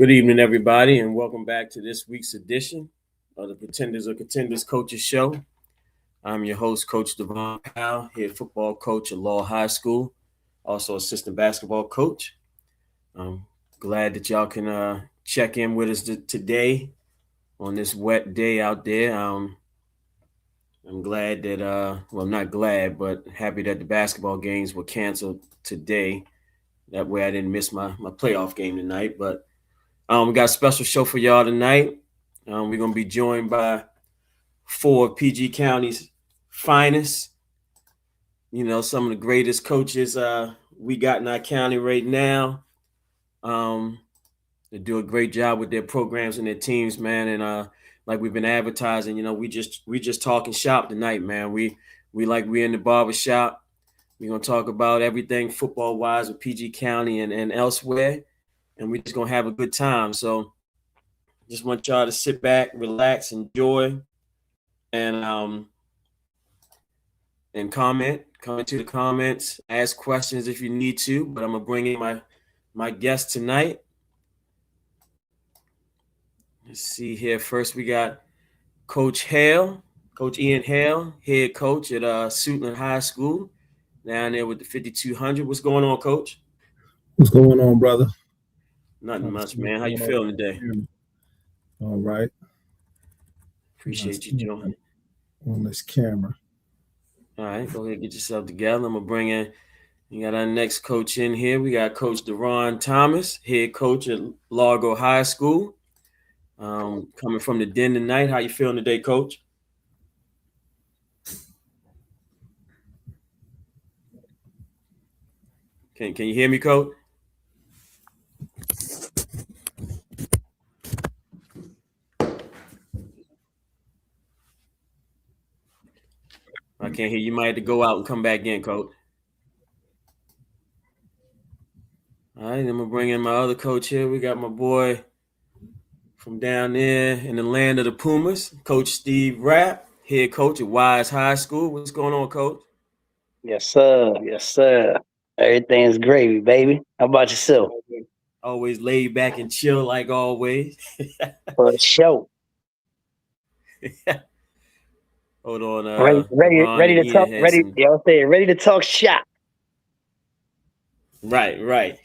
Good evening, everybody, and welcome back to this week's edition of the Pretenders or Contenders Coaches Show. I'm your host, Coach Devon Hale, head football coach at Law High School, also assistant basketball coach. I'm glad that y'all can check in with us today on this wet day out there. I'm glad that, well, not glad, but happy that the basketball games were canceled today. That way I didn't miss my playoff game tonight, but we got a special show for y'all tonight. We're going to be joined by four of PG County's finest, some of the greatest coaches we got in our county right now. They do a great job with their programs and their teams, man. And like we've been advertising, we just talking shop tonight, man. We we're in the barber shop. We're going to talk about everything football-wise with PG County and elsewhere. And we're just going to have a good time. So just want y'all to sit back, relax, enjoy, and comment to the comments, ask questions if you need to. But I'm going to bring in my guest tonight. Let's see here. First, we got Coach Hale, Coach Ian Hale, head coach at Suitland High School, down there with the 5200. What's going on, Coach? What's going on, brother? Nothing much, man. How you feeling today? All right. Appreciate you joining on this camera. All right, go ahead, get yourself together. I'm gonna bring in. We got our next coach in here. We got Coach Deron Thomas, head coach at Largo High School. Coming from the den tonight. How you feeling today, Coach? Can you hear me, Coach? I can't hear you. You might have to go out and come back in, Coach. All right, I'm going to bring in my other coach here. We got my boy from down there in the land of the Pumas, Coach Steve Rapp, head coach at Wise High School. What's going on, Coach? Yes, sir. Yes, sir. Everything's gravy, baby. How about yourself? Always laid back and chill like always. For sure. Hold on. Ready to talk. Ready to talk shop. Right.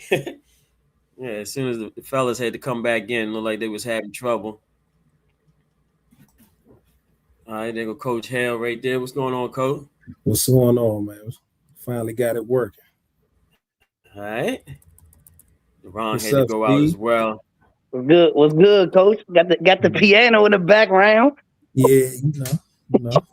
Yeah, as soon as the fellas had to come back in, looked like they was having trouble. All right, there go Coach Hale right there. What's going on, Coach? What's going on, man? Finally got it working. All right. Ron had to go out as well. What's good, Coach? Got the piano in the background. Yeah, Got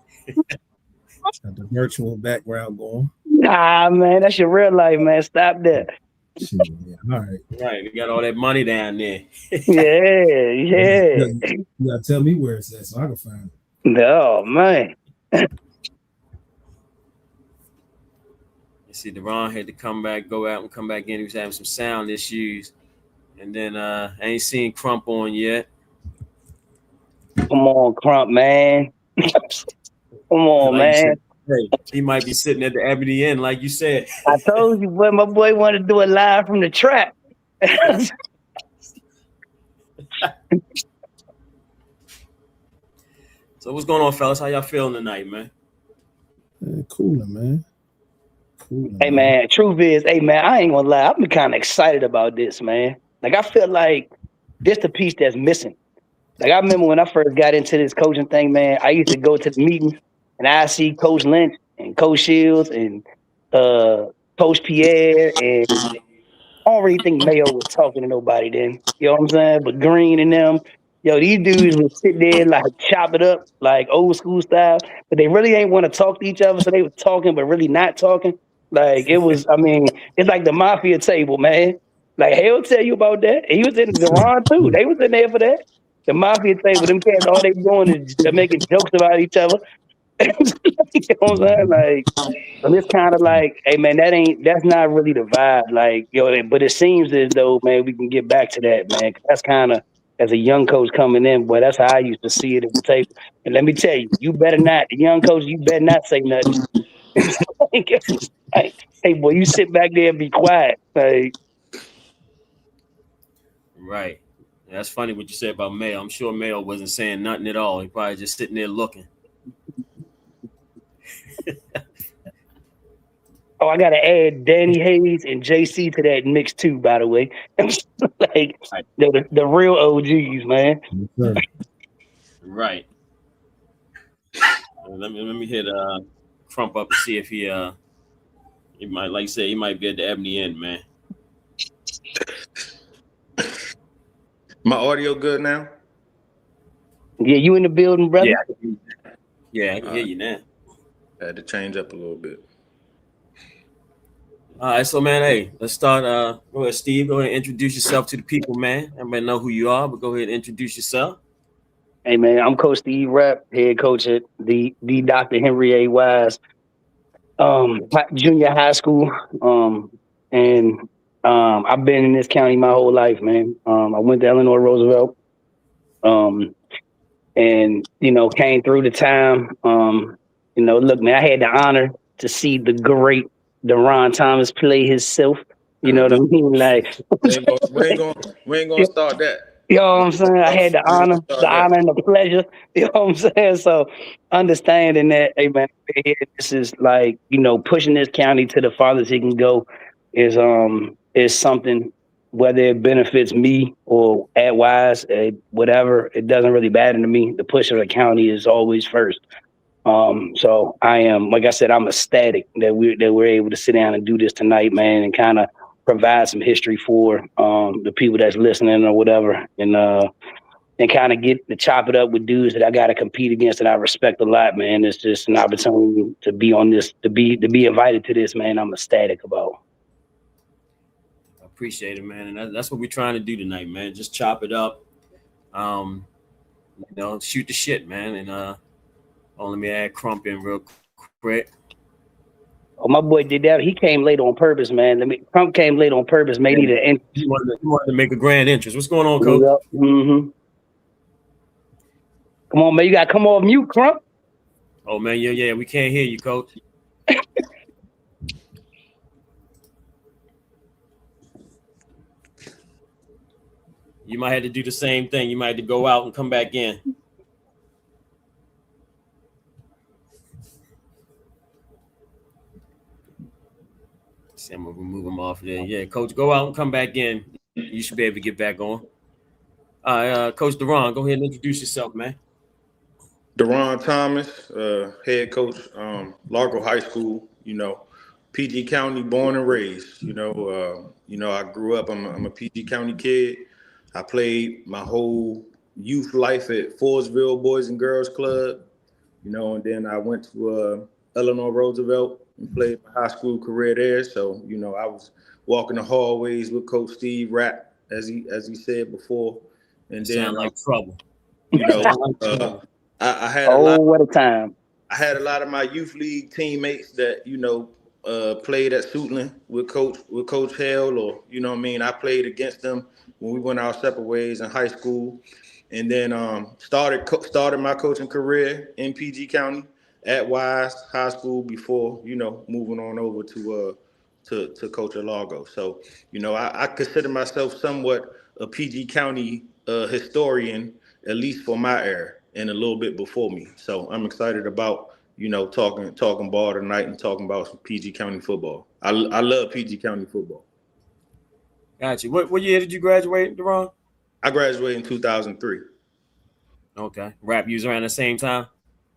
the virtual background going. Nah, man, that's your real life, man. Stop that. Yeah, all right. Right, we got all that money down there. Yeah. You gotta tell me where it's at so I can find it. No, man. You see, Deron had to go out and come back in. He was having some sound issues. And then I ain't seen Crump on yet. Come on, Crump, man. Come on, like man. He might be sitting at the Ebony Inn, like you said. I told you, boy, my boy wanted to do it live from the trap. So what's going on, fellas? How y'all feeling tonight, man? Cooling, man. Hey, man, truth is, I ain't gonna lie. I've been kind of excited about this, man. Like, I feel like this the piece that's missing. Like, I remember when I first got into this coaching thing, man, I used to go to the meetings and I see Coach Lynch and Coach Shields and Coach Pierre, and I don't really think Mayo was talking to nobody then. You know what I'm saying? But Green and them, these dudes would sit there like chop it up like old school style, but they really ain't want to talk to each other, so they were talking but really not talking. Like, it was, it's like the mafia table, man. Like, Hale tell you about that. He was in the Deron too. They was in there for that. The mafia table, them cats, all they doing is making jokes about each other. You know what I'm saying? Like, and it's kind of like, hey, man, that's not really the vibe. Like, but it seems as though, man, we can get back to that, man. That's kind of, as a young coach coming in, boy, that's how I used to see it at the table. And let me tell you, you better not, the young coach, you better not say nothing. Hey, boy, you sit back there and be quiet. Like, right. That's funny what you said about Mayo. I'm sure Mayo wasn't saying nothing at all. He probably just sitting there looking. Oh, I gotta add Danny Hayes and JC to that mix too, by the way. Like the real OGs, man. Right. Let me hit Crump up and see if he might, like you said, he might be at the ebony end, man. My audio good now? Yeah, you in the building, brother? Yeah, I can hear you now. I had to change up a little bit. All right, so man, hey, let's start. Go ahead, Steve. Go ahead and introduce yourself to the people, man. Everybody know who you are, but go ahead and introduce yourself. Hey, man, I'm Coach Steve Rapp, head coach at the Dr. Henry A. Wise junior high school. And I've been in this county my whole life, man. I went to Eleanor Roosevelt, and came through the time. Look, man, I had the honor to see the great Deron Thomas play himself. You know what I mean? Like, we ain't gonna start that. You know what I'm saying? I had the honor and the pleasure. You know what I'm saying? So understanding that, hey man, this is like, pushing this county to the farthest it can go is something, whether it benefits me or at Wise, whatever, it doesn't really matter to me. The push of the county is always first. So I am, like I said, I'm ecstatic that we're able to sit down and do this tonight, man, and kind of provide some history for the people that's listening or whatever, and kind of get to chop it up with dudes that I got to compete against that I respect a lot, man. It's just an opportunity to be on this, to be invited to this, man. I'm ecstatic about. I appreciate it, man, and that's what we're trying to do tonight, man. Just chop it up, shoot the shit, man, and let me add Crump in real quick. Oh, my boy did that. He came late on purpose, man. Crump came late on purpose. Made he wanted to make a grand entrance. What's going on, Coach? Mm-hmm. Come on, man. You got to come off mute, Crump. Oh, man. Yeah. We can't hear you, Coach. You might have to do the same thing. You might have to go out and come back in. I'm gonna remove him off there. Yeah, Coach, go out and come back in. You should be able to get back on. All right, Coach Deron, go ahead and introduce yourself, man. Deron Thomas, head coach, Largo High School. PG County, born and raised. I grew up. I'm a PG County kid. I played my whole youth life at Forestville Boys and Girls Club. And then I went to Eleanor Roosevelt and played my high school career there. So, I was walking the hallways with Coach Steve Rapp, as he said before. And then sound like trouble. I had a lot. What a time! I had a lot of my youth league teammates that played at Suitland with Coach Hale, or I played against them when we went our separate ways in high school, and then started my coaching career in PG County at Wise High School before moving on over to coach at Largo. So I consider myself somewhat a PG County historian, at least for my era, and a little bit before me. So I'm excited about talking ball tonight and talking about some PG County football. I love PG County football. Gotcha. What year did you graduate, Deron? I graduated in 2003. Okay. Rapp, you was around the same time?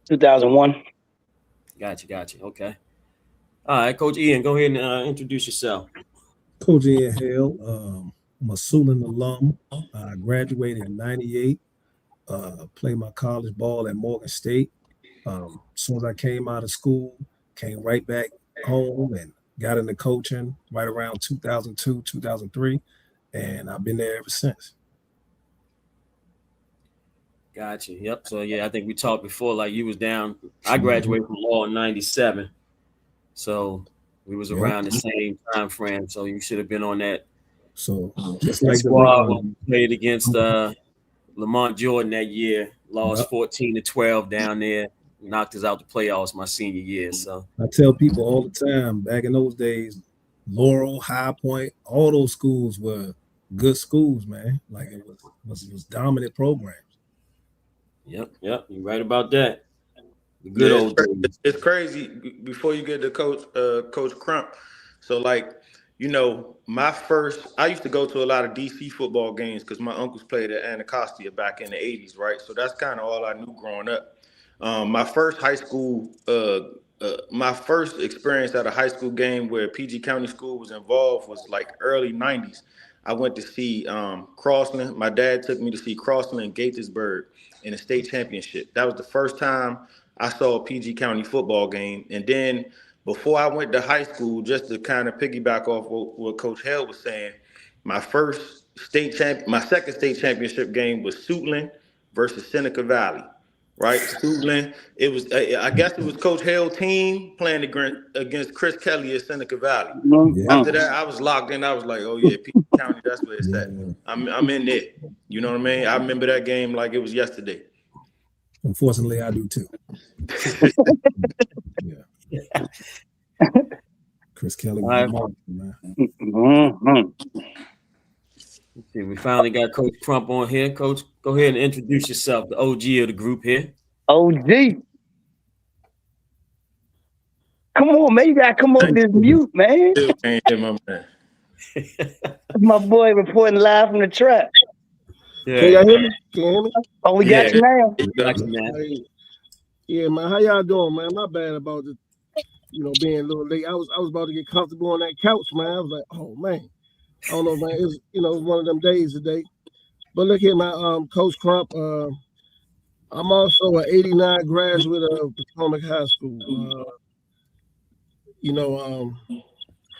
2001. Gotcha. Okay. All right, Coach Ian, go ahead and introduce yourself. Coach Ian Hale. I'm a Suitland alum. I graduated in 98. Played my college ball at Morgan State. As soon as I came out of school, came right back home and got into coaching right around 2002, 2003, and I've been there ever since. Gotcha. Yep. So, I think we talked before, like you was down. I graduated from law in 97. So we was around the same time frame. So you should have been on that. So just like squad when we played against Lamont Jordan that year, lost 14-12 down there, knocked us out the playoffs my senior year. So I tell people all the time, back in those days, Laurel, High Point, all those schools were good schools, man. Like it was dominant programs. Yep. You're right about that. The good Yeah, old days. it's crazy. Before you get to Coach Crump, so like, I used to go to a lot of DC football games because my uncles played at Anacostia back in the '80s, right? So that's kind of all I knew growing up. My first high school, my first experience at a high school game where PG County School was involved was like early '90s. I went to see Crossland. My dad took me to see Crossland and Gaithersburg in the state championship. That was the first time I saw a PG County football game. And then before I went to high school, just to kind of piggyback off what Coach Hale was saying, my second state championship game was Suitland versus Seneca Valley. Right, Suitland. It was, I guess, it was Coach Hale's team playing against Chris Kelly at Seneca Valley. Mm-hmm. After that, I was locked in. I was like, "Oh yeah, PG County, that's where it's at." I'm in there. You know what I mean? I remember that game like it was yesterday. Unfortunately, I do too. Yeah. Chris Kelly, man. Mm-hmm. See, we finally got Coach Crump on here. Coach, go ahead and introduce yourself, the OG of the group here. OG. Come on, man. You got to come on this mute, man. Still can't hear my man. My boy reporting live from the trap. Yeah. Can y'all hear me? Can you hear me? Oh, we got you now. Yeah, man. How y'all doing, man? My bad about the, being a little late. I was about to get comfortable on that couch, man. I was like, oh man. I don't know, man. It's one of them days today. But look here, my Coach Crump. I'm also an '89 graduate of Potomac High School.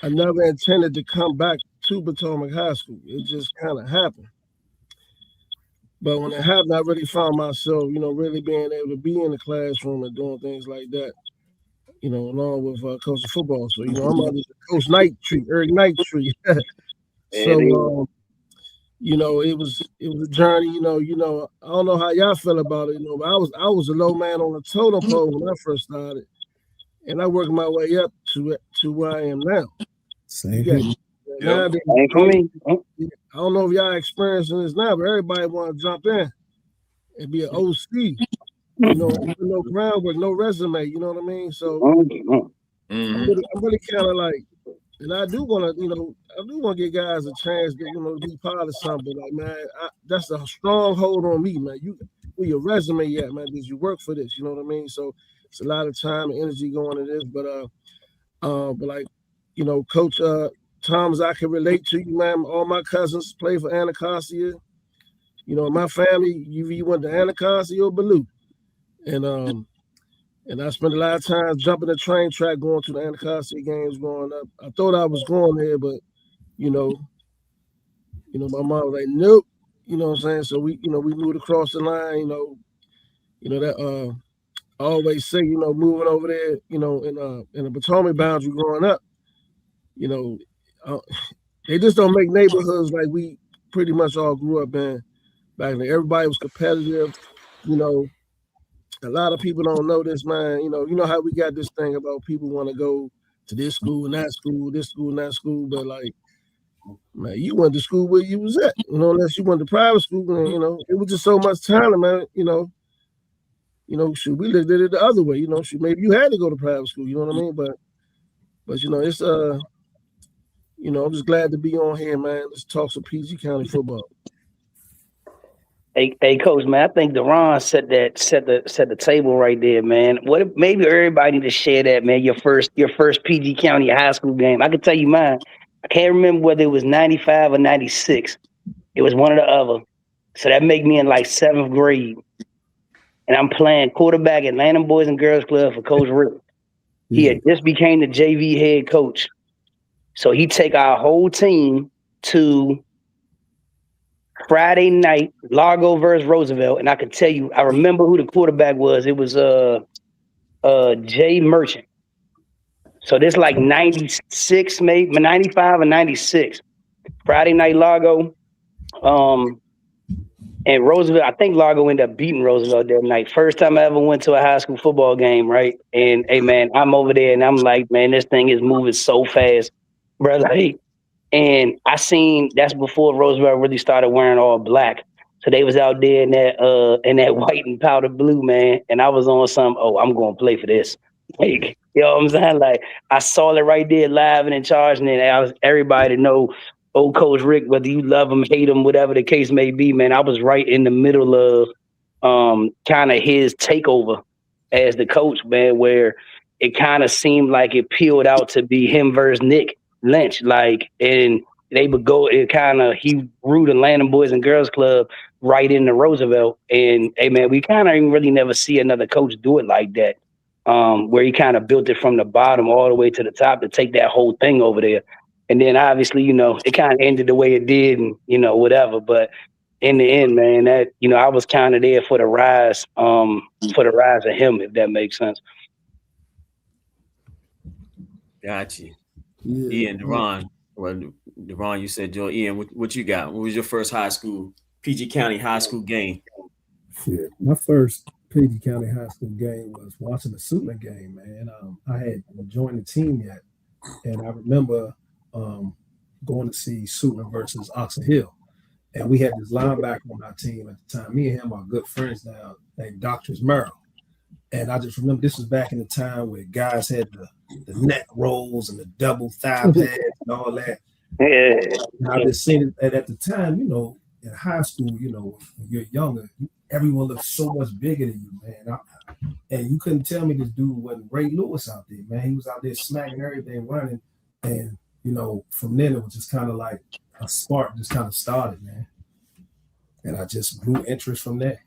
I never intended to come back to Potomac High School. It just kind of happened. But when it happened, I really found myself, really being able to be in the classroom and doing things like that, along with coaching football. So, I'm under Coach Eric Knightree. So, it was a journey. I don't know how y'all feel about it. But I was a low man on the totem pole when I first started, and I worked my way up to where I am now. Same for me. I don't know if y'all experiencing this now, but everybody want to jump in and be an OC. No groundwork, no resume. You know what I mean? So I'm really kind of like. And I do want to, give guys a chance to, be part of something. Like, man, that's a strong hold on me, man. Where your resume at, man? Did you work for this? You know what I mean? So it's a lot of time and energy going into this. But like, Coach Thomas, I can relate to you, man. All my cousins play for Anacostia. My family, you went to Anacostia or Baloo, and I spent a lot of time jumping the train track, going to the Anacostia games growing up. I thought I was going there, but my mom was like, nope. You know what I'm saying? So we moved across the line. That I always say, moving over there, in the Potomac boundary growing up, they just don't make neighborhoods like we pretty much all grew up in back then. Everybody was competitive, A lot of people don't know this, man. You know how we got this thing about people want to go to this school and that school, this school and that school, but like, man, you went to school where you was at, unless you went to private school, and it was just so much talent, man. Shoot, we looked at it the other way, shoot, maybe you had to go to private school, you know what I mean? But it's I'm just glad to be on here, man. Let's talk some PG County football. Hey, Coach, man, I think Deron set the table right there, man. What if maybe everybody need to share that, man? Your first PG County high school game. I can tell you mine. I can't remember whether it was 95 or 96. It was one or the other. So that make me in like 7th grade. And I'm playing quarterback at Lanham Boys and Girls Club for Coach Rick. He had just became the JV head coach. So he take our whole team to Friday night, Largo versus Roosevelt. And I can tell you, I remember who the quarterback was. It was Jay Merchant. So this like 96, maybe 95 or 96. Friday night Largo. And Roosevelt, I think Largo ended up beating Roosevelt that night. First time I ever went to a high school football game, right? And hey man, I'm over there and I'm like, man, this thing is moving so fast. Brother, hey, And I seen that's before Roosevelt really started wearing all black. So they was out there in that white and powder blue, man. And I was on some, oh, I'm gonna play for this. Like, you know what I'm saying? Like I saw it right there live and in charge, and then I was everybody to know old Coach Rick, whether you love him, hate him, whatever the case may be, man. I was right in the middle of kind of his takeover as the coach, man, where it kind of seemed like it peeled out to be him versus Nick Lynch, like, and they would go. It kind of he grew the Landon Boys and Girls Club right into Roosevelt, and hey, man, we kind of really never see another coach do it like that, where he kind of built it from the bottom all the way to the top to take that whole thing over there, and then obviously, it kind of ended the way it did, and whatever, but. In the end, man, that I was kind of there for the rise of him, if that makes sense. Got you. Yeah. Ian, Deron. Well, Deron, you said Joe. Ian, what you got? What was your first high school, PG County high school game? Yeah, my first PG County high school game was watching the Suitland game, man. I had joined the team yet, and I remember going to see Suitland versus Oxon Hill. And we had this linebacker on our team at the time. Me and him are good friends now, named Dr. Merrill. And I just remember this was back in the time where guys had the neck rolls and the double thigh pads and all that. And I just seen it at the time, in high school, when you're younger, everyone looks so much bigger than you, man. And you couldn't tell me this dude wasn't Ray Lewis out there, man. He was out there smacking everything, running. And, from then it was just kind of like a spark just kind of started, man. And I just grew interest from there.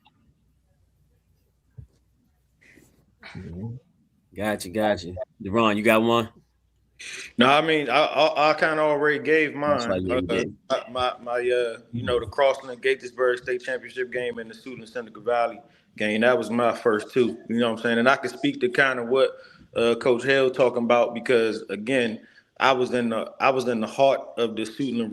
Gotcha. Deron, you got one? No, I mean I kind of already gave mine. The Crossland Gaithersburg State Championship game and the Suitland Seneca Valley game. That was my first two. You know what I'm saying? And I could speak to kind of what Coach Hale talking about because again, I was in the heart of the Suitland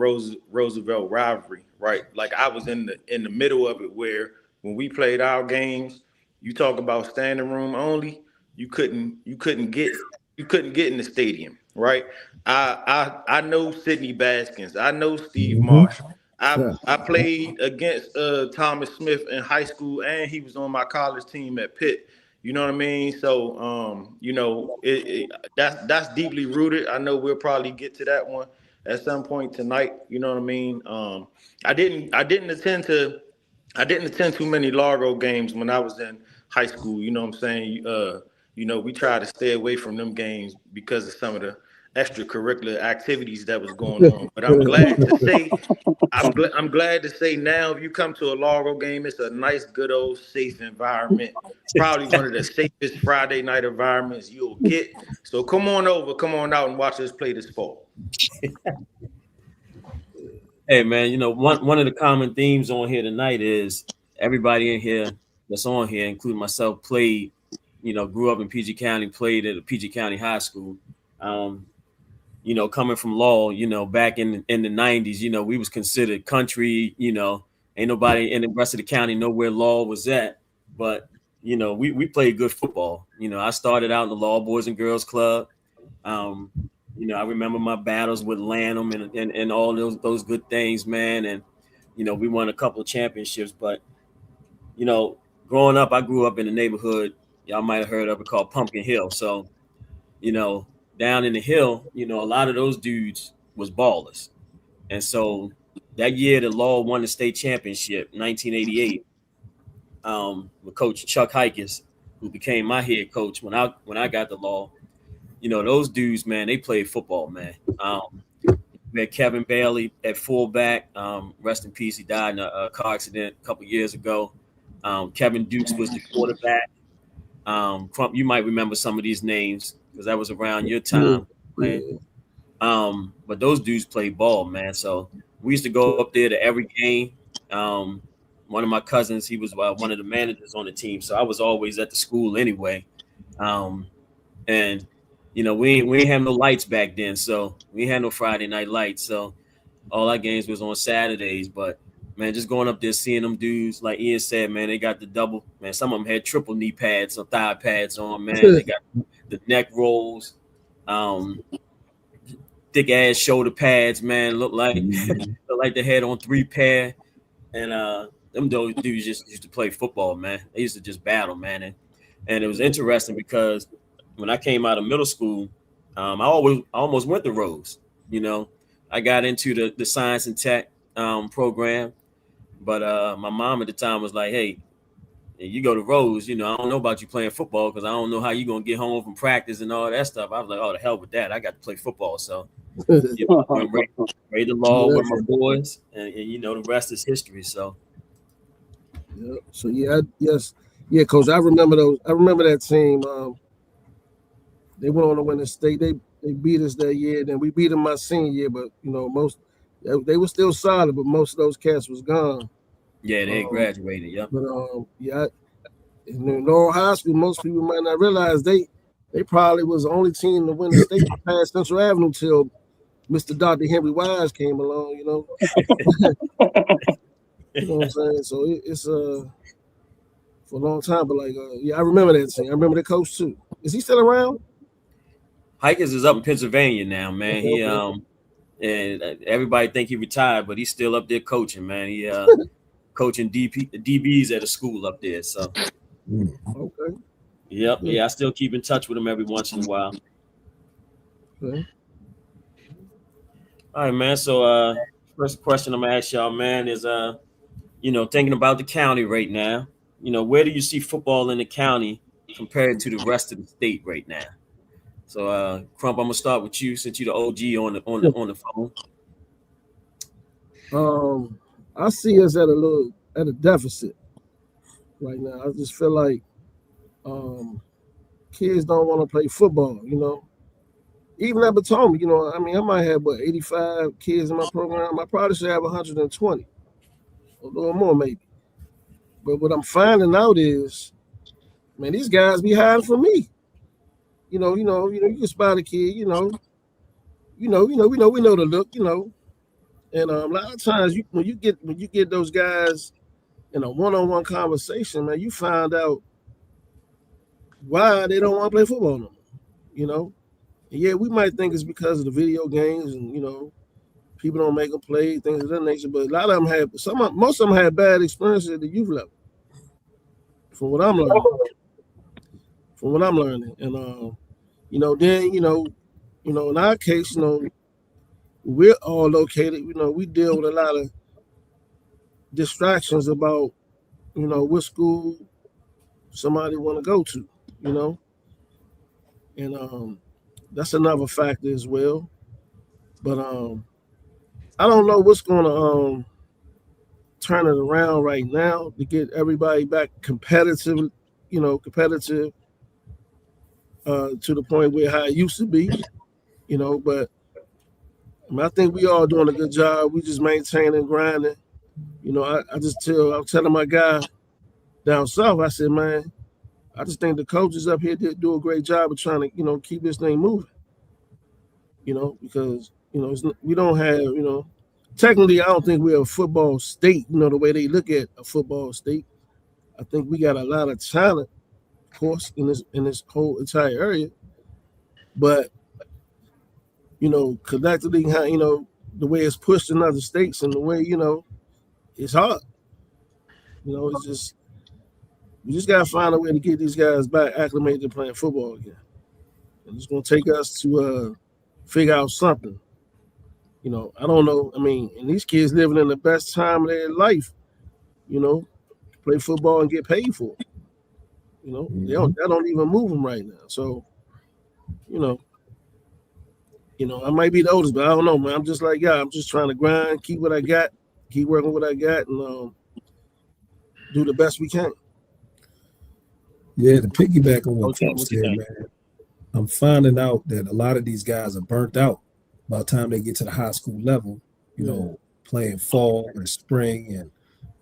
Roosevelt rivalry, right? Like I was in the middle of it where when we played our games, you talk about standing room only. You couldn't get in the stadium, right? I know Sidney Baskins. I know Steve Marsh. I played against Thomas Smith in high school, and he was on my college team at Pitt. You know what I mean? So, that's deeply rooted. I know we'll probably get to that one at some point tonight. You know what I mean? I didn't attend too many Largo games when I was in high school. You know what I'm saying? We try to stay away from them games because of some of the extracurricular activities that was going on. But I'm glad to say now, if you come to a Largo game, it's a nice, good old safe environment. Probably one of the safest Friday night environments you'll get. So come on out and watch us play this fall. Hey man, one of the common themes on here tonight is everybody in here that's on here, including myself, played. Grew up in PG County, played at a PG County high school. Coming from law, back in the 90s, we was considered country, ain't nobody in the rest of the county know where law was at. But, we played good football. I started out in the Law Boys and Girls Club. I remember my battles with Lanham and all those good things, man. And, we won a couple of championships. But, growing up, I grew up in the neighborhood. Y'all might have heard of it called Pumpkin Hill. So, down in the hill, a lot of those dudes was ballers. And so that year, the Law won the state championship, 1988, with Coach Chuck Hikes, who became my head coach when I got the Law. Those dudes, man, they played football, man. We had Kevin Bailey at fullback. Rest in peace. He died in a car accident a couple years ago. Kevin Dukes was the quarterback. Crump, you might remember some of these names because that was around your time. But those dudes played ball, man. So we used to go up there to every game. One of my cousins, he was one of the managers on the team. So I was always at the school anyway. And, we ain't have no lights back then. So we had no Friday night lights. So all our games was on Saturdays. But, man, just going up there, seeing them dudes, like Ian said, man, they got the double. Man, some of them had triple knee pads or thigh pads on, man. They got the neck rolls, thick ass shoulder pads, man. Look like look like they had on 3 pair. And them dudes just used to play football, man. They used to just battle, man. And it was interesting because when I came out of middle school, I almost went to Rose. You know, I got into the science and tech program, but my mom at the time was like, "Hey, you go to Rose, you know, I don't know about you playing football because I don't know how you gonna get home from practice and all that stuff." I was like, "Oh, the hell with that! I got to play football." So you know, I went right to law with my boys, and you know, the rest is history. So. Yeah. So yeah, Coach. I remember those. I remember that team. They went on to win the state. They beat us that year. Then we beat them my senior year. But you know, they were still solid, but most of those cats was gone. Yeah, they graduated. Yep. But yeah, in Laurel High School, most people might not realize they probably was the only team to win the state past Central Avenue till Mr. Dr. Henry Wise came along. You know. You know what I'm saying? So it's for a long time, but like yeah, I remember that team. I remember the coach too. Is he still around? Hikers is up in Pennsylvania now, man. He and everybody think he retired, but he's still up there coaching, man. He coaching DBs at a school up there. So okay. Yep, yeah, I still keep in touch with him every once in a while. Okay. All right, man. So first question I'm gonna ask y'all, man, is you know, thinking about the county right now, you know, where do you see football in the county compared to the rest of the state right now? So Crump, I'm gonna start with you since you're the OG on the phone. I see us at a deficit right now. I just feel like kids don't want to play football, you know. Even at Potomac, you know, I mean, I might have 85 kids in my program. I probably should have 120. A little more maybe. But what I'm finding out is, man, these guys be hiding from me. You know, you can spot a kid, we know the look, you know. And a lot of times when you get those guys in a one-on-one conversation, man, you find out why they don't want to play football no more, you know. And yeah, we might think it's because of the video games and, you know, people don't make them play, things of that nature. But a lot of them most of them had bad experiences at the youth level. From what I'm learning. And you know, then, you know, in our case, you know, we're all located, you know, we deal with a lot of distractions about, you know, what school somebody want to go to, you know. And that's another factor as well. But I don't know what's going to turn it around right now to get everybody back competitive to the point where how it used to be, you know. But I think we all doing a good job. We just maintaining, grinding. You know, I'm telling my guy down south, I said, man, I just think the coaches up here did do a great job of trying to, you know, keep this thing moving. You know, because, you know, we don't have, you know, technically I don't think we're a football state, you know, the way they look at a football state. I think we got a lot of talent, of course, in this whole entire area. But, you know, collectively, you know, the way it's pushed in other states and the way, you know, it's hard. You know, it's just, we just got to find a way to get these guys back acclimated to playing football again. And it's going to take us to figure out something. You know, I don't know. I mean, and these kids living in the best time of their life, you know, play football and get paid for it. You know, that don't even move them right now. So, you know, I might be the oldest, but I don't know, man. I'm just like, I'm just trying to grind, keep what I got, keep working what I got, and do the best we can. Yeah, to piggyback on what Crump said, man, I'm finding out that a lot of these guys are burnt out by the time they get to the high school level, you know, playing fall and spring and,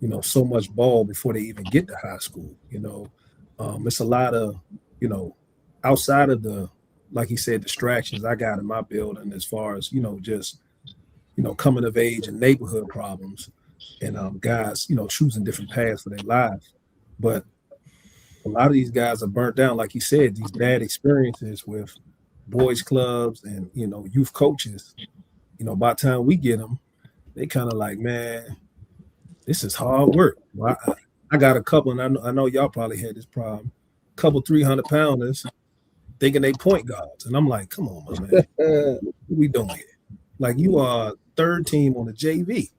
you know, so much ball before they even get to high school, you know. It's a lot of, you know, outside of the, like he said, distractions I got in my building as far as, you know, just, you know, coming of age and neighborhood problems and guys, you know, choosing different paths for their lives. But a lot of these guys are burnt down, like he said, these bad experiences with boys clubs and, youth coaches, by the time we get them, they kind of like, man, this is hard work. Well, I got a couple, and I know y'all probably had this problem. Couple 300-pounders thinking they point guards, and I'm like, come on, my man, what we doing here? Like, you are third team on the JV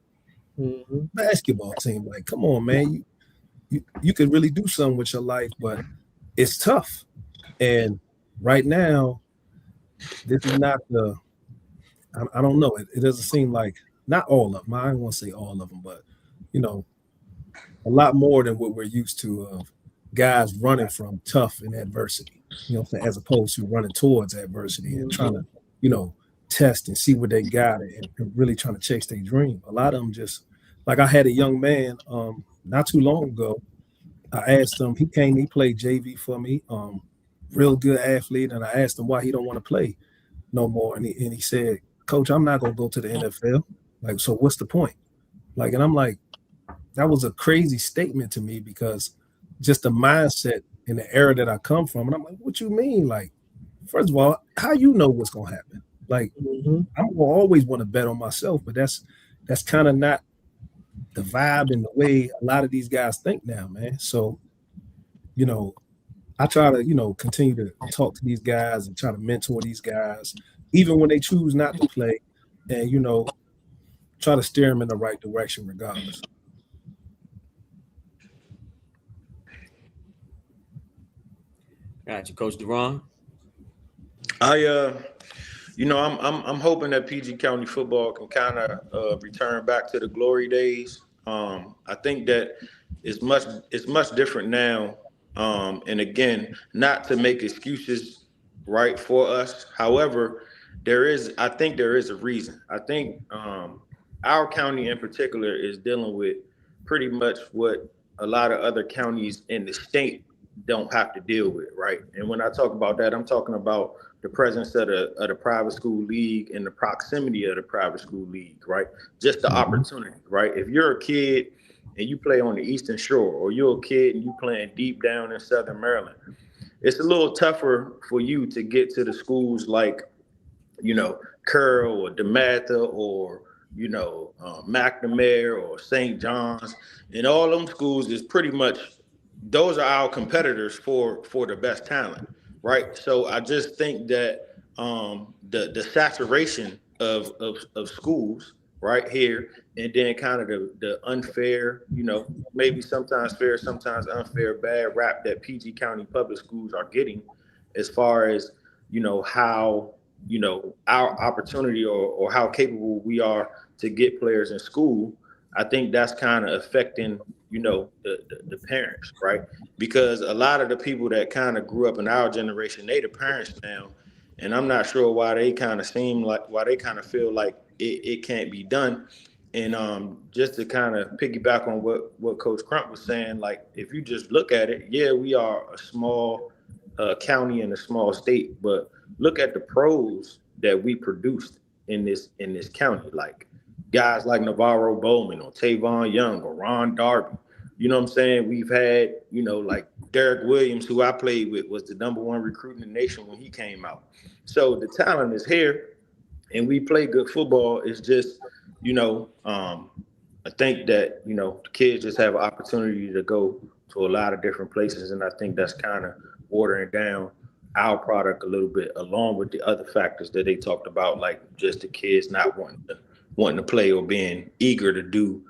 basketball team. Like, come on, man, you could really do something with your life, but it's tough. And right now, this is not I don't know. It doesn't seem like, not all of them. I don't want to say all of them, but a lot more than what we're used to of guys running from tough and adversity, as opposed to running towards adversity and trying to, test and see what they got and really trying to chase their dream. A lot of them just, like, I had a young man not too long ago. I asked him, he played JV for me, real good athlete, and I asked him why he don't want to play no more. And he said, Coach, I'm not going to go to the NFL. Like, so what's the point? Like, and I'm like, that was a crazy statement to me, because just the mindset and the era that I come from. And I'm like, what you mean? Like, first of all, how you know what's going to happen? Like, I'm going to always want to bet on myself, but that's kind of not the vibe and the way a lot of these guys think now, man. So, I try to, continue to talk to these guys and try to mentor these guys, even when they choose not to play, and, try to steer them in the right direction regardless. Gotcha, Coach Deron. I'm hoping that PG County football can kind of return back to the glory days. I think that it's much different now. And again, not to make excuses, right, for us. However, I think there is a reason. I think our county in particular is dealing with pretty much what a lot of other counties in the state don't have to deal with, right? And when I talk about that, I'm talking about the presence of the private school league and the proximity of the private school league, right? Just the opportunity, right? If you're a kid and you play on the Eastern Shore, or you're a kid and you playing deep down in Southern Maryland, it's a little tougher for you to get to the schools like, Curl or DeMatha or, McNamara or St. John's. And all them schools is pretty much, those are our competitors for the best talent, right? So I just think that the saturation of schools right here, and then kind of the unfair, maybe sometimes fair, sometimes unfair, bad rap that PG County public schools are getting, as far as how our opportunity or how capable we are to get players in school. I think that's kind of affecting the parents, right? Because a lot of the people that kind of grew up in our generation, they the parents now, and I'm not sure why they kind of feel like it can't be done. And just to kind of piggyback on what Coach Crump was saying, like, if you just look at it, yeah, we are a small county and a small state, but look at the pros that we produced in this county, like guys like Navarro Bowman or Tavon Young or Ron Darby. You know what I'm saying? We've had, like Derek Williams, who I played with, was the #1 recruit in the nation when he came out. So the talent is here, and we play good football. It's just, I think that, the kids just have an opportunity to go to a lot of different places, and I think that's kind of watering down our product a little bit, along with the other factors that they talked about, like just the kids not wanting to play or being eager to do,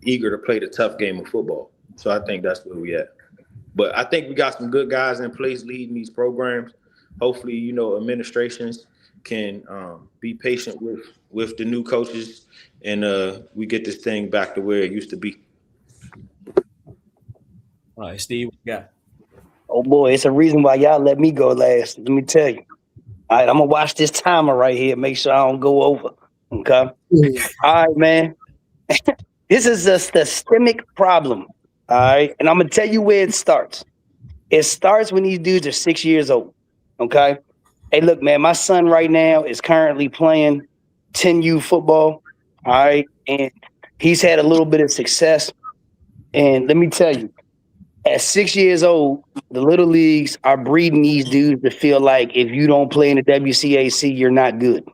eager to play the tough game of football. So I think that's where we at. But I think we got some good guys in place leading these programs. Hopefully, administrations can be patient with the new coaches, and we get this thing back to where it used to be. All right, Steve, what you got? Oh boy, it's a reason why y'all let me go last. Let me tell you. All right, I'm gonna watch this timer right here. Make sure I don't go over. Okay. All right, man. This is a systemic problem. All right, and I'm gonna tell you where it starts. It starts when these dudes are 6 years old. Okay. Hey, look, man. My son right now is currently playing 10U football. All right, and he's had a little bit of success. And let me tell you, At 6 years old, the little leagues are breeding these dudes to feel like if you don't play in the WCAC, you're not good.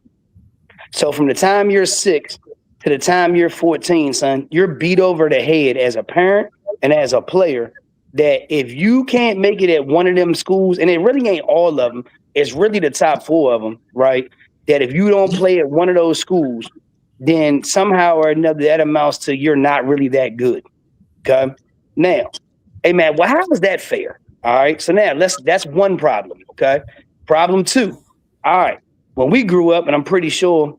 So from the time you're 6 to the time you're 14, son, you're beat over the head as a parent and as a player that if you can't make it at one of them schools, and it really ain't all of them, it's really the top 4 of them, right? That if you don't play at one of those schools, then somehow or another that amounts to you're not really that good. Okay. Now, hey man, well, how is that fair? All right. So now that's one problem. Okay. Problem 2. All right. When we grew up, and I'm pretty sure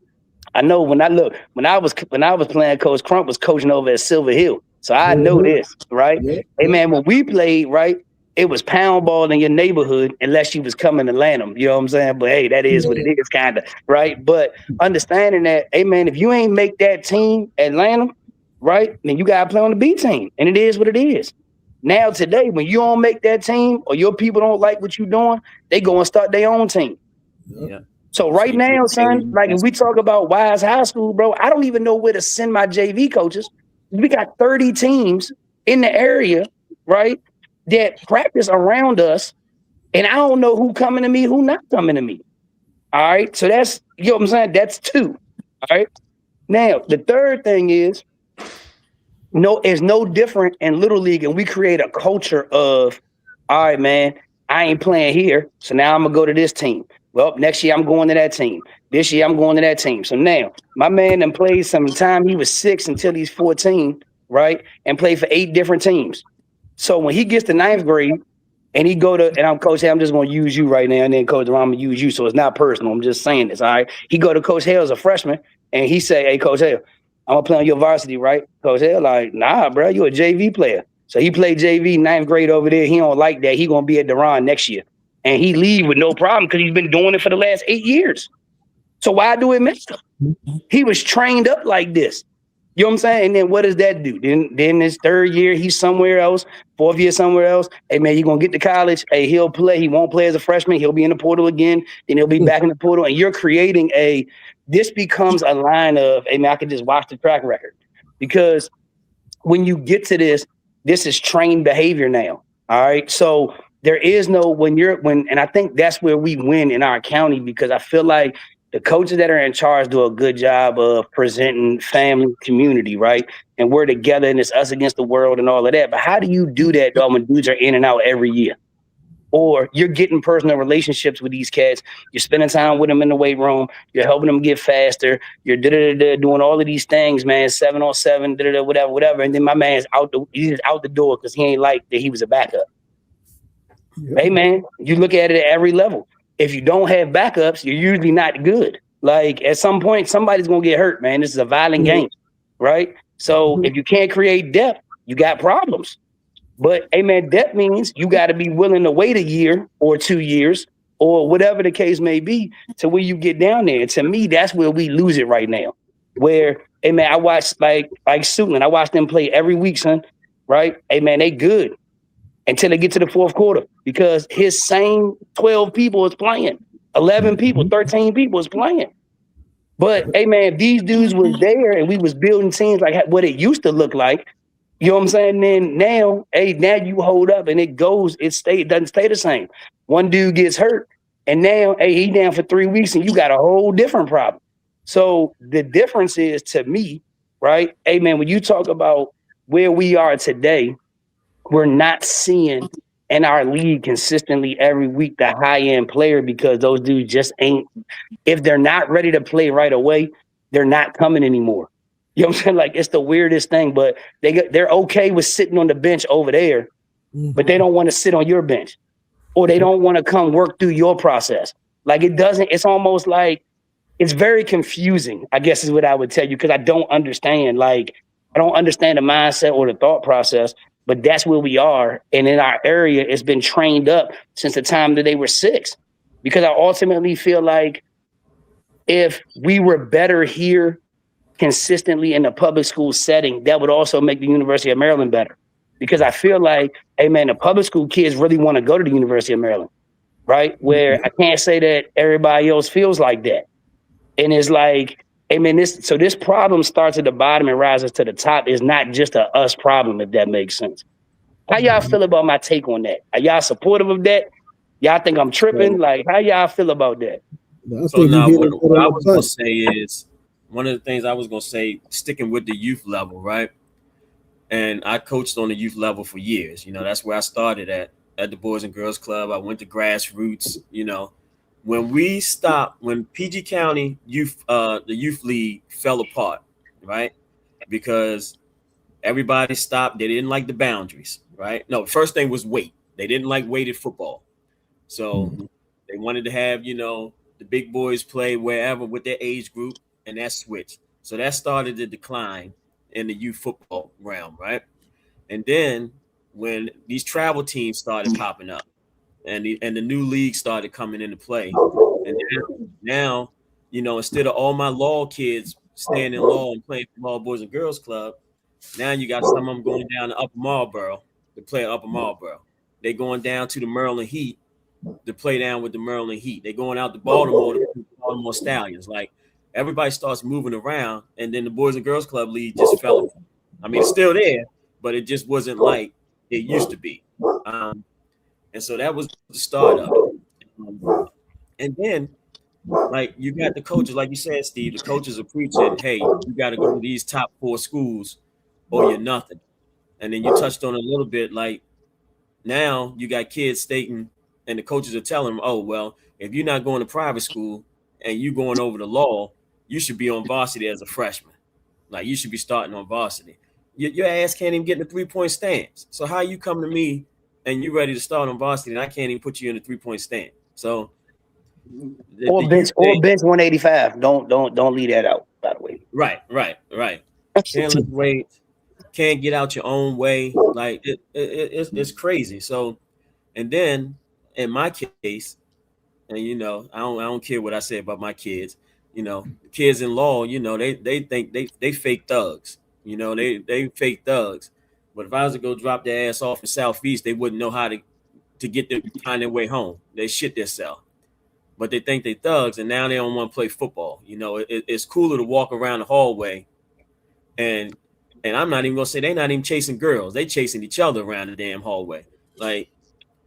I know when I was playing, Coach Crump was coaching over at Silver Hill. So I know this, right? Hey man, when we played, right, it was pound ball in your neighborhood unless you was coming to Lanham. You know what I'm saying? But hey, that is what it is, kind of, right? But understanding that, hey man, if you ain't make that team at Lanham, right, then you gotta play on the B team. And it is what it is. Now today, when you don't make that team or your people don't like what you're doing, they go and start their own team. Yeah. So right now, son, like if we talk about Wise High School, bro, I don't even know where to send my JV coaches. We got 30 teams in the area, right, that practice around us, and I don't know who coming to me, who not coming to me. All right, so that's, you know what I'm saying? That's 2. All right. Now, the third thing is, it's no different in Little League, and we create a culture of, all right, man, I ain't playing here, so now I'm going to go to this team. Well, next year I'm going to that team. This year I'm going to that team. So now my man done played some time. He was 6 until he's 14, right? And played for 8 different teams. So when he gets to 9th grade and he go to, and I'm Coach Hale, I'm just going to use you right now. And then Coach Ron, I'm going to use you. So it's not personal. I'm just saying this, all right? He go to Coach Hale as a freshman and he say, hey, Coach Hale, I'm going to play on your varsity, right? Coach Hale like, nah, bro, you a JV player. So he played JV 9th grade over there. He don't like that. He going to be at Duran next year. And he leave with no problem because he's been doing it for the last 8 years. So why do it mess up? He was trained up like this. You know what I'm saying? And then what does that do? Then his 3rd year, he's somewhere else. 4th year, somewhere else. Hey, man, you're going to get to college. Hey, he'll play. He won't play as a freshman. He'll be in the portal again. Then he'll be back in the portal. And you're creating this becomes a line of, hey, man, I can just watch the track record. Because when you get to this is trained behavior now. All right? So there is no, and I think that's where we win in our county, because I feel like the coaches that are in charge do a good job of presenting family, community, right? And we're together and it's us against the world and all of that. But how do you do that, though, when dudes are in and out every year? Or you're getting personal relationships with these cats. You're spending time with them in the weight room. You're helping them get faster. You're doing all of these things, man, 7-on-7, whatever. And then my man's he's out the door because he ain't like that he was a backup. Yep. Hey, man, you look at it at every level. If you don't have backups, you're usually not good. Like at some point, somebody's going to get hurt, man. This is a violent game, right? So if you can't create depth, you got problems. But, hey, man, depth means you got to be willing to wait a year or 2 years or whatever the case may be to where you get down there. And to me, that's where we lose it right now. Where, hey, man, I watch like Suitland. I watch them play every week, son, right? Hey, man, they good until they get to the 4th quarter because his same 12 people is playing, 11 people, 13 people is playing. But, hey, man, these dudes was there and we was building teams like what it used to look like. You know what I'm saying? Then now you hold up and it doesn't stay the same. One dude gets hurt and now, he down for 3 weeks and you got a whole different problem. So the difference is, to me, right? Hey, man, when you talk about where we are today, we're not seeing in our league consistently every week the high-end player because those dudes just ain't, if they're not ready to play right away, they're not coming anymore. You know what I'm saying? Like, it's the weirdest thing, but they're okay with sitting on the bench over there, but they don't want to sit on your bench or they don't want to come work through your process. Like it's almost like, it's very confusing, I guess is what I would tell you, because I don't understand. Like, I don't understand the mindset or the thought process, but that's where we are. And in our area, it's been trained up since the time that they were 6, because I ultimately feel like if we were better here consistently in the public school setting, that would also make the University of Maryland better. Because I feel like, hey, man, the public school kids really want to go to the University of Maryland, right? Where I can't say that everybody else feels like that. And it's like, hey, man, this problem starts at the bottom and rises to the top. Is not just a us problem, if that makes sense. How y'all feel about my take on that? Are y'all supportive of that? Y'all think I'm tripping? Like, how y'all feel about that? So now what I was going to say is, one of the things I was going to say, sticking with the youth level, right? And I coached on the youth level for years. You know, that's where I started at the Boys and Girls Club. I went to grassroots, you know. When PG County the youth league fell apart, right? Because everybody stopped. They didn't like the boundaries, right? No, first thing was weight. They didn't like weighted football. So they wanted to have, you know, the big boys play wherever with their age group, and that switched. So that started to decline in the youth football realm, right? And then when these travel teams started popping up and the new league started coming into play, and now, you know, instead of all my law kids staying in law and playing for Law Boys and Girls Club, now you got some of them going down to Upper Marlboro to play at Upper Marlboro. They going down to the Maryland Heat to play down with the Maryland Heat. They going out to Baltimore to play with the Baltimore Stallions. Like, everybody starts moving around, and then the Boys and Girls Club league just fell apart. I mean, it's still there, but it just wasn't like it used to be. And so that was the start of it. And then, like, you got the coaches, like you said, Steve, the coaches are preaching, hey, you got to go to these top 4 schools or you're nothing. And then you touched on it a little bit, like, now you got kids stating, and the coaches are telling them, oh, well, if you're not going to private school and you going over to law, you should be on varsity as a freshman. Like, you should be starting on varsity. Your ass can't even get in the 3-point stance. So how you come to me and you ready to start on varsity and I can't even put you in the 3-point stand? So or bench 185. Don't leave that out, by the way. Right. Can't lift weights, can't get out your own way. Like, it's crazy. So, and then in my case, and you know, I don't care what I say about my kids. You know, kids in law, you know, they think they fake thugs. You know, they fake thugs. But if I was to go drop their ass off in Southeast, they wouldn't know how to get them find their way home. They shit themselves. But they think they thugs, and now they don't want to play football. You know, it's cooler to walk around the hallway, and I'm not even gonna say they're not even chasing girls. They chasing each other around the damn hallway. Like,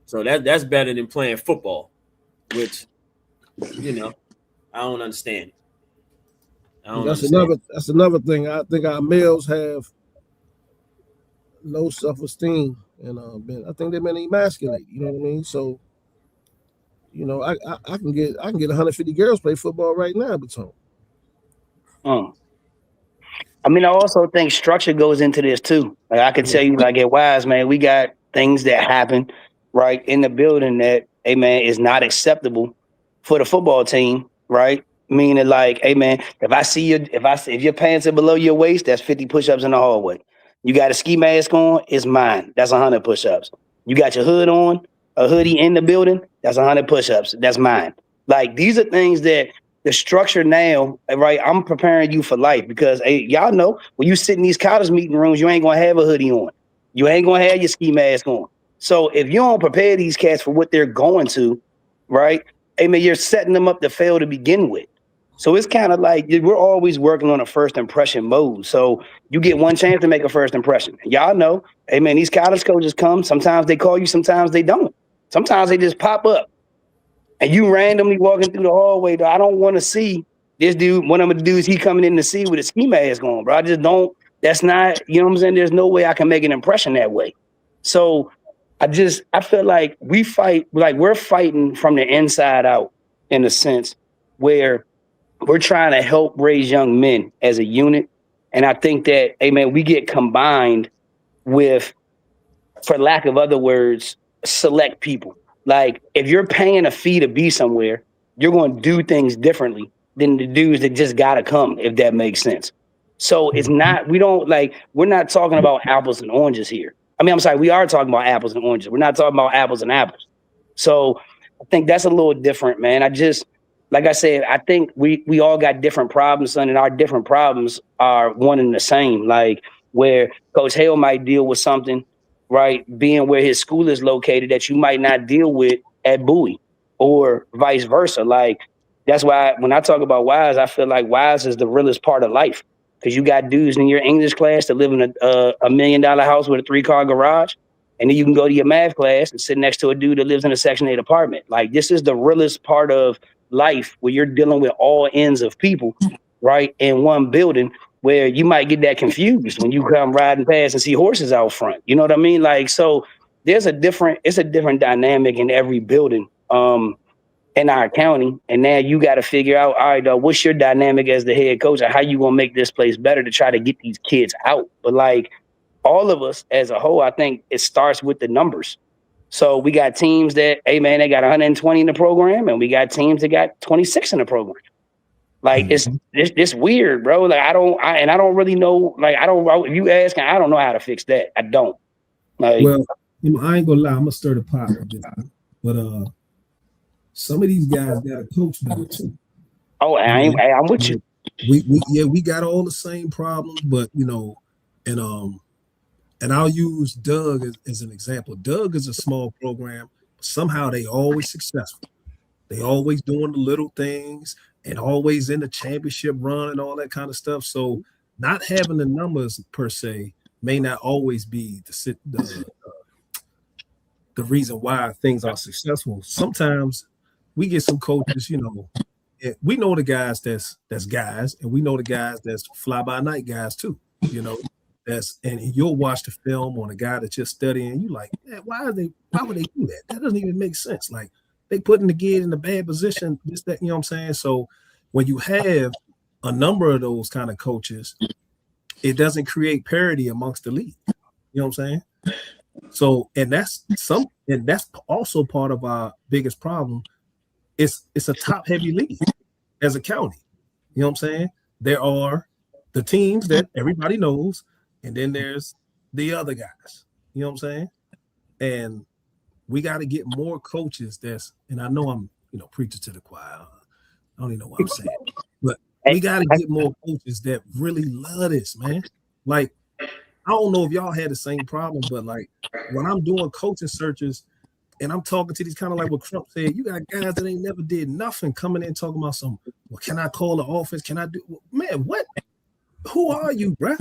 so that's better than playing football, which, you know, I don't understand. That's another thing. I think our males have low self-esteem, and I think they've been emasculated. You know what I mean? So, you know, I can get 150 girls play football right now between. I mean, I also think structure goes into this too. Like, I could tell you, like, at Wise, man, we got things that happen right in the building that, hey man, is not acceptable for the football team, right? Meaning, like, hey man, if your pants are below your waist, that's 50 push-ups in the hallway. You got a ski mask on, it's mine. That's 100 push-ups. You got your hood on, a hoodie in the building, that's 100 push-ups. That's mine. Like, these are things that the structure now, right? I'm preparing you for life because, hey, y'all know when you sit in these college meeting rooms, you ain't gonna have a hoodie on. You ain't gonna have your ski mask on. So if you don't prepare these cats for what they're going to, right? Hey man, you're setting them up to fail to begin with. So it's kind of like we're always working on a first impression mode. So you get one chance to make a first impression. Y'all know, hey man, these college coaches come. Sometimes they call you, sometimes they don't. Sometimes they just pop up. And you randomly walking through the hallway, though, I don't want to see this dude. One of the dudes he coming in to see with a ski mask on, bro. I just don't. That's not, you know what I'm saying? There's no way I can make an impression that way. So I feel like we're fighting from the inside out in a sense where we're trying to help raise young men as a unit. And I think that, hey man, we get combined with, for lack of other words, select people. Like, if you're paying a fee to be somewhere, you're going to do things differently than the dudes that just got to come, if that makes sense. So it's not, we're not talking about apples and oranges here. I mean, I'm sorry, we are talking about apples and oranges. We're not talking about apples and apples. So I think that's a little different, man. Like I said, I think we all got different problems, son, and our different problems are one and the same. Like, where Coach Hale might deal with something, right, being where his school is located, that you might not deal with at Bowie, or vice versa. Like, that's why when I talk about Wise, I feel like Wise is the realest part of life, because you got dudes in your English class that live in a $1 million house with a 3-car garage, And then you can go to your math class and sit next to a dude that lives in a Section 8 apartment. Like, this is the realest part of life where you're dealing with all ends of people, right, in one building, where you might get that confused when you come riding past and see horses out front. You know what I mean? Like, so it's a different dynamic in every building in our county. And now you got to figure out, all right, what's your dynamic as the head coach, and how you going to make this place better to try to get these kids out. But like, all of us as a whole, I think it starts with the numbers. So we got teams that, hey man, they got 120 in the program, and we got teams that got 26 in the program. Like, it's weird, bro. Like, I don't really know. Like, if you ask, I don't know how to fix that. I don't. Like, well, I ain't gonna lie, I'm gonna stir the pot with this, but some of these guys got to coach better too. Oh, I'm with you. We got all the same problems, but and I'll use Doug as an example. Doug is a small program. Somehow they always successful. They always doing the little things and always in the championship run and all that kind of stuff. So not having the numbers per se may not always be the reason why things are successful. Sometimes we get some coaches, we know the guys that's guys, and we know the guys that's fly by night guys too. And you'll watch the film on a guy that you're studying. You like, man, why would they do that? That doesn't even make sense. Like, they putting the kid in a bad position, this, that, you know what I'm saying? So when you have a number of those kind of coaches, it doesn't create parity amongst the league. You know what I'm saying? So, and that's also part of our biggest problem. It's a top heavy league as a county. You know what I'm saying? There are the teams that everybody knows, and then there's the other guys. You know what I'm saying? And we got to get more coaches and I know I'm, preaching to the choir. I don't even know what I'm saying. But we got to get more coaches that really love this, man. Like, I don't know if y'all had the same problem, but like, when I'm doing coaching searches and I'm talking to these, kind of like what Crump said, you got guys that ain't never did nothing coming in talking about can I call the offense? Can I do, man, what? Who are you, bro?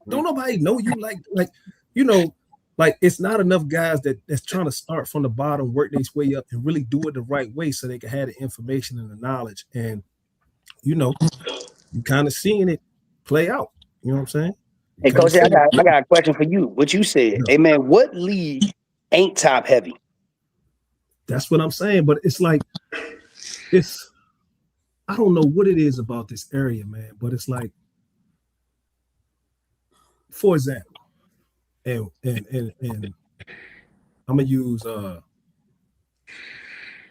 Don't nobody know you like, like, it's not enough guys that's trying to start from the bottom, work their way up, and really do it the right way so they can have the information and the knowledge. And, you kind of seeing it play out. You know what I'm saying? Hey, Coach, I got a question for you. What you said. Yeah. Hey, man, what league ain't top heavy? That's what I'm saying. But it's like, I don't know what it is about this area, man, but it's like, for example, and I'm gonna use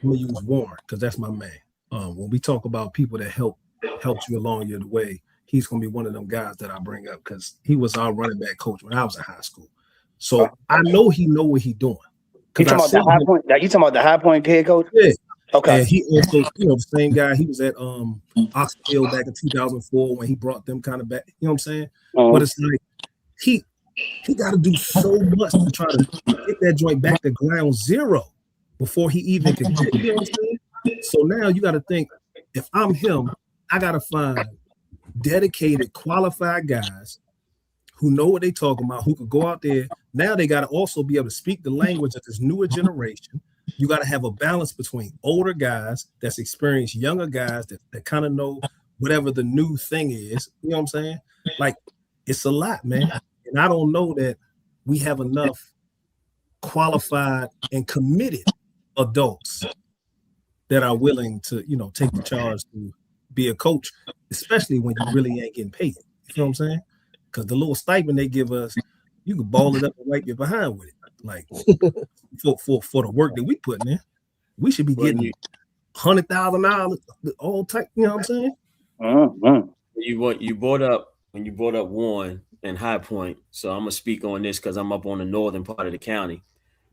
Warren, because that's my man. When we talk about people that helped you along your way, he's gonna be one of them guys that I bring up, because he was our running back coach when I was in high school. So I know he know what he's doing. You talking about the High Point? You talking about the High Point head coach? Yeah. Okay. And he also, the same guy. He was at Oxford back in 2004 when he brought them kind of back. You know what I'm saying? But it's like he got to do so much to try to get that joint back to ground zero before he even can get it. You know what I'm saying? So now you got to think, if I'm him, I got to find dedicated, qualified guys who know what they talking about, who could go out there. Now they got to also be able to speak the language of this newer generation. You got to have a balance between older guys that's experienced, younger guys that kind of know whatever the new thing is. You know what I'm saying? Like, it's a lot, man. And I don't know that we have enough qualified and committed adults that are willing to, take the charge to be a coach, especially when you really ain't getting paid. You know what I'm saying? Because the little stipend they give us, you can ball it up and wipe your behind with it. Like, for the work that we put in, we should be getting $100,000 all type. You know what I'm saying? When you brought up Warren and High Point, so I'm gonna speak on this because I'm up on the northern part of the county.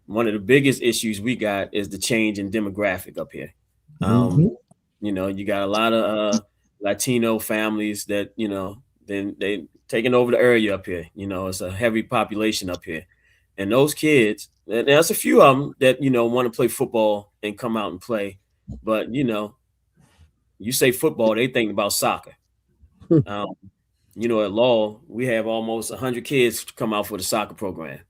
One of the biggest issues we got is the change in demographic up here. You got a lot of Latino families that then they taking over the area up here. It's a heavy population up here, and those kids, and there's a few of them that want to play football and come out and play, but you say football, they think about soccer. At Law, we have almost 100 kids come out for the soccer program.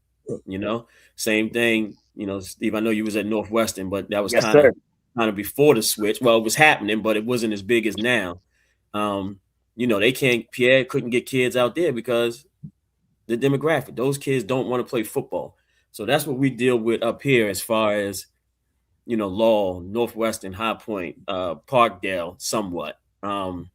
You know, same thing. You know, Steve, I know you was at Northwestern, but that was Yes, kind sir. of before the switch. Well, it was happening, but it wasn't as big as now. You know, Pierre couldn't get kids out there because the demographic. Those kids don't want to play football. So that's what we deal with up here as far as, you know, Law, Northwestern, High Point, Parkdale, somewhat. And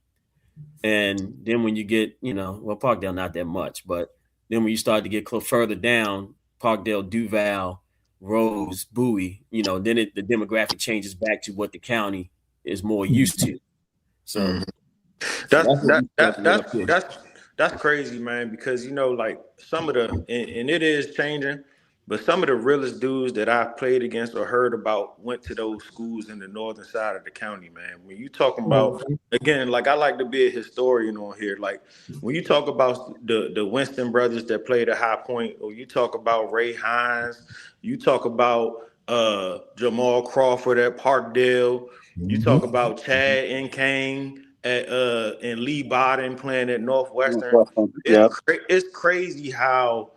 then when you get, you know, well, Parkdale not that much, but then when you start to get further down, Parkdale, Duval, Rose, Bowie, you know, then the demographic changes back to what the county is more used to. So that's crazy, man, because you know, like some of the and it is changing, but some of the realest dudes that I played against or heard about went to those schools in the northern side of the county, man. When you talking about, again, like I like to be a historian on here, like when you talk about the Winston brothers that played at High Point, or you talk about Ray Hines, you talk about Jamal Crawford at Parkdale, you talk about Chad and Kane at and Lee Bodden playing at Northwestern. It's crazy how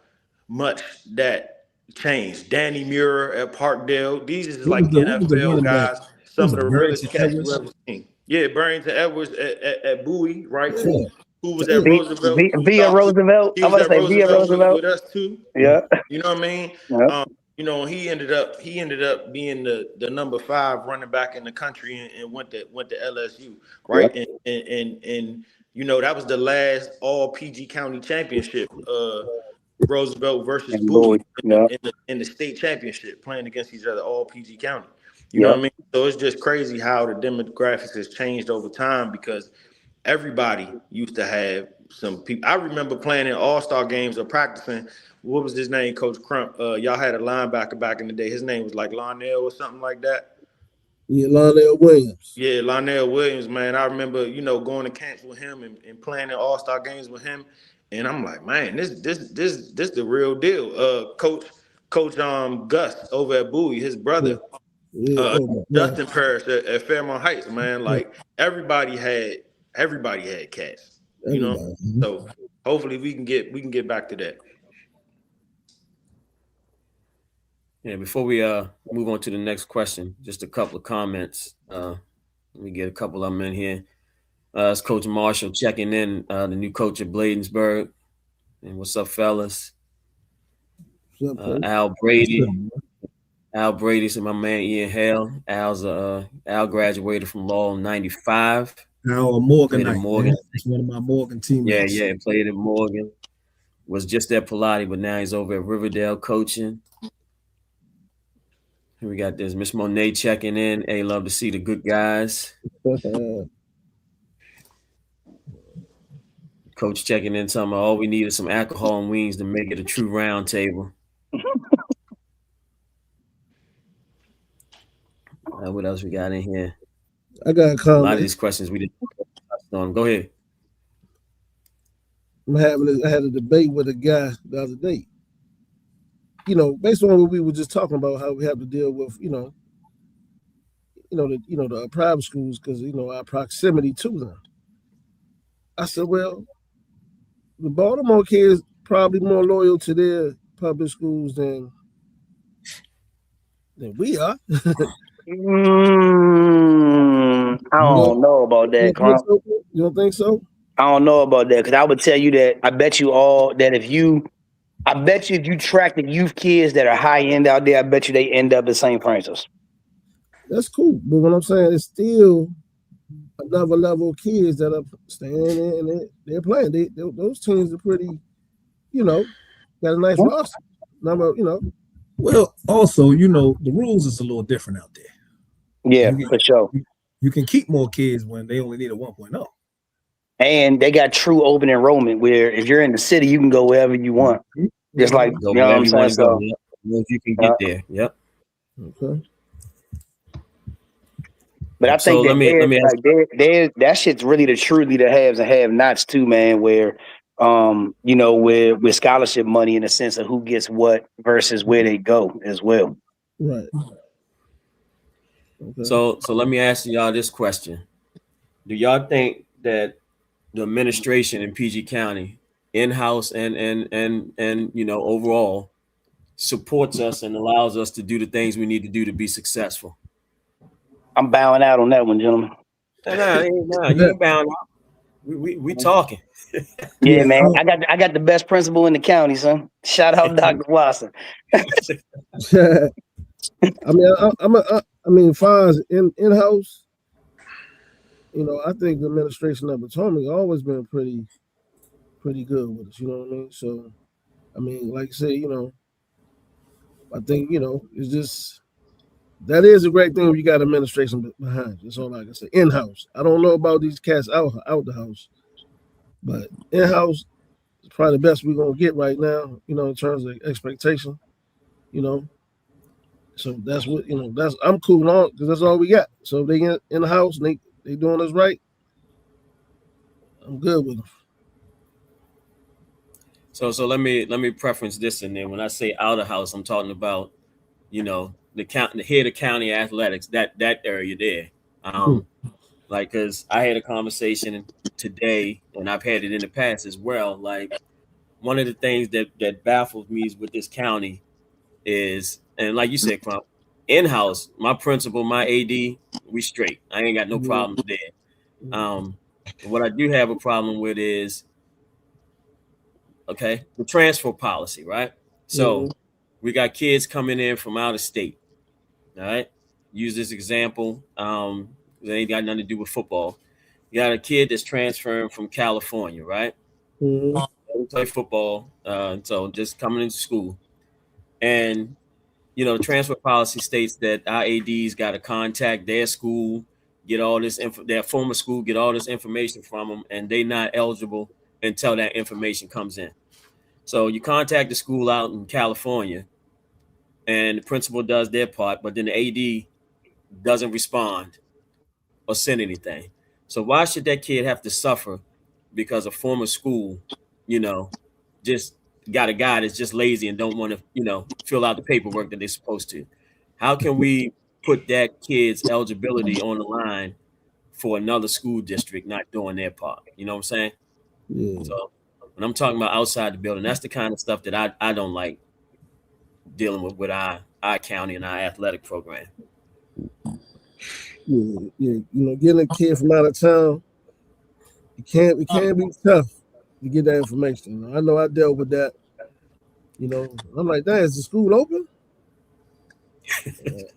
much that changed. Danny Muir at Parkdale. These is like NFL guys. Some of the realest cats you ever seen. Yeah, Barrington Edwards at Bowie, right? Who was at Roosevelt? Via Roosevelt. He was at Roosevelt with us too. Yeah. You know what I mean? Yeah. You know, he ended up being the number 5 running back in the country and went to LSU, right? Yep. And you know, that was the last all PG County championship, Roosevelt versus Bowie in the state championship, playing against each other, all PG County. You know what I mean? So it's just crazy how the demographics has changed over time, because everybody used to have some people. I remember playing in all-star games or practicing. What was his name, Coach Crump? Y'all had a linebacker back in the day. His name was like Lonnell or something like that. Yeah, Lonnell Williams. Yeah, Lonnell Williams, man. I remember, you know, going to camps with him and playing in all-star games with him. And I'm like, man, this the real deal. Coach Gus over at Bowie, his brother, Justin Parrish at Fairmont Heights, man. Like everybody had cats. You know, so hopefully we can get back to that. Yeah, before we move on to the next question, just a couple of comments. Let me get a couple of them in here. It's Coach Marshall checking in, the new coach at Bladensburg. And what's up, fellas? Al Brady. Al Brady, so my man Ian Hale. Al graduated from Law in '95. Now a Morgan. He's one of my Morgan teammates. Yeah, played at Morgan. Was just at Pilati, but now he's over at Riverdale coaching. Here we got this Miss Monet checking in. Hey, love to see the good guys. Coach checking in, talking about all we need is some alcohol and wings to make it a true round table. What else we got in here? I got a comment. A lot of these questions we didn't touch on. Go ahead. I had a debate with a guy the other day. You know, based on what we were just talking about, how we have to deal with, the private schools, because our proximity to them. I said, well, the Baltimore kids probably more loyal to their public schools than we are. I don't know about that, Crump. You don't think so? I don't know about that, because I would tell you that I bet you if you track the youth kids that are high end out there, I bet you they end up at St. Francis. That's cool, but what I'm saying is still another level of kids that are staying in and they're playing. Those teams are pretty, got a nice roster number. Well, also, the rules is a little different out there. Yeah, for sure. You can keep more kids when they only need a 1.0. And they got true open enrollment where if you're in the city, you can go wherever you want. Just like, you know what I'm saying? So, you can get there. Yep. Okay. But I think that shit's really the haves and have-nots too, man, where, with scholarship money in the sense of who gets what versus where they go as well. Right. Okay. So let me ask y'all this question. Do y'all think that the administration in PG County, in-house and overall, supports us and allows us to do the things we need to do to be successful. I'm bowing out on that one, gentlemen. No, you ain't bound out. We talking. Yeah, man. I got the best principal in the county, son. Shout out Dr. Watson. I mean, as far as in-house, you know, I think the administration of Potomac always been pretty good with us. You know what I mean? So, I mean, like I say, you know, I think, you know, it's just that is a great thing when you got administration behind you. That's all I can say. In-house. I don't know about these cats out the house, but in-house is probably the best we're gonna get right now, you know, in terms of expectation, you know. So that's what, you know, that's I'm cool on because that's all we got. So if they in the house and they doing us right, I'm good with them. So let me preference this in there. When I say out of house, I'm talking about, you know, the head of county athletics, that area there. Like, cause I had a conversation today, and I've had it in the past as well. Like, one of the things that baffles me is with this county is, and like you said, Crump, in-house, my principal, my AD, we straight. I ain't got no problems there. What I do have a problem with is, okay, the transfer policy, right? So we got kids coming in from out of state. All right. Use this example. It ain't got nothing to do with football. You got a kid that's transferring from California, right? They play football. So just coming into school. And, you know, the transfer policy states that our ADs got to contact their school, get all this their former school, get all this information from them, and they not eligible until that information comes in. So you contact the school out in California, and the principal does their part, but then the AD doesn't respond or send anything. So why should that kid have to suffer because a former school, you know, just got a guy that's just lazy and don't want to, you know, fill out the paperwork that they're supposed to? How can we put that kid's eligibility on the line for another school district not doing their part? You know what I'm saying? Yeah. So when I'm talking about outside the building, that's the kind of stuff that I don't like dealing with our county and our athletic program. Yeah. You know, getting a kid from out of town, it can be tough to get that information. I know I dealt with that. You know, I'm like, is the school open?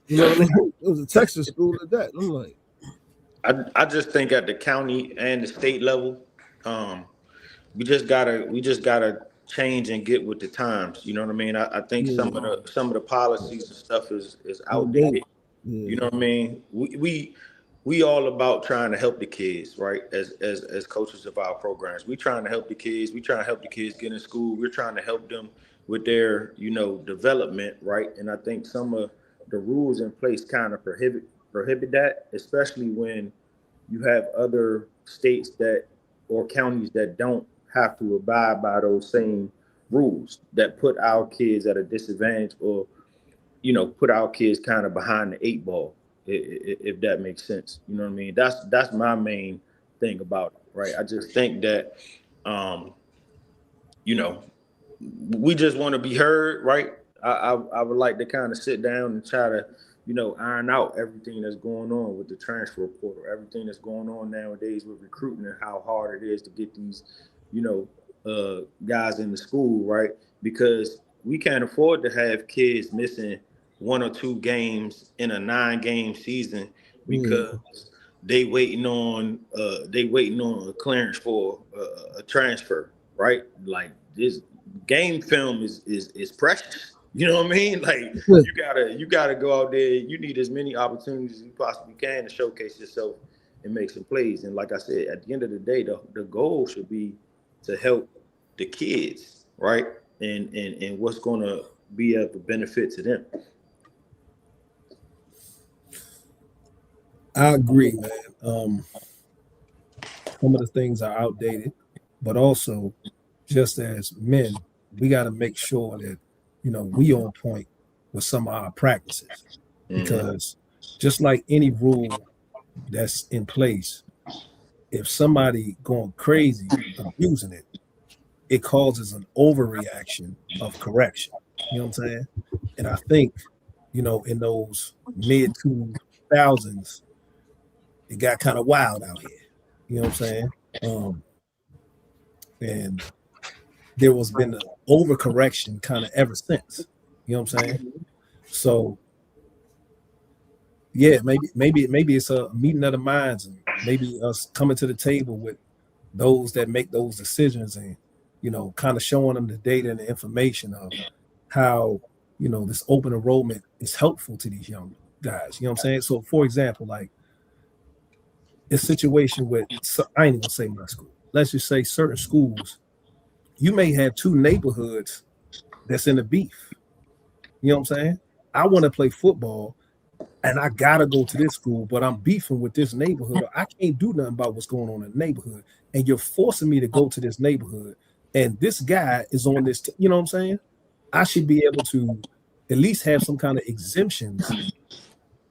You know what I mean? It was a Texas school at that. I'm like, I just think at the county and the state level, we just gotta change and get with the times. You know what I mean? I think some of the policies and stuff is outdated. You know what I mean? We all about trying to help the kids, right? As coaches of our programs, we trying to help the kids. We trying to help the kids get in school. We're trying to help them with their, you know, development, right? And I think some of the rules in place kind of prohibit that, especially when you have other states that or counties that don't have to abide by those same rules that put our kids at a disadvantage, or, you know, put our kids kind of behind the eight ball, if that makes sense. You know what I mean? That's my main thing about it, right? I just think that, you know, we just want to be heard, right? I would like to kind of sit down and try to, you know, iron out everything that's going on with the transfer portal, everything that's going on nowadays with recruiting and how hard it is to get these, you know, guys in the school, right? Because we can't afford to have kids missing 1 or 2 games in a 9-game season because they waiting on a clearance for a transfer, right? Like, this game film is precious. You know what I mean? Like, you gotta go out there. You need as many opportunities as you possibly can to showcase yourself and make some plays. And like I said, at the end of the day, the goal should be to help the kids, right? And what's gonna be of a benefit to them. I agree, man. Some of the things are outdated, but also, just as men, we got to make sure that, you know, we on point with some of our practices, because just like any rule that's in place, if somebody going crazy abusing it, it causes an overreaction of correction. You know what I'm saying? And I think, in those mid 2000s, it got kind of wild out here. You know what I'm saying? And there was been an overcorrection kind of ever since. You know what I'm saying? So yeah, maybe it's a meeting of the minds, and maybe us coming to the table with those that make those decisions, and kind of showing them the data and the information of how this open enrollment is helpful to these young guys. You know what I'm saying? So for example, like a situation with, I ain't gonna say my school, let's just say certain schools, you may have two neighborhoods that's in a beef. You know what I'm saying? I want to play football and I gotta go to this school, but I'm beefing with this neighborhood. I can't do nothing about what's going on in the neighborhood. And you're forcing me to go to this neighborhood. And this guy is on this, you know what I'm saying? I should be able to at least have some kind of exemptions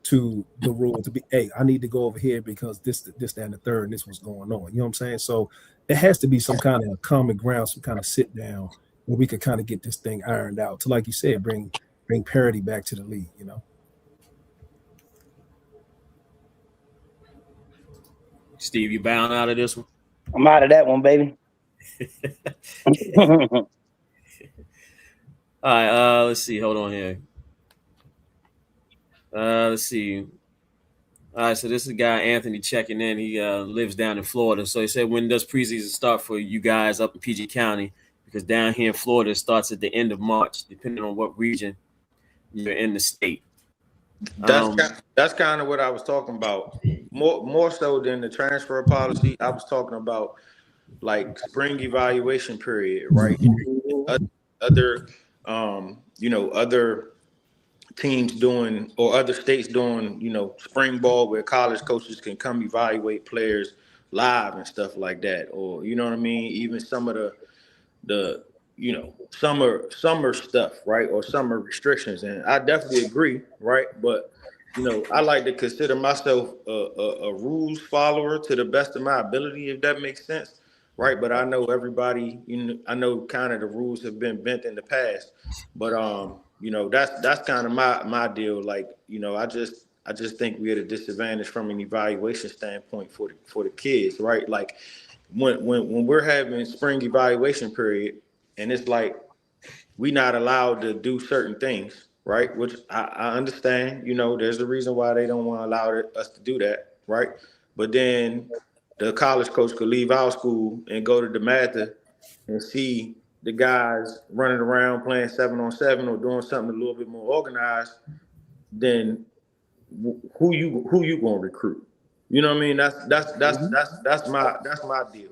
to the rule to be, hey, I need to go over here because this, that, and the third, and this was going on. You know what I'm saying? So it has to be some kind of common ground, some kind of sit down where we could kind of get this thing ironed out to, like you said, bring parity back to the league, Steve, you bound out of this one? I'm out of that one, baby. All right, let's see. Hold on here. Let's see. All right, so this is a guy, Anthony, checking in. He lives down in Florida. So he said, when does preseason start for you guys up in PG County? Because down here in Florida, it starts at the end of March, depending on what region you're in the state. That's kind of what I was talking about. More so than the transfer policy, I was talking about like spring evaluation period, right? Other teams doing, or other states doing, spring ball where college coaches can come evaluate players live and stuff like that, or you know what I mean? Even some of the summer stuff, right? Or summer restrictions. And I definitely agree, right? But I like to consider myself a rules follower to the best of my ability, if that makes sense, right? But I know everybody, I know kind of the rules have been bent in the past, but that's kind of my deal. Like, I just think we're at a disadvantage from an evaluation standpoint for the kids, right? Like when we're having spring evaluation period, and it's like we not allowed to do certain things, right? Which I understand, there's a reason why they don't want to allow us to do that, right? But then the college coach could leave our school and go to DeMatha and see the guys running around playing 7-on-7 or doing something a little bit more organized. Then who you gonna recruit? You know what I mean? That's my deal.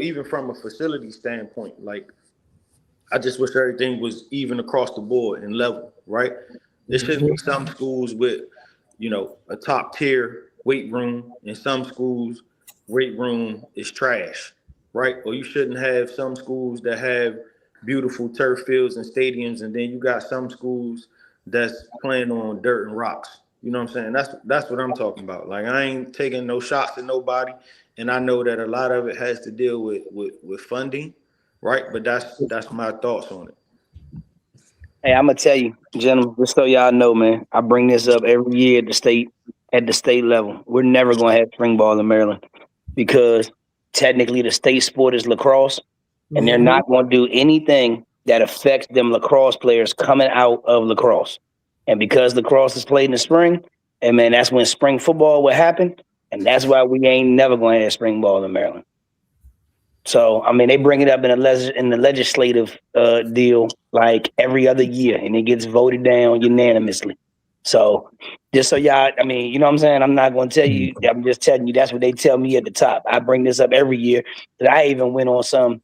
Even from a facility standpoint, like I just wish everything was even across the board and level, right? There shouldn't be some schools with, a top tier weight room, and some schools weight room is trash, right? Or you shouldn't have some schools that have beautiful turf fields and stadiums, and then you got some schools that's playing on dirt and rocks. You know what I'm saying? That's what I'm talking about. Like, I ain't taking no shots at nobody, and I know that a lot of it has to deal with funding, right? But that's my thoughts on it. Hey, I'm gonna tell you, gentlemen, just so y'all know, man, I bring this up every year at the state level. We're never gonna have spring ball in Maryland because technically the state sport is lacrosse, and they're not gonna do anything that affects them lacrosse players coming out of lacrosse. And because lacrosse is played in the spring, and man, that's when spring football will happen, and that's why we ain't never gonna have spring ball in Maryland. So, I mean, they bring it up in the legislative deal like every other year, and it gets voted down unanimously. So, just so y'all, I mean, you know what I'm saying? I'm not going to tell you. I'm just telling you that's what they tell me at the top. I bring this up every year. That I even went on some,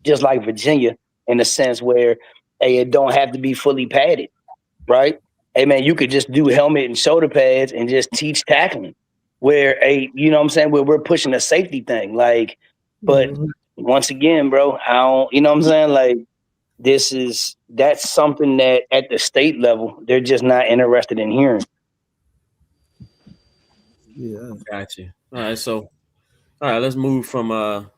just like Virginia, in the sense where, hey, it don't have to be fully padded, right? Hey, man, you could just do helmet and shoulder pads and just teach tackling. Where, you know what I'm saying? Where we're pushing a safety thing, like. But once again, bro, I don't, you know what I'm saying? Like, that's something that at the state level, they're just not interested in hearing. Yeah. Gotcha. All right, let's move from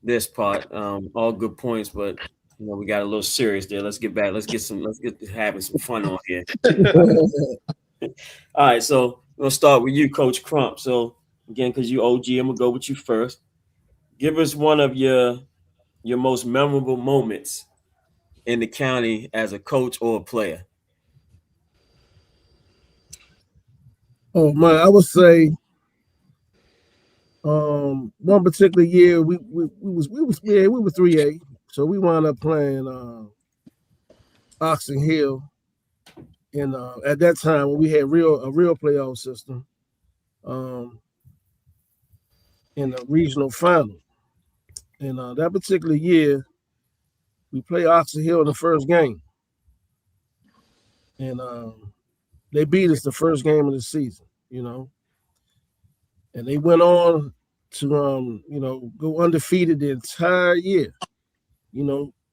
this part. All good points, but You know, we got a little serious there. Let's get back. Let's get to having some fun on here. All right, so we'll start with you, Coach Crump. So again, because you OG, I'm gonna go with you first. Give us one of your most memorable moments in the county as a coach or a player. Oh man, I would say one particular year we were 3A, so we wound up playing Oxon Hill, and at that time when we had a real playoff system, in the regional final, and that particular year we played Oxon Hill in the first game, and they beat us the first game of the season, and they went on to go undefeated the entire year.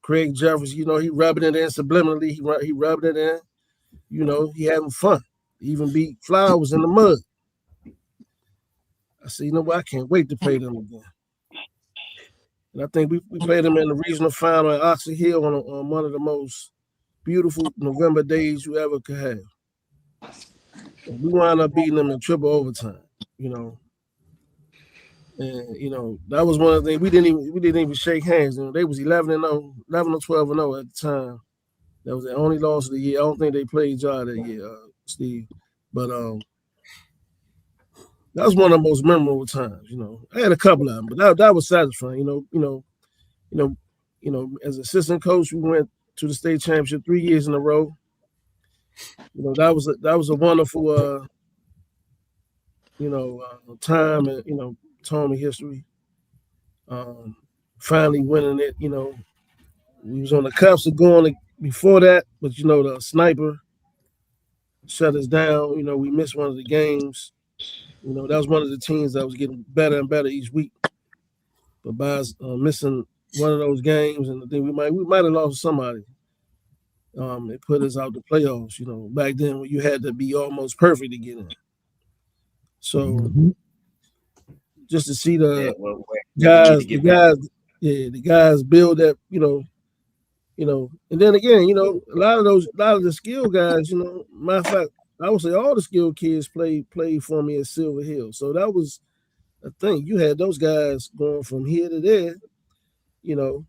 Craig Jeffers, he rubbing it in subliminally. He rubbed it in. He having fun. He even beat Flowers in the mud. I said, what? I can't wait to play them again. And I think we played them in the regional final at Oxon Hill on one of the most beautiful November days you ever could have. And we wound up beating them in triple overtime. And that was one of the things we didn't even shake hands. They was 11 or 12 and 0 at the time. That was the only loss of the year. I don't think they played y'all that year, Steve. But that was one of the most memorable times. I had a couple of them, but that was satisfying. As assistant coach, we went to the state championship 3 years in a row. That was a wonderful time and Tommy history. Finally winning it, we was on the cuffs of going before that, but the sniper shut us down. We missed one of the games. That was one of the teams that was getting better and better each week. But by us missing one of those games, and I think we might have lost somebody. It put us out the playoffs. Back then when you had to be almost perfect to get in. So just to see the guys build that, and then again, a lot of the skill guys, matter of fact, I would say all the skilled kids played for me at Silver Hill. So that was a thing. You had those guys going from here to there, and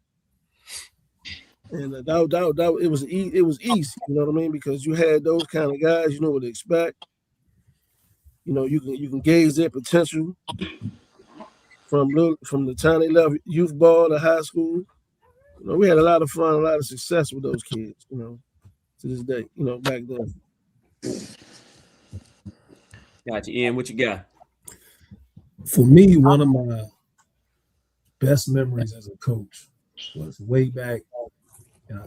that it was easy, you know what I mean? Because you had those kind of guys, you know what to expect. You can gauge their potential from the time they left youth ball to high school. We had a lot of fun, a lot of success with those kids, to this day, back then. Gotcha. Ian, what you got? For me, one of my best memories as a coach was way back in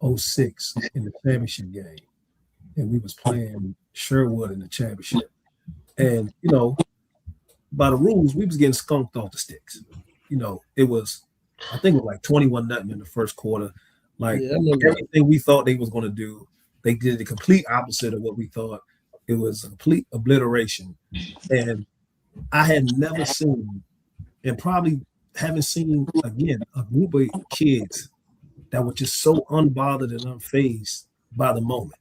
2006 in the championship game. And we was playing Sherwood in the championship. And, by the rules, we was getting skunked off the sticks. It was, I think it was like 21-0 in the first quarter. Like everything we thought they was going to do, they did the complete opposite of what we thought. It was a complete obliteration. And I had never seen, and probably haven't seen again, a group of kids that were just so unbothered and unfazed by the moment.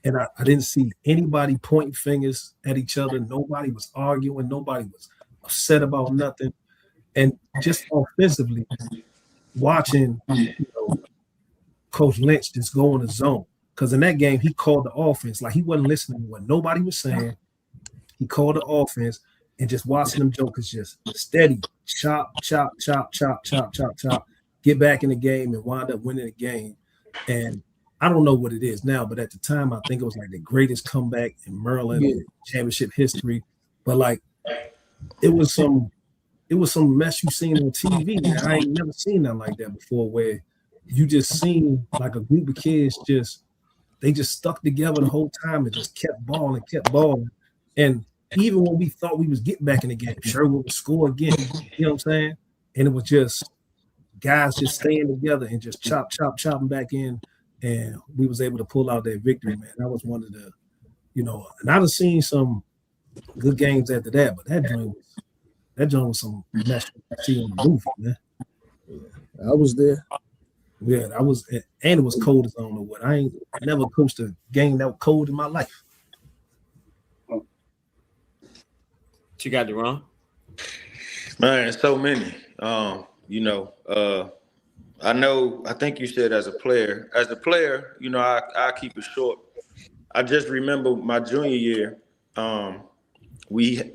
And I didn't see anybody pointing fingers at each other. Nobody was arguing. Nobody was upset about nothing. And just offensively, watching Coach Lynch just go in the zone. Because in that game, he called the offense. Like he wasn't listening to what nobody was saying. He called the offense and just watching them jokers just steady, chop, chop, chop, chop, chop, chop, chop, get back in the game and wind up winning the game. And I don't know what it is now, but at the time, I think it was like the greatest comeback in Maryland championship history. But like, it was some mess you seen on TV. Man. I ain't never seen nothing like that before, where you just seen like a group of kids they just stuck together the whole time and just kept balling. And even when we thought we was getting back in the game, Sherwood would score again. You know what I'm saying? And it was just guys just staying together and just chopping back in. And we was able to pull out that victory, man. That was one of the, and I've seen some good games after that, but that joint was some mess you see on the movie, man. Yeah, I was there. Yeah, that was, and it was cold as I don't know what. I ain't never coached a game that was cold in my life. What you got, Deron? Man, so many. I think you said as a player. As a player, I keep it short. I just remember my junior year.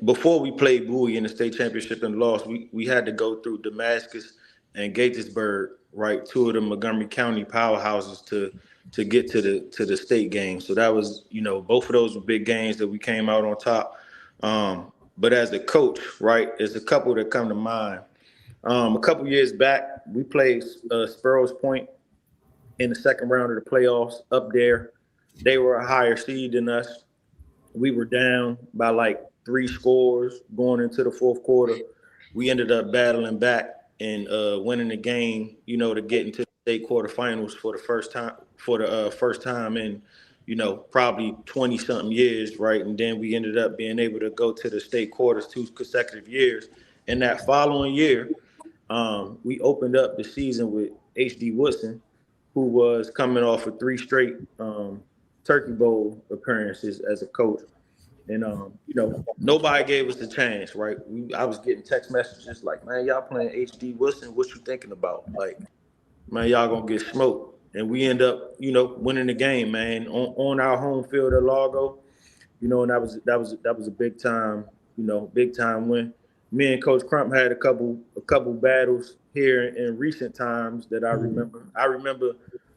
Before we played Bowie in the state championship and lost, we had to go through Damascus and Gaithersburg, right, two of the Montgomery County powerhouses to get to the state game. So that was, both of those were big games that we came out on top. But as a coach, right, there's a couple that come to mind. A couple years back, we played Sparrows Point in the second round of the playoffs up there. They were a higher seed than us. We were down by like 3 scores going into the fourth quarter. We ended up battling back and winning the game, to get into the state quarterfinals for the first time in, probably 20 something years, right? And then we ended up being able to go to the state quarters 2 consecutive years. And that following year, we opened up the season with H.D. Woodson, who was coming off of 3 straight Turkey Bowl appearances as a coach. And, nobody gave us a chance, right? I was getting text messages like, man, y'all playing H.D. Wilson. What you thinking about? Like, man, y'all going to get smoked. And we end up, winning the game, man, on our home field at Largo. And that was a big time win. Me and Coach Crump had a couple battles here in recent times that I remember. I remember,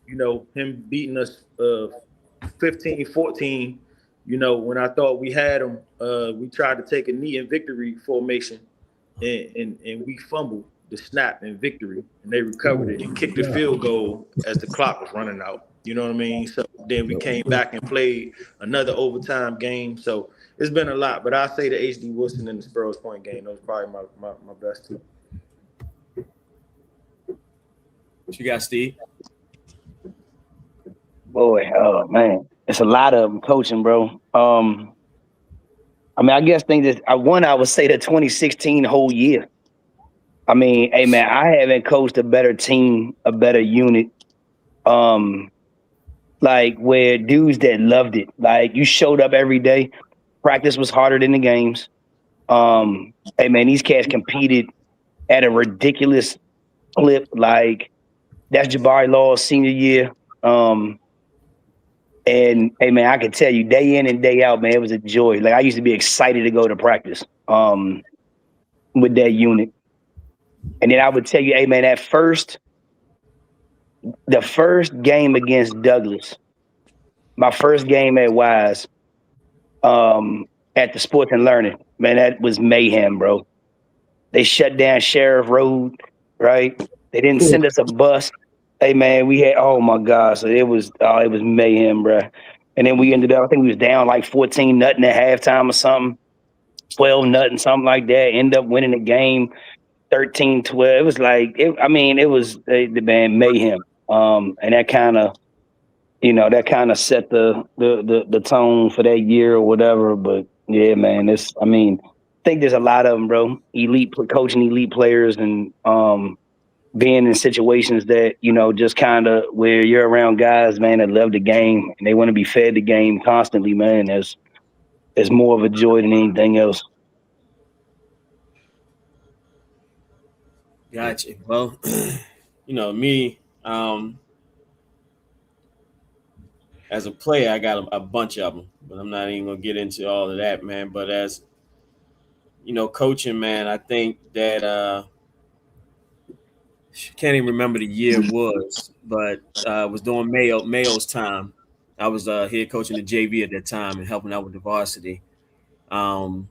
him beating us 15-14. When I thought we had him, we tried to take a knee in victory formation, and we fumbled the snap in victory, and they recovered it and kicked the field goal as the clock was running out. You know what I mean? So then we came back and played another overtime game. So it's been a lot, but I say the H.D. Wilson and the Sparrows Point game. Those probably my best two. What you got, Steve? Boy, oh man, it's a lot of them coaching, bro. I guess I would say the 2016 whole year. I mean, hey man, I haven't coached a better team, a better unit. Like where dudes that loved it. Like you showed up every day. Practice was harder than the games. Hey man, these cats competed at a ridiculous clip. Like that's Jabari Law's senior year. And hey man, I can tell you day in and day out, man, it was a joy. Like I used to be excited to go to practice with that unit. And then I would tell you, hey man, the first game against Douglas, my first game at Wise, at the Sports and Learning, man, that was mayhem, bro. They shut down Sheriff Road, right? They didn't send us a bus. Hey man, we had, oh my God, so it was mayhem, bro. And then we ended up, I think we was down like 14-0 at halftime or something, 12-0, something like that. Ended up winning the game 13-12. It was like, it was the band mayhem. And that kind of set the tone for that year or whatever. But yeah, man, I think there's a lot of them, bro. Coaching elite players and being in situations that, just kind of where you're around guys, man, that love the game and they want to be fed the game constantly, man. There's more of a joy than anything else. Gotcha. Well, me, as a player, I got a bunch of them, but I'm not even going to get into all of that, man. But as, coaching, man, I think that can't even remember the year it was, but it was during Mayo's time. I was head coaching the JV at that time and helping out with the varsity. And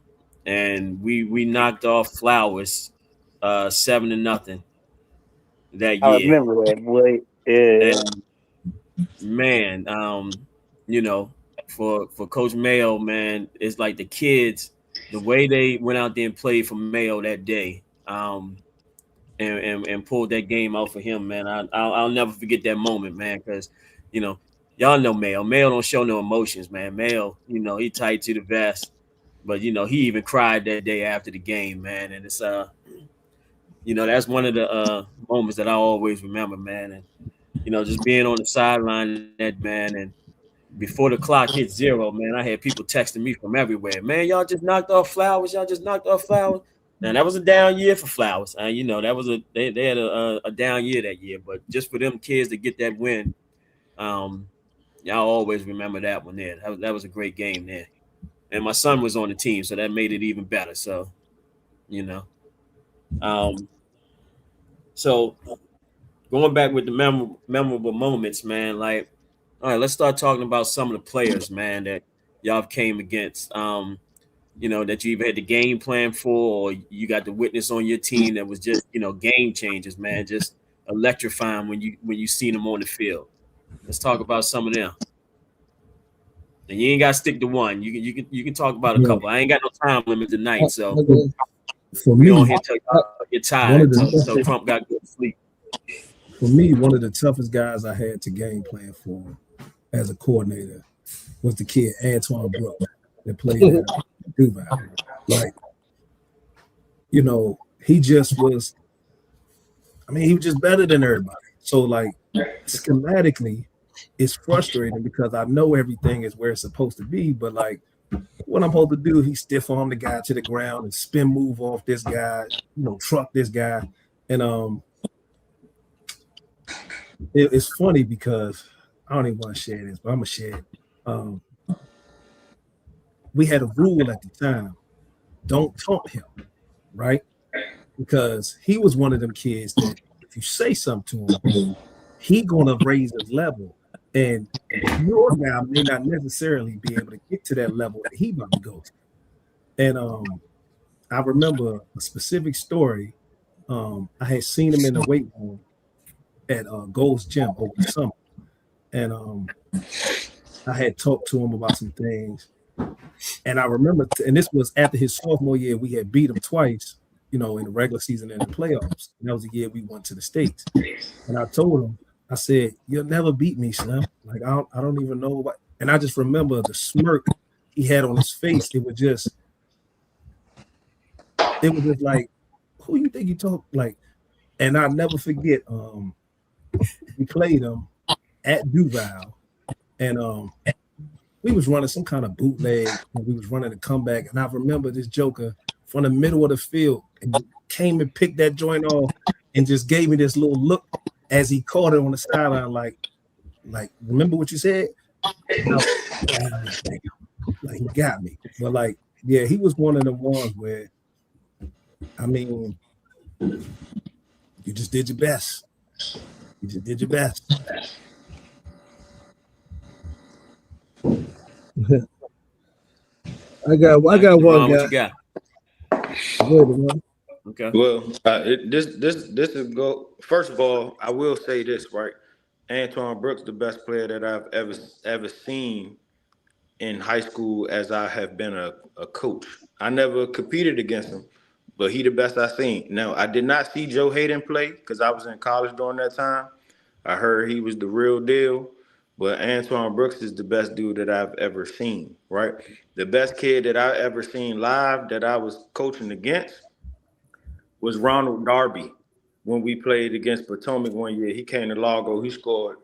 we knocked off Flowers 7-0 that year. I remember that, boy. Yeah. And, man, for Coach Mayo, man, it's like the kids, the way they went out there and played for Mayo that day, and pulled that game out for him, man. I'll never forget that moment, man, because y'all know Mayo. Mayo don't show no emotions, man. Mayo, he tight to the vest, but he even cried that day after the game, man. And it's that's one of the moments that I always remember, man. And just being on the sideline, that man, and before the clock hit 0, man, I had people texting me from everywhere. Man, y'all just knocked off Flowers. Y'all just knocked off Flowers. Now that was a down year for Flowers. That was they had a down year that year, but just for them kids to get that win, y'all always remember that one there. That was a great game there, and my son was on the team, so that made it even better. So, so going back with the memorable moments, man. Like, all right, let's start talking about some of the players, man, that y'all came against. That you either had the game plan for, or you got the witness on your team that was just, game changers, man, just electrifying when you seen them on the field. Let's talk about some of them. And you ain't got to stick to one. You can talk about a couple. I ain't got no time limit tonight, so for we me, on here till you're tired. So Crump got good sleep. For me, one of the toughest guys I had to game plan for as a coordinator was the kid Antoine Brooks that played at Duval. Like, he just was. I mean, he was just better than everybody. So, like, schematically, it's frustrating because I know everything is where it's supposed to be, but like, what I'm supposed to do, he stiff arm the guy to the ground and spin move off this guy, truck this guy, and it's funny because I don't even want to share this, but I'm gonna share it. We had a rule at the time: don't taunt him, right? Because he was one of them kids that if you say something to him, he gonna raise his level, and your guy may not necessarily be able to get to that level that he about to go to. And I remember a specific story. I had seen him in the weight room at Gold's Gym over the summer, and I had talked to him about some things. And I remember, and this was after his sophomore year, we had beat him twice, in the regular season and the playoffs. And that was the year we went to the States. And I told him, I said, "You'll never beat me, Slim. Like, I don't even know what." And I just remember the smirk he had on his face. It was just like, who you think you talk like? And I'll never forget, we played him at Duval, and we was running some kind of bootleg, and we was running a comeback. And I remember this joker from the middle of the field and came and picked that joint off and just gave me this little look as he caught it on the sideline, like, remember what you said? Like, he got me. But like, yeah, he was one of the ones where, I mean, you just did your best. You just did your best. I got one guy. What you got? Okay. Well, this is go. First of all, I will say this, right? Antoine Brooks, the best player that I've ever seen in high school as I have been a coach. I never competed against him, but he the best I've seen. Now, I did not see Joe Hayden play because I was in college during that time. I heard he was the real deal, but Antoine Brooks is the best dude that I've ever seen, right? The best kid that I ever seen live that I was coaching against was Ronald Darby when we played against Potomac one year. He came to Largo. He scored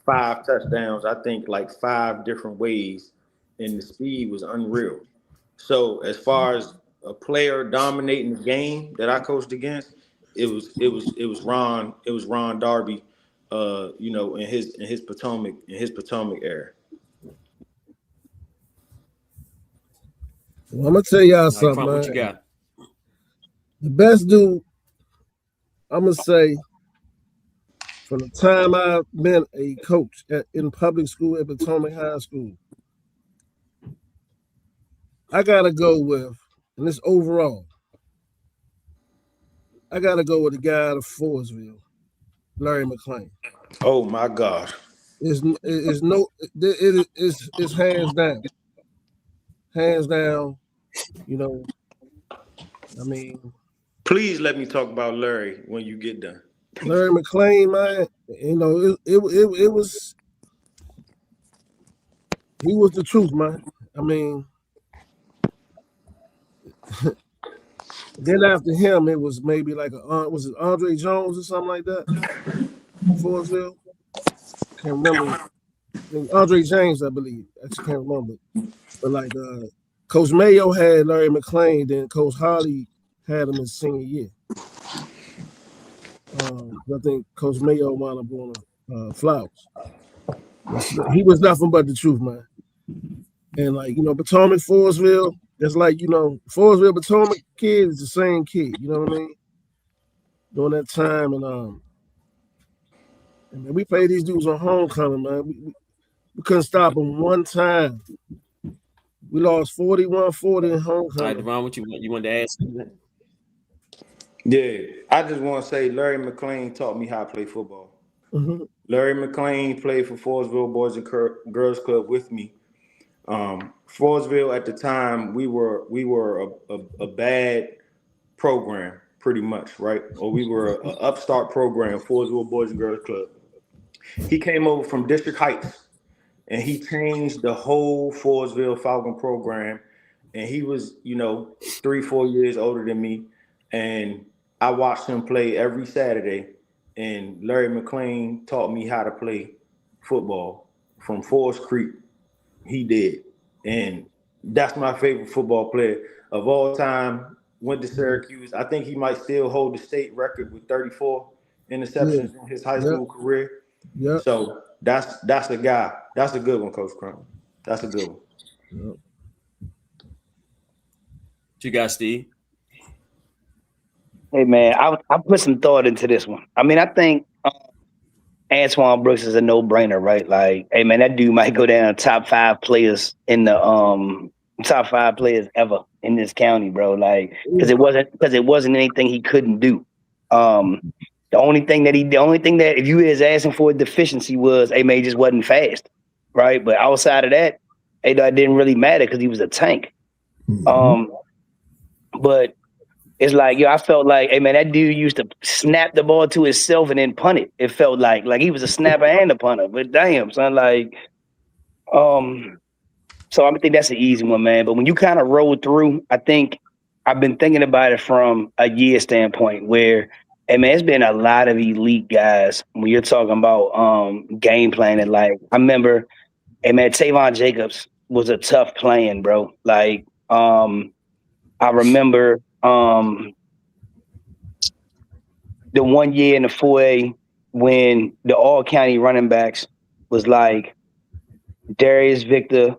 5 touchdowns, I think like 5 different ways, and the speed was unreal. So as far as a player dominating the game that I coached against, it was Ron Darby, in his Potomac era. Well, I'm gonna tell y'all something. Crump, what you got? The best dude, I'm gonna say, from the time I've been a coach in public school at Potomac High School, I gotta go with, and this overall, I gotta go with the guy out of Forestville, Larry McClain. Oh my gosh! It's hands down. Hands down. I mean, please let me talk about Larry when you get done. Larry McClain, man, it was, he was the truth, man. I mean, then after him, it was maybe like was it Andre Jones or something like that? Forestville. can't remember. I think Andre James, I believe. I just can't remember. But like Coach Mayo had Larry McClain, then Coach Holly had him his senior year. I think Coach Mayo wound up going Flowers. He was nothing but the truth, man. And like, Potomac, Forestville, that's like, Forestville, Potomac kid is the same kid, you know what I mean? During that time, and man, we played these dudes on homecoming, man. We couldn't stop them one time. We lost 41-40 in homecoming. All right, Devon, what you wanted to ask? Yeah, I just want to say Larry McClain taught me how to play football. Mm-hmm. Larry McClain played for Forestville Boys and Girls Club with me. Forestville at the time, we were a bad program, pretty much, right? Or we were an upstart program, Forestville Boys and Girls Club. He came over from District Heights, and he changed the whole Forestville Falcon program. And he was, 3-4 years older than me, and I watched him play every Saturday. And Larry McClain taught me how to play football from Forest Creek. He did. And that's my favorite football player of all time. Went to Syracuse. I think he might still hold the state record with 34 interceptions in his high school career. Yeah. So that's a guy. That's a good one, Coach Crump. That's a good one. Yep. What you got, Steve? Hey, man, I put some thought into this one. I mean, I think Antoine Brooks is a no-brainer, right? Like, hey, man, that dude might go down top 5 players in the top 5 players ever in this county, bro. Like, because it wasn't anything he couldn't do. The only thing that if you was asking for a deficiency was, hey, man, he just wasn't fast, right? But outside of that, hey, that didn't really matter because he was a tank. Mm-hmm. But it's like, I felt like, hey, man, that dude used to snap the ball to himself and then punt it. It felt like he was a snapper and a punter. But damn, son, like, so I think that's an easy one, man. But when you kind of roll through, I think I've been thinking about it from a year standpoint where, hey, man, it's been a lot of elite guys when you're talking about game planning. Like, I remember, hey, man, Tavon Jacobs was a tough playing, bro. Like, I remember the one year in the 4A when the all-county running backs was like Darius Victor,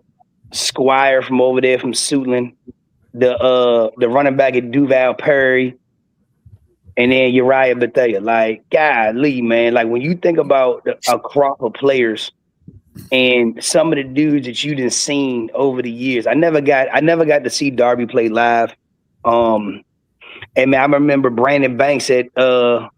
Squire from over there from Suitland, the running back at Duval Perry, and then Uriah Bethea. Like, golly, man. Like, when you think about a crop of players and some of the dudes that you done seen over the years, I never got to see Darby play live. And man, I remember Brandon Banks at GP.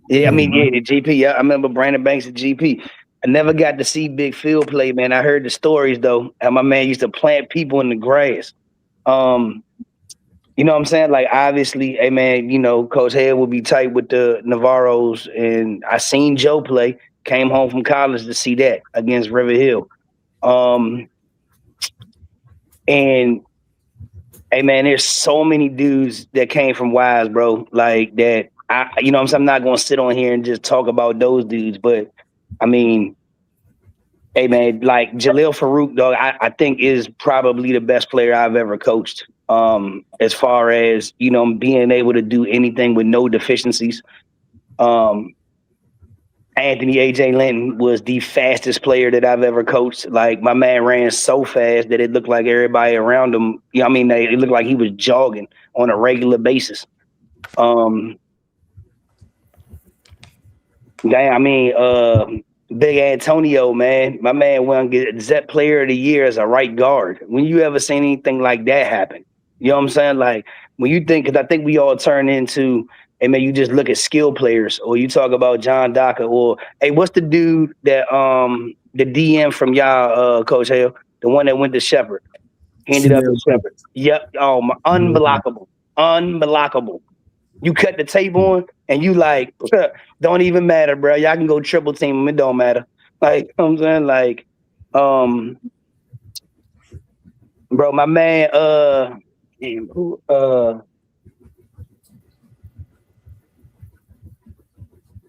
Yeah, I mean, the GP. Yeah, I remember Brandon Banks at GP. I never got to see Big Phil play, man. I heard the stories though. And my man used to plant people in the grass. You know what I'm saying? Like, obviously, hey man, Coach Hale would be tight with the Navarros, and I seen Joe play. Came home from college to see that against River Hill. And hey man, there's so many dudes that came from Wise, bro. Like that, I'm not gonna sit on here and just talk about those dudes, but I mean, hey man, like Jaleel Farouk, dog, I think is probably the best player I've ever coached. As far as being able to do anything with no deficiencies. Anthony AJ Linton was the fastest player that I've ever coached. Like, my man ran so fast that it looked like everybody around him, it looked like he was jogging on a regular basis. Big Antonio, man. My man won Zep Player of the Year as a right guard. When you ever seen anything like that happen? You know what I'm saying? Like, when you think, because I think we all turn into, hey man, you just look at skill players, or you talk about John Docker, or hey, what's the dude that the DM from y'all, Coach Hale, the one that went to Shepherd, ended up at Shepherd. Yep. Oh, unblockable. You cut the tape on, and you like, don't even matter, bro. Y'all can go triple team him. It don't matter. Like, you know what I'm saying, like, bro, my man,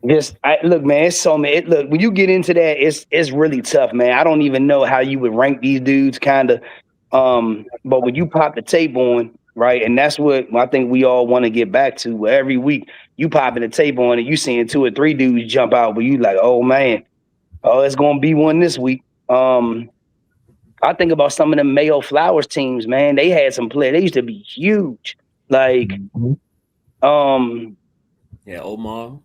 Look, man, it's so man. Look, when you get into that, it's really tough, man. I don't even know how you would rank these dudes, kind of. But when you pop the tape on, right, and that's what I think we all want to get back to. Where every week you popping the tape on and you seeing 2 or 3 dudes jump out, but you like, oh man, it's gonna be one this week. I think about some of the Mayo Flowers teams, man. They had some players. They used to be huge, like, yeah, Omar.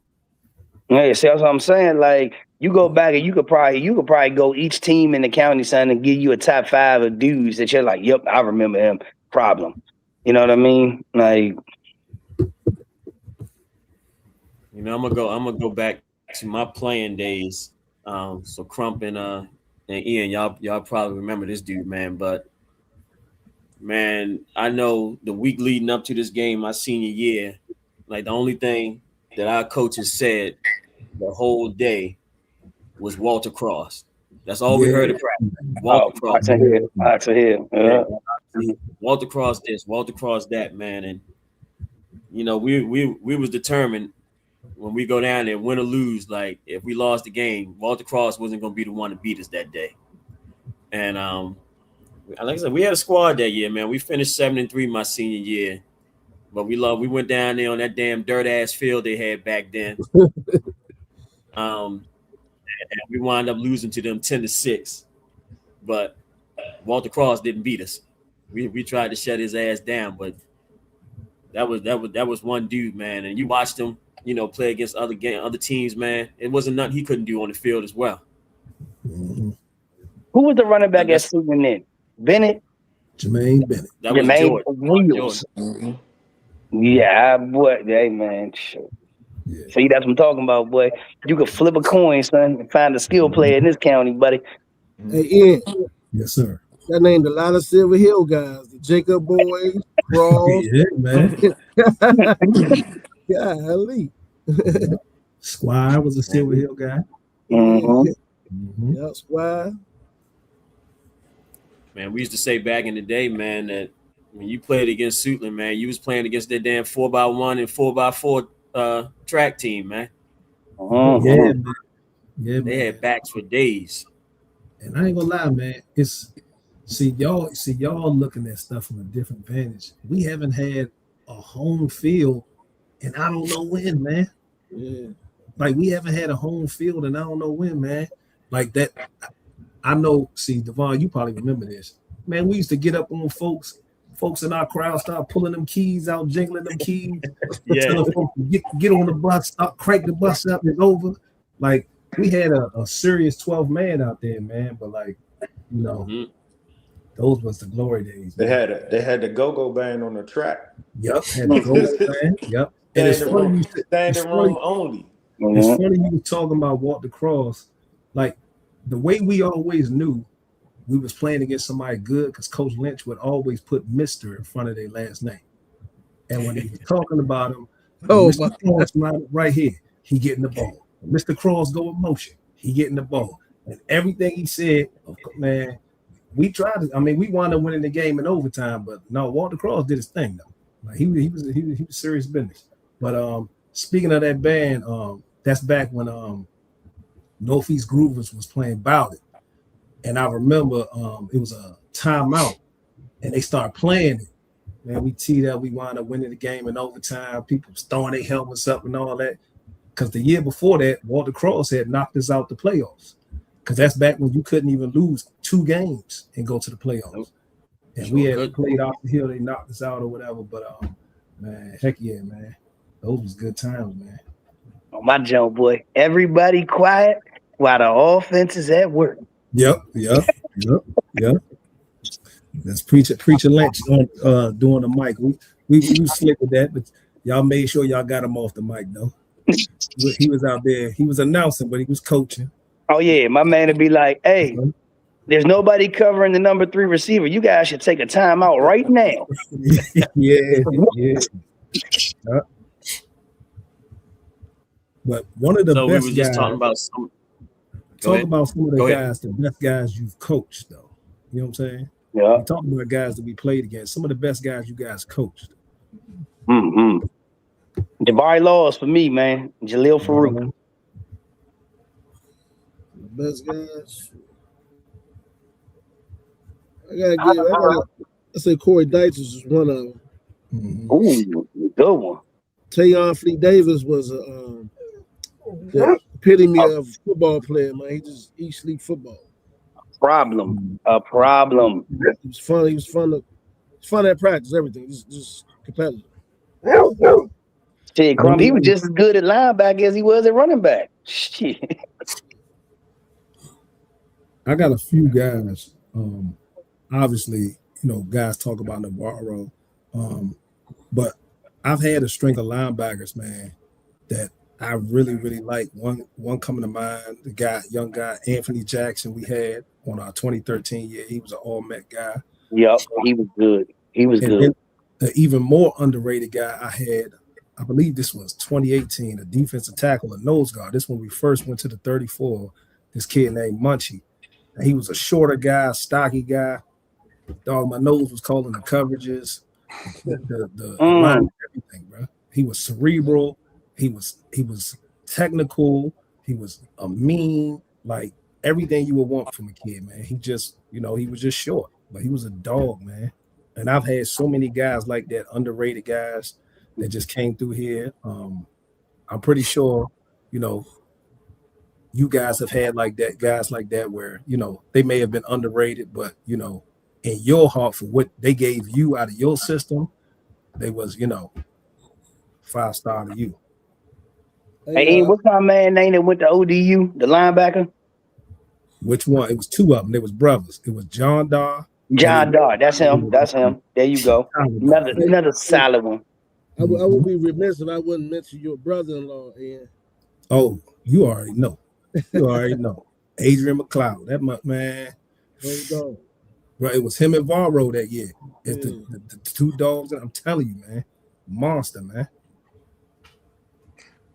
Yeah, see, that's what I'm saying. Like, you go back and you could probably go each team in the county, son, and give you a top 5 of dudes that you're like, yep, I remember him. Problem. You know what I mean? Like, you know, I'm gonna go back to my playing days. So Crump and Ian, y'all probably remember this dude, man. But man, I know the week leading up to this game, my senior year, like the only thing that our coaches said the whole day was Walter Cross. That's all we heard at practice. Walter Cross. Walter Cross this, Walter Cross that, man. And you know, we was determined when we go down there, win or lose, like if we lost the game, Walter Cross wasn't gonna be the one to beat us that day. And like I said, we had a squad that year, man. We finished 7-3 my senior year. But we went down there on that damn dirt ass field they had back then. And we wound up losing to them 10-6. But Walter Cross didn't beat us. We tried to shut his ass down, but that was one dude, man. And you watched him, you know, play against other teams, man. It wasn't nothing he couldn't do on the field as well. Who was the running back at Susan then? Bennett? Jermaine Bennett. That was Jermaine Williams. Yeah, boy. Hey, man. Shit. Yeah. See, that's what I'm talking about, boy. You could flip a coin, son, and find a skill player in this county, buddy. Hey, Ian. Yes, sir. That named a lot of Silver Hill guys. The Jacob boys, Cross. Yeah, man. Golly. Squire was a Silver Hill guy. Yeah, Squire. Man, we used to say back in the day, man, that when you played against Suitland, man, you was playing against their damn 4x1 and 4x4 track team, man. Yeah, man. Yeah, they had backs for days. And I ain't gonna lie, man. Y'all looking at stuff from a different vantage. We haven't had a home field, and I don't know when, man. Yeah. Like we haven't had a home field, and I don't know when, man. Like that. I know. See, Devon, you probably remember this, man. We used to get up on folks in our crowd start pulling them keys out, jingling them keys. Yeah. Get on the bus, start crank the bus up, it's over. Like we had a serious 12 man out there, man. But like, you know, those was the glory days. Man. They had the go-go band on the track. Yep, had the go-go band. Yep. And it's funny standing room only. It's funny you were talking about Walter Cross. Like the way we always knew we was playing against somebody good because Coach Lynch would always put Mr. in front of their last name. And when he was talking about him, Mr. Cross right here, he getting the ball. Mr. Cross go with motion, he getting the ball. And everything he said, man, we tried to, we wound up winning the game in overtime, but no, Walter Cross did his thing though. Like he was serious business. But speaking of that band, that's back when Northeast Groovers was playing Bout It. And I remember it was a timeout and they started playing it. Man, we teed up, we wound up winning the game in overtime. People was throwing their helmets up and all that. Because the year before that, Walter Cross had knocked us out the playoffs. Because that's back when you couldn't even lose 2 games and go to the playoffs. And we had played off the hill, they knocked us out or whatever. But man, heck yeah, man. Those was good times, man. Oh, my Joe boy. Everybody quiet while the offense is at work. Yep. That's preacher Lynch on doing the mic. We slick with that, but y'all made sure y'all got him off the mic though. He was out there. He was announcing, but he was coaching. Oh yeah, my man would be like, "Hey, there's nobody covering the number 3 receiver. You guys should take a timeout right now." Yeah. But one of the best we was just guys, talking about some of the guys, the best guys you've coached, though. You know what I'm saying? Yeah. We're talking about guys that we played against. Some of the best guys you guys coached. Jabari Laws for me, man. Jaleel Farouk. best guys. I say Corey Dyches is one of them. Mhm. Ooh, good one. Tayon Fleet Davis was the epitome of football player, man. He just eat, sleep football. A problem. He was fun. He was fun at practice. Everything. Just competitive. Shit, Crump, he was just as good at linebacker as he was at running back. Shit. I got a few guys. Obviously, guys talk about Navarro, but I've had a string of linebackers, man, that I really, really like. One coming to mind, young guy, Anthony Jackson, we had on our 2013 year. He was an all-Met guy. Yep, he was good. And then the even more underrated guy I had, I believe this was 2018, a defensive tackle, a nose guard. This when we first went to the 34, this kid named Munchie. And he was a shorter guy, stocky guy. Dog, my nose was calling the coverages, the line, everything, bro. He was cerebral. He was technical. He was a mean, like everything you would want from a kid, man. He just, he was just short, but he was a dog, man. And I've had so many guys like that, underrated guys that just came through here. I'm pretty sure, you guys have had guys like that where, they may have been underrated, but, in your heart for what they gave you out of your system, they was, 5-star to you. Hey, what's my man name that went to ODU, the linebacker? Which one? It was two of them. They was brothers. It was John Dar. John Dar. That's him. There you go. Another solid one. I would be remiss if I wouldn't mention your brother-in-law, Ian. Oh, you already know. Adrian McLeod. That man. Right, it was him and Varro that year. It's the two dogs. I'm telling you, man, monster, man.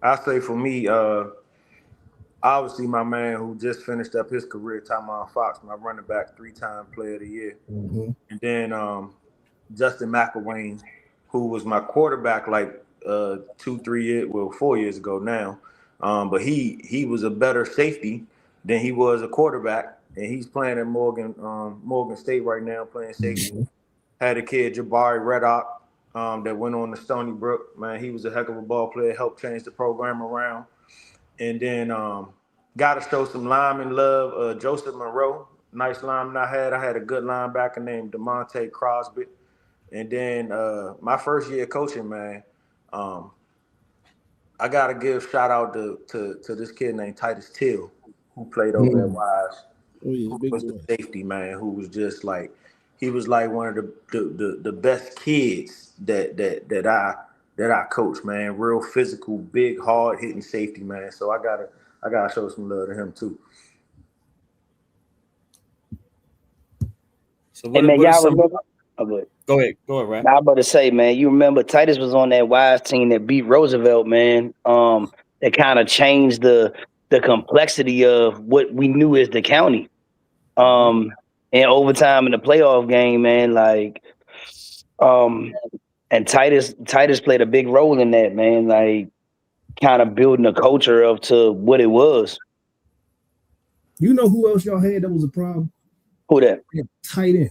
I say for me, obviously my man who just finished up his career, Tyron Fox, my running back, 3-time player of the year. Mm-hmm. And then Justin McElwain, who was my quarterback like 4 years ago now. But he was a better safety than he was a quarterback. And he's playing at Morgan State right now, playing safety. Mm-hmm. Had a kid, Jabari Reddock, that went on to Stony Brook. Man, he was a heck of a ball player, helped change the program around. And then got to show some lineman love. Joseph Monroe, nice lineman I had. I had a good linebacker named DeMonte Crosby. And then my first year coaching, man, I got to give shout out to this kid named Titus Till, who played over at Wise. Oh, yeah, who was the safety, man, who was just like, he was like one of the best kids that I coached, man. Real physical, big, hard hitting safety, man. So I gotta show some love to him too. So y'all remember? Go ahead, Rapp. I'm about to say, man, you remember Titus was on that Wise team that beat Roosevelt, man. That kind of changed the complexity of what we knew as the county. In overtime in the playoff game, man, like, and Titus played a big role in that, man, like kind of building a culture to what it was. You know who else y'all had that was a problem? Who that? Tight end.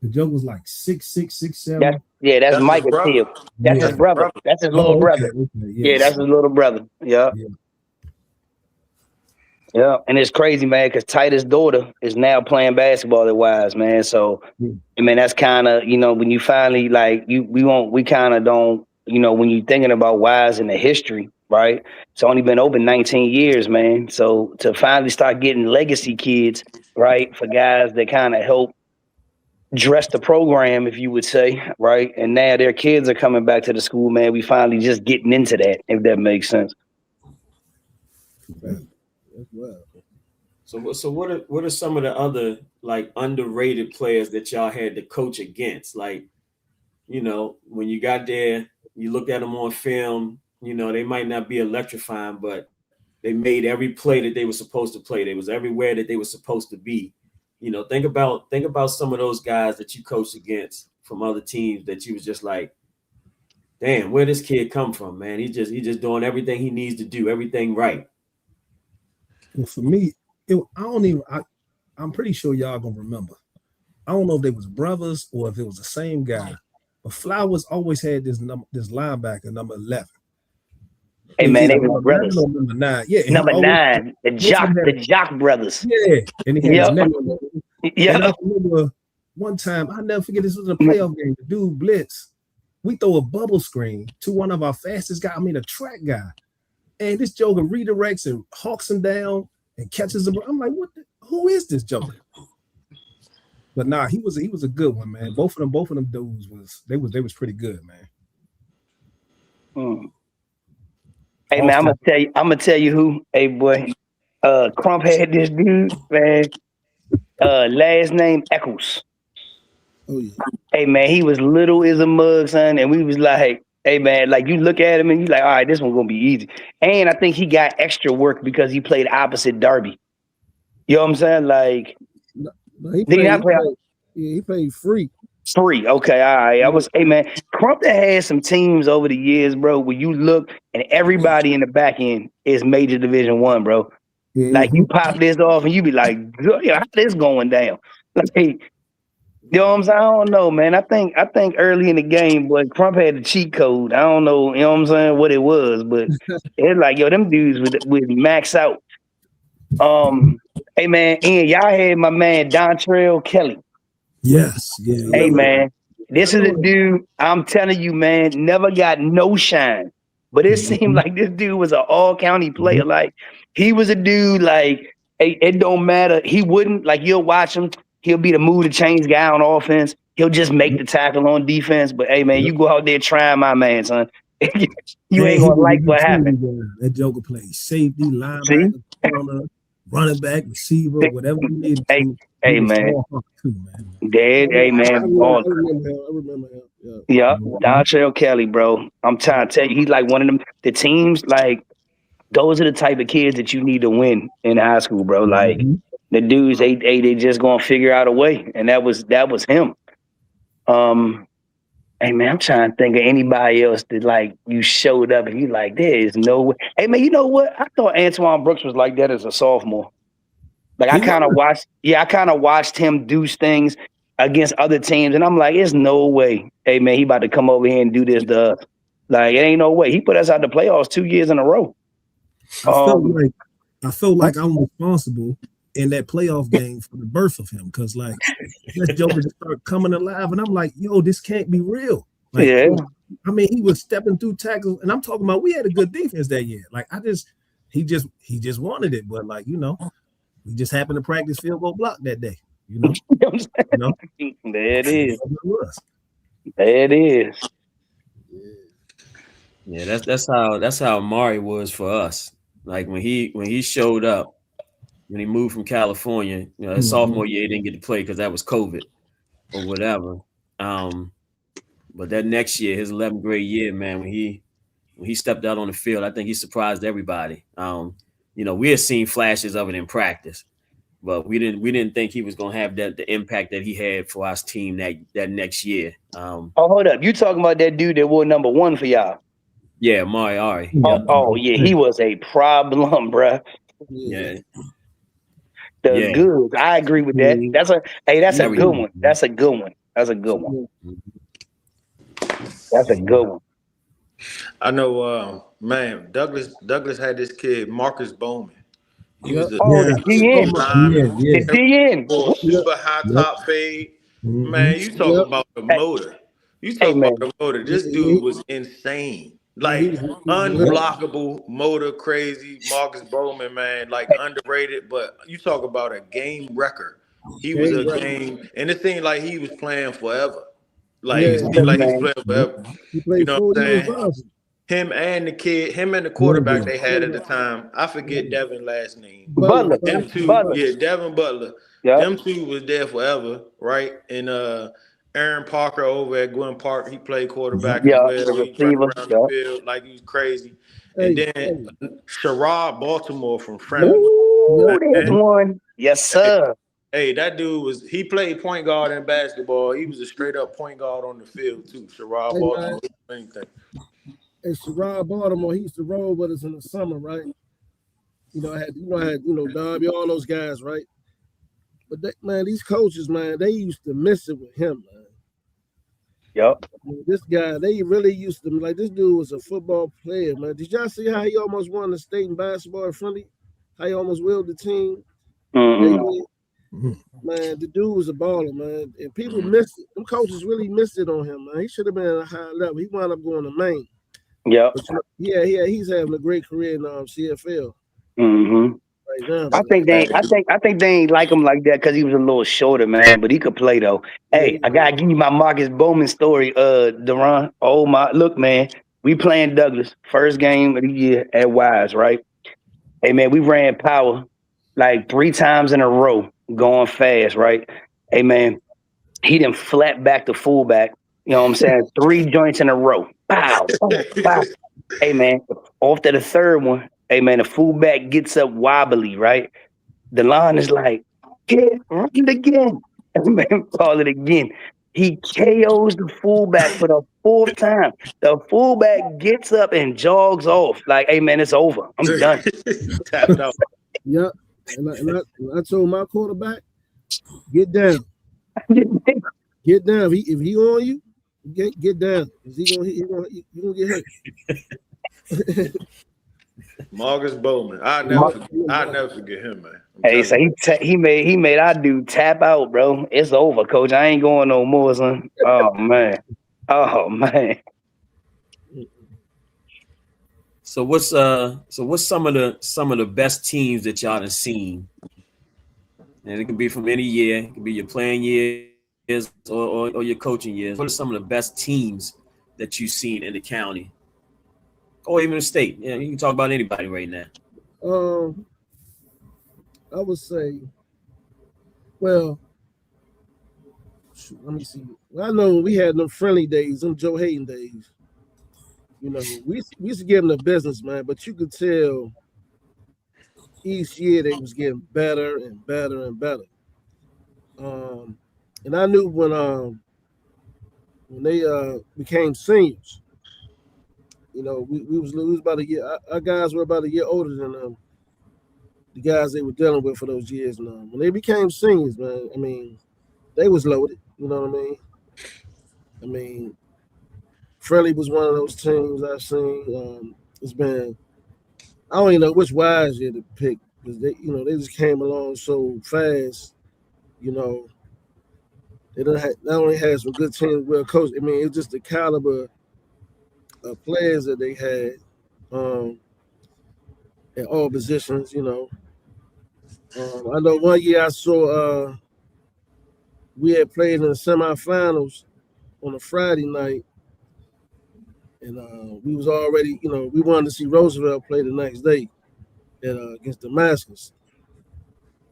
The joke was like 6'6", 6'7". That's Micah Till. That's his brother. That's his little brother. Okay. Yeah, that's his little brother. Yeah. Yeah, and it's crazy, man, because Titus' daughter is now playing basketball at Wise, man. So, I mean, that's kind of, when you finally, like, we kind of don't, when you're thinking about Wise and the history, right? It's only been open 19 years, man. So to finally start getting legacy kids, right, for guys that kind of help dress the program, if you would say, right? And now their kids are coming back to the school, man. We finally just getting into that, if that makes sense. Well. So what are some of the other like underrated players that y'all had to coach against? Like, when you got there, you looked at them on film, they might not be electrifying, but they made every play that they were supposed to play. They was everywhere that they were supposed to be. Think about some of those guys that you coached against from other teams that you was just like, damn, where this kid come from, man? He's just doing everything he needs to do, everything right. Well, for me, I don't even. I'm pretty sure y'all gonna remember. I don't know if they was brothers or if it was the same guy, but Flowers always had this linebacker number 11. Hey It was man, either they were number 11 brothers. or number 9. Yeah, and he Number always 9, the both of them Jock brothers. yeah, and he had his Yep. neck on it. Yeah. And I remember one time, I'll never forget, this was a playoff game. The dude blitz. We throw a bubble screen to one of our fastest guys, a track guy. And this joker redirects and hawks him down and catches him. I'm like, who is this joker? But nah, he was a good one, man. Both of them dudes was pretty good, man. Hey man, I'm gonna tell you who. Hey boy, Crump had this dude, man. Last name Eccles. Oh yeah. Hey man, he was little as a mug, son, and we was like, hey man, like you look at him and you like, all right, this one's gonna be easy. And I think he got extra work because he played opposite Darby. You know what I'm saying? Like, He played free. Free. Okay, all right. Hey man, Crump that had some teams over the years, bro, where you look and everybody in the back end is major Division I, bro. Mm-hmm. Like you pop this off and you be like, how this going down? Like, you know what I'm saying? I don't know, man. I think early in the game, boy, Crump had the cheat code. I don't know, you know what I'm saying, what it was, but it's like, yo, them dudes would max out. Hey man, Ian, y'all had my man Dontrell Kelly. Yes, yeah. Hey man, this is a dude, I'm telling you, man, never got no shine. But it seemed like this dude was an all-county player. Like, he was a dude, like, it don't matter. He wouldn't, like, you'll watch him. He'll be the move to change guy on offense. He'll just make the tackle on defense. But, hey, man, you go out there trying my man, son. You ain't going to like what happened. That joker plays safety, linebacker, corner, running back, receiver, whatever you need to. Hey, man. Dead, hey, man. I remember him. Yeah, Dontrell Kelly, bro. I'm trying to tell you, he's like one of them. The teams, like, those are the type of kids that you need to win in high school, bro. Like, the dudes, they just gonna figure out a way, and that was him. Hey man, I'm trying to think of anybody else that like you showed up and you like, there is no way. Hey man, you know what? I thought Antoine Brooks was like that as a sophomore. Like I kind of watched him do things against other teams, and I'm like, there's no way. Hey man, he about to come over here and do this to us. Like, it ain't no way. He put us out the playoffs 2 years in a row. I felt like I'm responsible in that playoff game for the birth of him, because like that joker just started coming alive, and I'm like, yo, this can't be real. Like, yeah. I mean, he was stepping through tackles, and I'm talking about we had a good defense that year. Like he just wanted it, but like, you know, we just happened to practice field goal block that day. You know, There it is. There it is. Yeah, that's how Amari was for us. Like when he showed up, when he moved from California, you know, his sophomore year he didn't get to play because that was COVID or whatever. But that next year, his 11th grade year, man, when he stepped out on the field, I think he surprised everybody. You know, we had seen flashes of it in practice, but we didn't think he was gonna have the impact that he had for our team that next year. Hold up, you talking about that dude that wore number 1 for y'all? Yeah, Ari. Yeah, he was a problem, bruh. Yeah. Good. I agree with that. That's a good one. That's a good one. That's a good one. That's a good one. I know, man. Douglas had this kid, Marcus Bowman. He was the DN. Super high top fade. Man, you talk about the motor. You talk about the motor. This dude was insane. Like unblockable, motor crazy. Marcus Bowman, man, like underrated. But you talk about a game wrecker. He was a game, and it seemed like he was playing forever. Like it seemed like he was playing forever. He played 4 years. Him and the quarterback they had at the time. I forget Devin's last name. Butler. Them two, Devin Butler. Yep. Them two was there forever, right? And Aaron Parker over at Gwen Park, he played quarterback as well. He ran around the field like he was crazy. And then Sherrod Baltimore from Fremont. There's one. Yes, sir. Hey, that dude he played point guard in basketball. He was a straight up point guard on the field too. Sherrod Baltimore, anything. And Sherrod Baltimore, he used to roll with us in the summer, right? I had Darby, all those guys, right? But these coaches, man, they used to miss it with him, man. Yep. This guy, they really used to like. This dude was a football player, man. Did y'all see how he almost won the state in basketball in Friendly? How he almost willed the team? Man, the dude was a baller, man. And people missed it. Them coaches really missed it on him, man. He should have been at a high level. He wound up going to Maine. Yep. But, he's having a great career in CFL. Right now, I think they ain't like him like that because he was a little shorter, man. But he could play though. Hey, I gotta give you my Marcus Bowman story, Deron. Oh my, look, man, we playing Douglas first game of the year at Wise, right? Hey, man, we ran power like 3 times in a row, going fast, right? Hey, man, he done flat back to fullback. You know what I'm saying? 3 joints in a row. Pow, pow. Hey, man, after the third one, hey, man, the fullback gets up wobbly, right? The line is like, run it again. Man, call it again. He KOs the fullback for the 4th time. The fullback gets up and jogs off. Like, hey, man, it's over. I'm done. Tapped out. Yep. And I told my quarterback, get down. Get down. If he on you, get down. Because he gonna get hurt. Marcus Bowman. I'll never forget him, man. Hey, so he made our dude tap out, bro. It's over, coach. I ain't going no more, son. Oh man. So what's some of the best teams that y'all have seen? And it could be from any year. It could be your playing years or your coaching years. What are some of the best teams that you've seen in the county? Or even the state? Yeah, you can talk about anybody right now. I would say, well, let me see. I know we had them friendly days, them Joe Hayden days. You know, we used to give them the business, man, but you could tell each year they was getting better and better and better. And I knew when they became seniors, you know, we was about a year. Our guys were about a year older than the guys they were dealing with for those years. And when they became seniors, man, I mean, they was loaded. You know what I mean? I mean, Friendly was one of those teams I've seen. It's been, I don't even know which Wise year to pick because they just came along so fast. You know, they not only had some good teams, well coached. I mean, it's just the caliber of players that they had at all positions. You know, I know one year I saw we had played in the semifinals on a Friday night. And we was already, you know, we wanted to see Roosevelt play the next day against Damascus,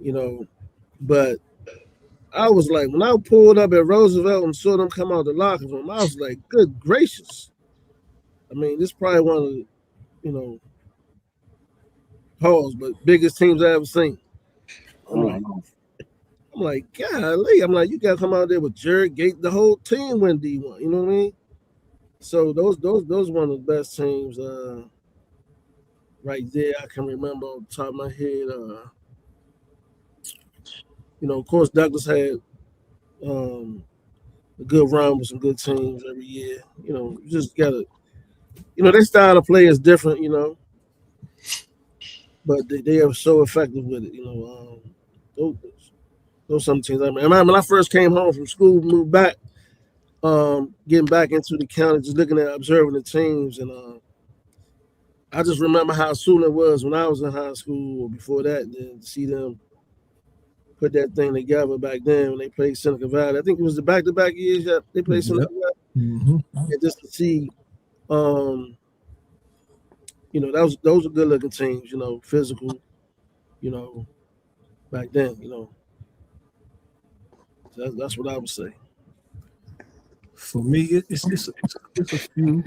you know. But I was like, when I pulled up at Roosevelt and saw them come out the locker room, I was like, good gracious. I mean, this is probably one of the, you know, but biggest teams I ever seen. I'm like, golly. I'm like, you got to come out there with Jared Gate. The whole team went D1. You know what I mean? So those one of the best teams right there. I can remember off the top of my head. You know, of course, Douglas had a good run with some good teams every year. You know, you just gotta, you know, their style of play is different. You know, but they are so effective with it. You know, those some teams. I mean, when I first came home from school, moved back. Getting back into the county, just looking at observing the teams, and I just remember how soon it was when I was in high school or before that, and then to see them put that thing together back then when they played Seneca Valley. I think it was the back-to-back years that they played Seneca Valley. And just to see, you know, those are good-looking teams, you know, physical, you know, back then, you know. So that's what I would say. For me, it's a few.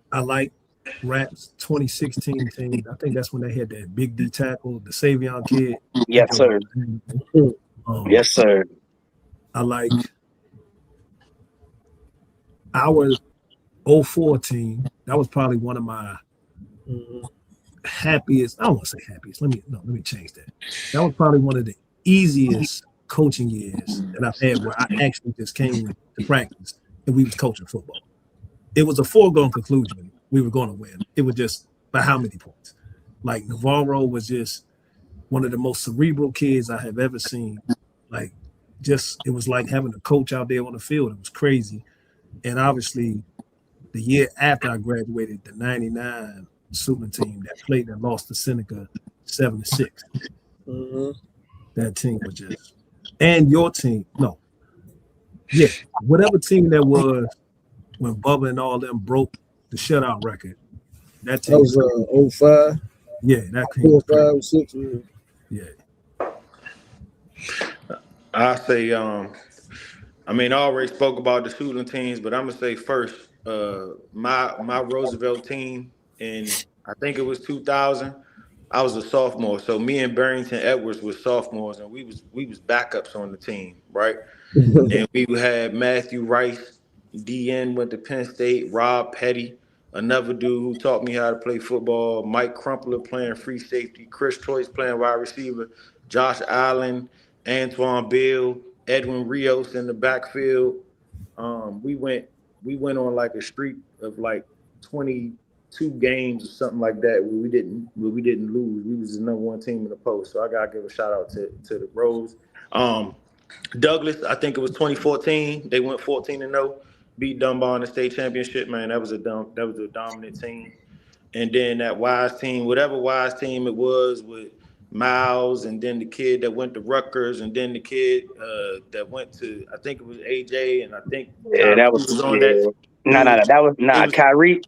I like Rapp's 2016 team. I think that's when they had that big D tackle, the Savion kid. Yes, sir. Yes, sir. I like our 04 team. That was probably one of my happiest. I don't want to say happiest. Let me change that. That was probably one of the easiest coaching years that I've had where I actually just came to practice and we was coaching football. It was a foregone conclusion we were going to win. It was just by how many points. Like Navarro was just one of the most cerebral kids I have ever seen. Like, just it was like having a coach out there on the field. It was crazy. And obviously, the year after I graduated, the '99 Suitland team that played and lost to Seneca 7-6. Mm-hmm. That team was just, and your team, no, yeah, whatever team that was when Bubba and all them broke the shutout record. That team That was 05. Yeah, that team was 4, 5, 6. Yeah. I say, I mean, I already spoke about the shooting teams, but I'm gonna say first, my Roosevelt team in I think it was 2000. I was a sophomore, so me and Barrington Edwards were sophomores, and we was backups on the team, right? And we had Matthew Rice, DN went to Penn State, Rob Petty, another dude who taught me how to play football, Mike Crumpler playing free safety, Chris Choice playing wide receiver, Josh Allen, Antoine Bill, Edwin Rios in the backfield. We went on like a streak of like 22 games or something like that where we didn't lose. We was the number one team in the post. So I gotta give a shout out to the Rose. Douglas, I think it was 2014. They went 14-0, beat Dunbar in the state championship. Man, that was a dominant team. And then that Wise team, whatever Wise team it was with Miles, and then the kid that went to Rutgers, and then the kid that went to, I think it was AJ, and I think Yeah, Kyrie that was was on that no, team. that was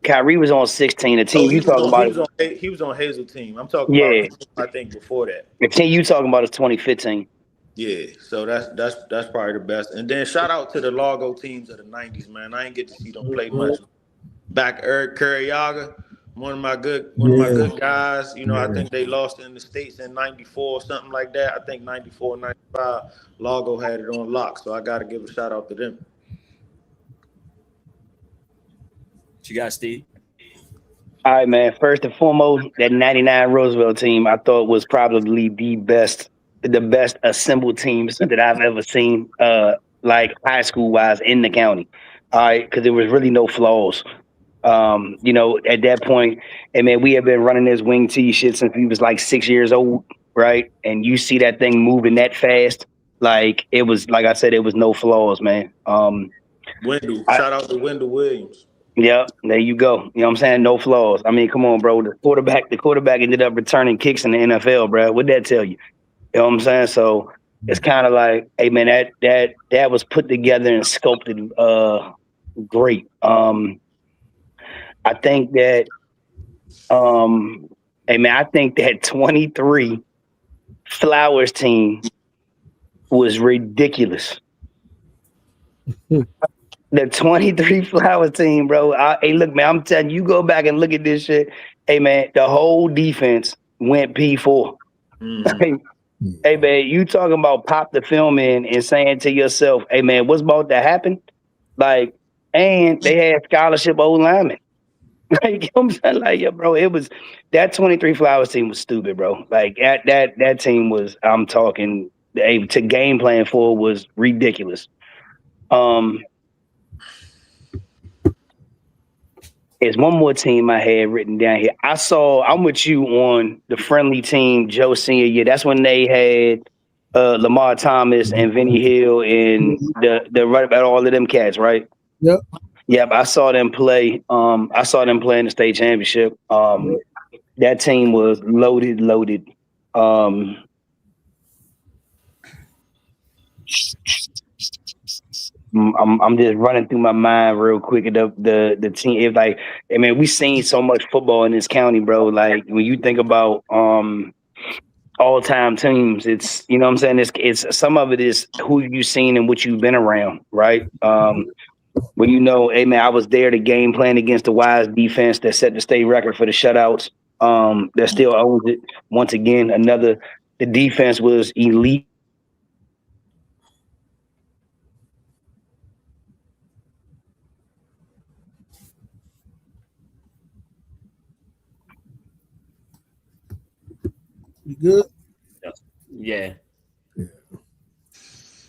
Kyrie was on 16. The team Oh, you talking about? he was on Hazel team. I'm talking about Yeah, the team, I think before that. the team you talking about is 2015. Yeah, so that's probably the best. And then shout out to the Largo teams of the '90s, man. I ain't get to see them play much. Back Eric Curriaga, one of my good guys. You know, I think they lost in the States in '94 or something like that. I think '94, '95, Largo had it on lock. So I got to give a shout out to them. What you got, Steve? All right, man. First and foremost, that '99 Roosevelt team I thought was probably the best assembled teams that I've ever seen. Like high school wise in the county. All right, because there was really no flaws. At that point, and man, we have been running this wing T shit since we was like 6 years old, right? And you see that thing moving that fast, like it was, like I said, it was no flaws, man. Shout out to Wendell Williams. Yeah, there you go. You know what I'm saying? No flaws. I mean, come on, bro. The quarterback ended up returning kicks in the NFL, bro. What'd that tell you? You know what I'm saying? So it's kind of like, hey man, that was put together and sculpted great. I think that I think that 23 Flowers team was ridiculous. The 23 Flowers team, bro. Hey, look, man, I'm telling you, go back and look at this shit. Hey, man, the whole defense went P4. Mm-hmm. Hey, man, you talking about pop the film in and saying to yourself, hey, man, what's about to happen? Like, and they had scholarship old linemen. Like, you know what I'm saying? Like, yeah, bro, it was that 23 Flowers team was stupid, bro. Like that team was, I'm talking, to game plan for was ridiculous. There's one more team I had written down here. I'm with you on the friendly team, Joe Senior year. That's when they had Lamar Thomas and Vinny Hill and the right about all of them cats, right? Yep. Yep, I saw them play. I saw them play in the state championship. That team was loaded. I'm just running through my mind real quick. The team, if like, I mean, we seen so much football in this county, bro. Like when you think about all time teams, it's, you know what I'm saying. It's some of it is who you seen and what you've been around, right? Well, you know, hey man, I was there to game plan against the Wise defense that set the state record for the shutouts. That still owns it. Once again, the defense was elite. You good? Yeah.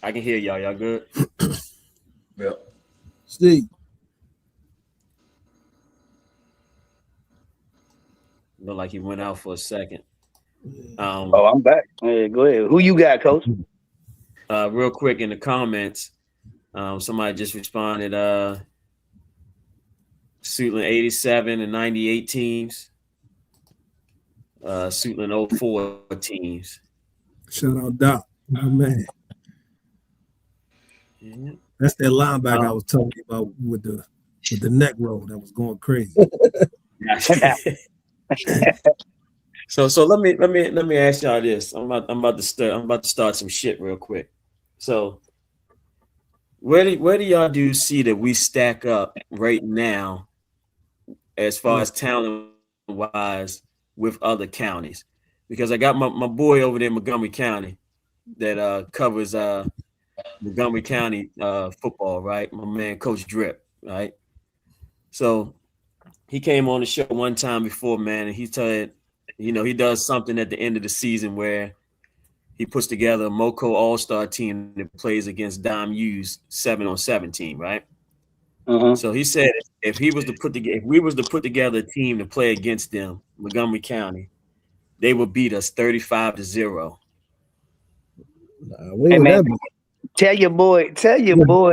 I can hear y'all. Y'all good? Yep. Steve. Look like he went out for a second. I'm back. Yeah, go ahead. Who you got, Coach? Real quick in the comments, somebody just responded. Suitland 87 and 98 teams. Suitland 04 teams. Shout out Doc, my man. Yeah. That's that linebacker I was talking about with the neck roll that was going crazy. So let me ask y'all this. I'm about to start some shit real quick. So where do y'all see that we stack up right now as far as talent wise with other counties? Because I got my boy over there in Montgomery County that covers Montgomery County football, right? My man Coach Drip, right? So he came on the show one time before, man, and he said, he does something at the end of the season where he puts together a MoCo All-Star team that plays against Dime U's 7-on-7 team, right? Uh-huh. So he said if we was to put together a team to play against them, Montgomery County, they would beat us 35-0. Hey man, tell your boy,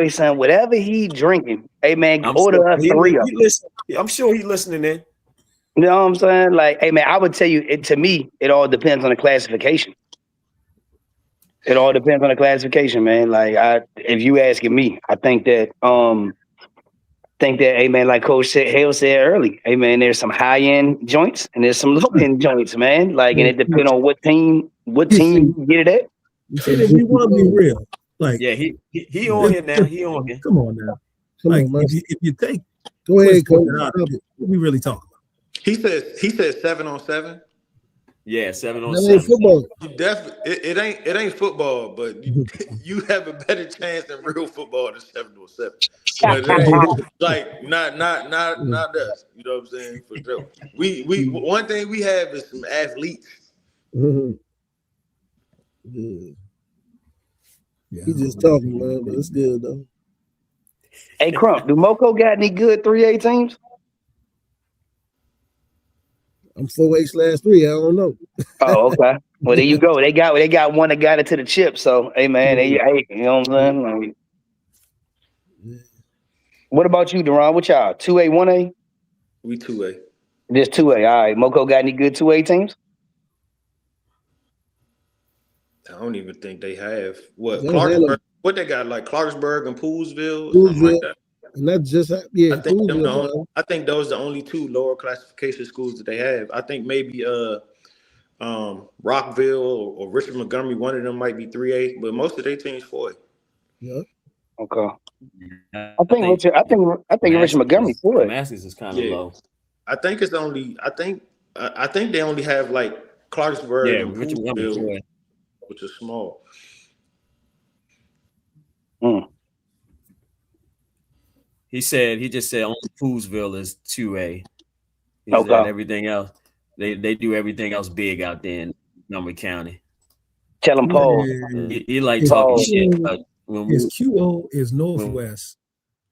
son, whatever he drinking, hey man, order us 3 of them. I'm sure he's listening in. You know what I'm saying? Like, hey man, I would tell you, to me, it all depends on the classification. It all depends on the classification, man. Like, if you asking me, I think that, hey man, like Coach Hale said early, hey man, there's some high end joints and there's some low end joints, man. Like, and it depends on what team you get it at. If you want to be real, like, yeah, he on here now. He on here. Come on now. Like, if you take, go ahead, Coach. What we really talking about? He said 7-on-7. Yeah, 7-on-7. That ain't football. You definitely it ain't football, but you have a better chance than real football than 7-on-7. But it ain't, like not us. You know what I'm saying? For sure. We one thing we have is some athletes. Mm-hmm. Yeah. He just talking, man, but it's good though. Hey, Crump, do MoCo got any good 3A teams? I'm 4A/3. I don't know. Oh, okay. Well, there you go. They got one that got it to the chip. So, hey, man, you know what I'm saying? Like, what about you, Deron? What y'all? 2A, 1A? We 2A. Just 2A. All right. MoCo got any good 2A teams? I don't even think they have. Clarksburg? What they got? Like Clarksburg and Poolsville? Something like that. And that's just I think those are the only 2 lower classification schools that they have. I think maybe Rockville or Richard Montgomery, one of them might be 3A, but most of their teams 4A. Yeah. Okay. I think Richard Montgomery 4A. Masters is kind of low. I think it's only. I think they only have like Clarksburg and Poolsville, which is small. He just said only Poolsville is 2A. He said everything else, they do everything else big out there in Montgomery County. Tell him, Paul. He like talking shit. But his QO is Northwest.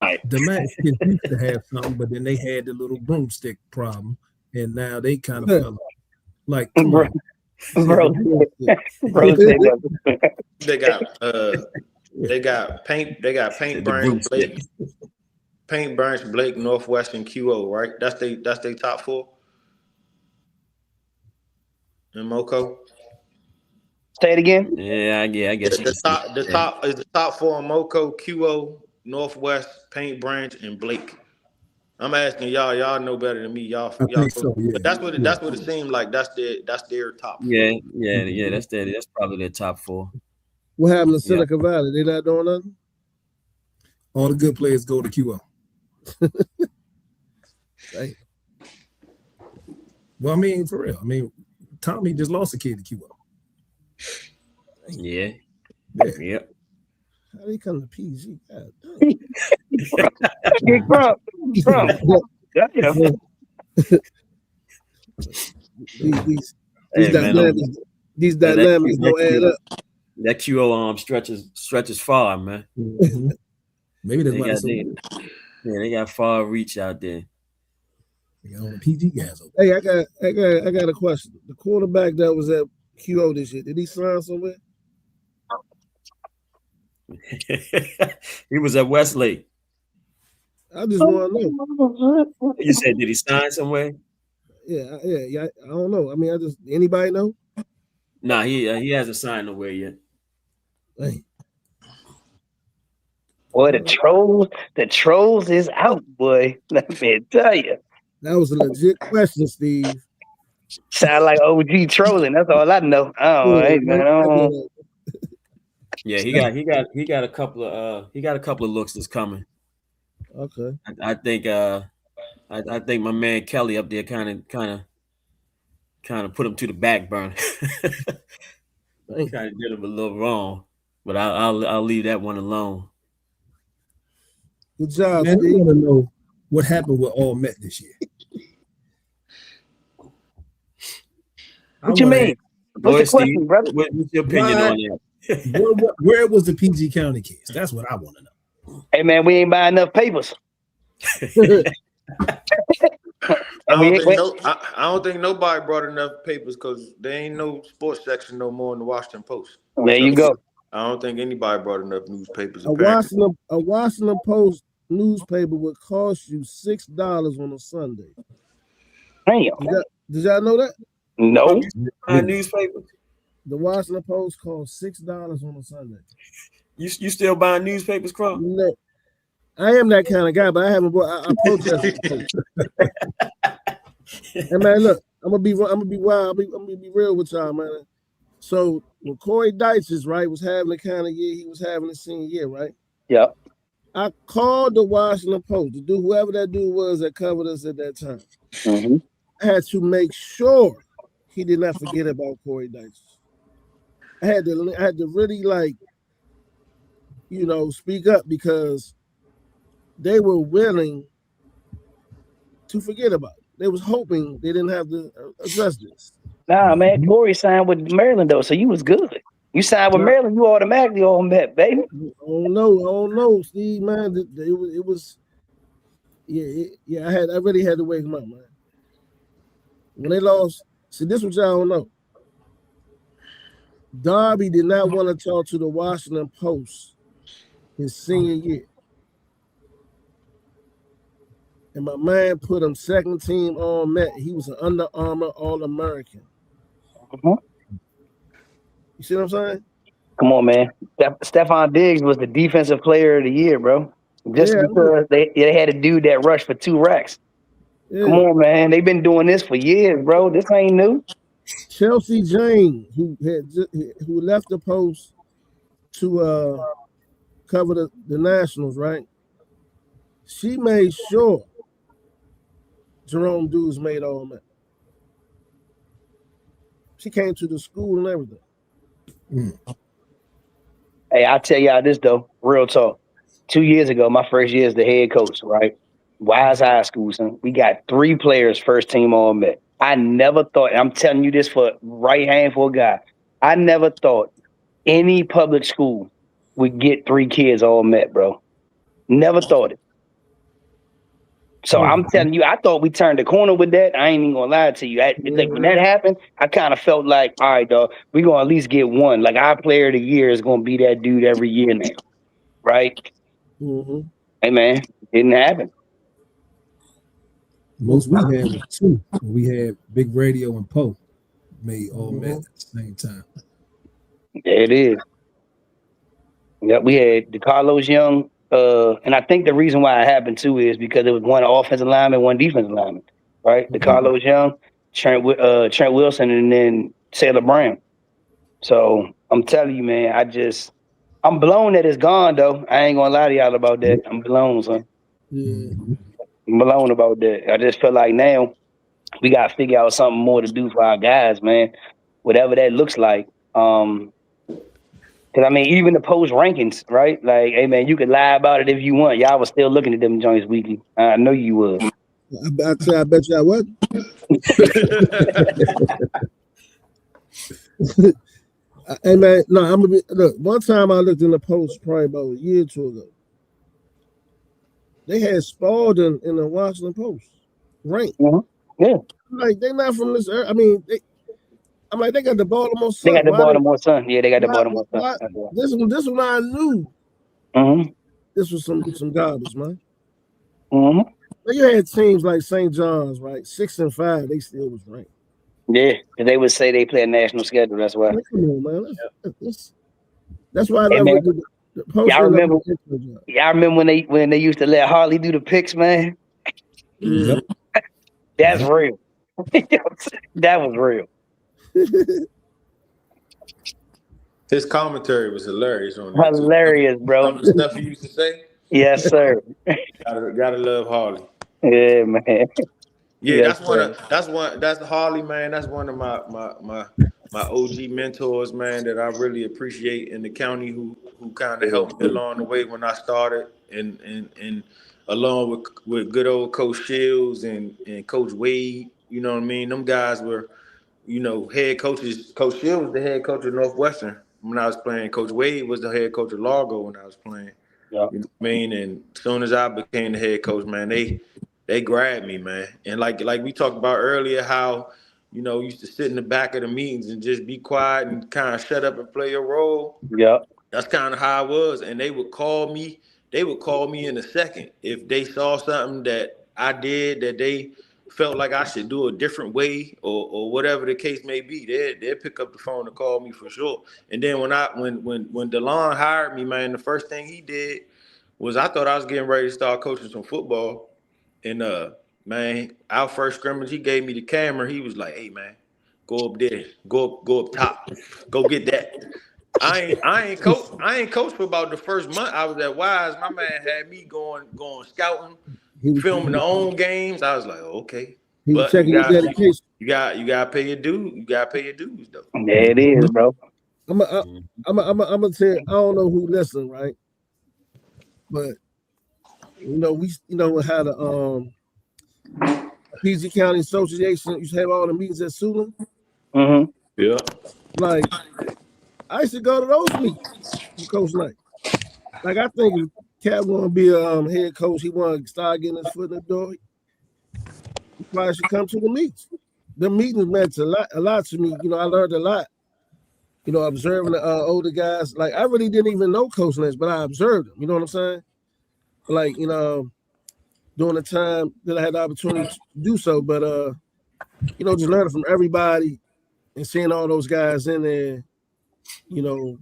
Right. The Max used to have something, but then they had the little broomstick problem, and now they kind of fell off. Like, come on. Bro. They got Paint Branch, Blake, Northwest, and QO, right? That's they top 4 in MoCo. Say it again. Yeah, I guess the top is the top 4 in MoCo, QO, Northwest, Paint Branch, and Blake. I'm asking y'all know better than me. Y'all so, yeah. But that's what it seemed like. That's their top 4. Yeah. That's probably their top 4. What happened to Seneca Valley? They not doing nothing? All the good players go to QO. Right. Well, I mean, for real. I mean, Tommy just lost a kid to QO. Yeah. Yep. How they come to PG? Crump. These these dynamics don't add up. That QO arm stretches far, man. Mm-hmm. Maybe that's why they got far reach out there. They got all the PG guys over. Hey, I got a question. The quarterback that was at QO this year, did he sign somewhere? He was at Westlake. I just want to know. You said, did he sign somewhere? Yeah. I don't know. I mean, anybody know? Nah, he hasn't signed nowhere yet. Hey. Boy, the trolls is out, boy. Let me tell you. That was a legit question, Steve. Sound like OG trolling. That's all I know. Yeah, he got a couple of looks that's coming. Okay. I think my man Kelly up there kind of put him to the back burner. Kind of did him a little wrong, but I'll leave that one alone. Good job, man. Steve. I want to know what happened with All Met this year. What you mean? What's the question, Steve, brother? what's your opinion on that? Where was the PG County kids? That's what I want to know. Hey man, we ain't buying enough papers. I don't think nobody brought enough papers because there ain't no sports section no more in the Washington Post. There you go. I don't think anybody brought enough newspapers. A Washington Post newspaper would cost you $6 on a Sunday. Damn. Did y'all know that? No. Newspapers. The Washington Post costs $6 on a Sunday. You still buying newspapers, Crump? No, I am that kind of guy, but I haven't bought. I protest. And man, look, I'm gonna be wild. I'm gonna be real with y'all, man. So when Corey Dyches, right, was having the kind of year he was having his senior year, right? Yeah. I called the Washington Post to do whoever that dude was that covered us at that time. Mm-hmm. I had to make sure he did not forget about Corey Dyches. I had to really speak up because they were willing to forget about it. They was hoping they didn't have to address this. Nah, man, Corey signed with Maryland though, so you was good. You signed with Maryland, you automatically All Met, baby. I don't know, Steve, man. It was. I really had to wake him up, man. When they lost, see, this what y'all don't know. Darby did not want to talk to the Washington Post his senior year. And my man put him second team All Met. He was an Under Armour All-American. Mm-hmm. You see what I'm saying? Come on, man. Stephon Diggs was the defensive player of the year, bro. Just because they had a dude that rushed for 2 racks. Yeah. Come on, man. They've been doing this for years, bro. This ain't new. Chelsea James, who left the Post to cover the Nationals, right? She made sure Jerome Dudes made All Met. She came to the school and everything. Mm. Hey, I'll tell y'all this, though. Real talk. 2 years ago, my first year as the head coach, right? Wise High School, son. We got 3 players first team All Met. I never thought, I'm telling you this for right hand for a guy, I never thought any public school would get 3 kids All Met, bro. Never thought it. So I'm telling you, I thought we turned the corner with that. I ain't even gonna lie to you. When that happened, I kind of felt like, all right, dog, we're gonna at least get one. Like our player of the year is gonna be that dude every year now. Right? Mm-hmm. Hey man, didn't happen. Most we had was 2. We had Big Radio and Poe made All Met at the same time. There it is. Yeah, we had DeCarlos Young, and I think the reason why it happened too is because it was one offensive lineman, one defensive lineman, right? DeCarlos Young, Trent Wilson, and then Sailor Brown. So I'm telling you, man, I'm blown that it's gone though. I ain't gonna lie to y'all about that. I'm blown, son. Yeah. I'm blown about that. I just feel like now we gotta figure out something more to do for our guys, man. Whatever that looks like. Because I mean, even the post rankings, right? Like, hey man, you could lie about it if you want. Y'all was still looking at them joints weekly. I know you would. I bet you I would. Hey man, no, I'm gonna be look. One time I looked in the post probably about a year or two ago. They had Spalding in the Washington Post ranked. Yeah, Like they're not from this area. I mean, I'm like they got the Baltimore they got Sun. the Baltimore Sun. Yeah, they got the Why, Baltimore Sun. why this one I knew this was some garbage, man. But you had teams like St. John's, right? 6-5, they still was ranked. Yeah, they would say they play a national schedule. That's why. Like, come on, man. That's why I Hey never man, the post y'all didn't remember? job. Y'all remember when they used to let Harley do the picks, man? Yep. That's real. That was real. His commentary was hilarious on that too. Hilarious, Some bro. of the stuff he used to say. Yes, sir. Gotta love Harley. Yeah, man. Yeah, Yes, sir. that's Harley, man. That's one of my OG mentors, man, that I really appreciate in the county who kind of helped me along the way when I started, and along with good old Coach Shields and Coach Wade. You know what I mean? Them guys were, head coaches. Coach Shields was the head coach of Northwestern when I was playing. Coach Wade was the head coach of Largo when I was playing. Yeah. You know what I mean? And as soon as I became the head coach, man, they grabbed me, man. And like we talked about earlier, how, used to sit in the back of the meetings and just be quiet and kind of shut up and play your role. Yeah. That's kind of how I was. And they would call me. They would call me in a second if they saw something that I did that they felt like I should do a different way, or whatever the case may be. They'd pick up the phone and call me for sure. And then when DeLon hired me, man, the first thing he did was, I thought I was getting ready to start coaching some football. And man, our first scrimmage, he gave me the camera. He was like, "Hey man, go up there, go up top, go get that." I ain't coached for about the first month I was at Wise. My man had me going scouting, filming the own games. I was like, okay. He was But checking your dedication. you gotta pay your dues. You gotta pay your dues though. There it is, bro. I'm gonna tell you, I don't know who listened, right? But we how the PG County Association used to have all the meetings at Sula. Yeah. Like I used to go to those meetings with Coach Knight. Like I think if Cat want to be a head coach, he want to start getting his foot in the door. He probably should come to the meetings. The meetings meant a lot to me. I learned a lot. Observing the older guys. Like I really didn't even know Coach Knight, but I observed him. You know what I'm saying? Like during the time that I had the opportunity to do so, but just learning from everybody and seeing all those guys in there, and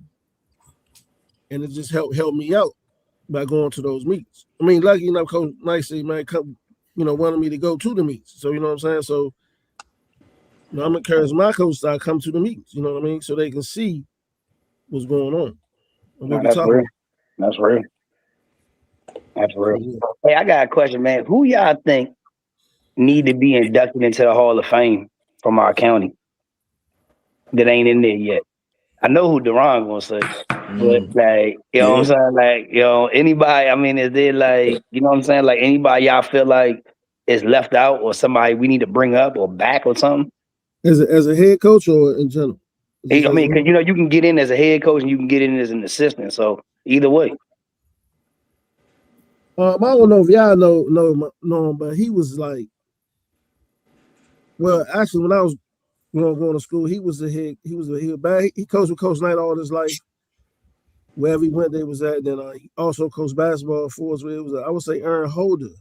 it just helped me out by going to those meets. I mean, lucky Coach Nicey, man, come, wanted me to go to the meets. So you know what I'm saying? So I'm encouraging my coaches to come to the meets, you know what I mean? So they can see what's going on. No, that's real. That's real. That's real. Hey, I got a question, man. Who y'all think need to be inducted into the Hall of Fame from our county that ain't in there yet? I know who Deron gonna say, but like, you know what I'm saying? Like, anybody, I mean, is there like, you know what I'm saying? Like anybody y'all feel like is left out or somebody we need to bring up or back or something? As a head coach or in general? I mean, because you can get in as a head coach and you can get in as an assistant. So either way. I don't know if y'all know him, but he was like, well, actually, when I was going to school, he was bad. He coached with Coach Knight all his life. Wherever he went, they was at. Then he also coached basketball for us. I would say Aaron Holder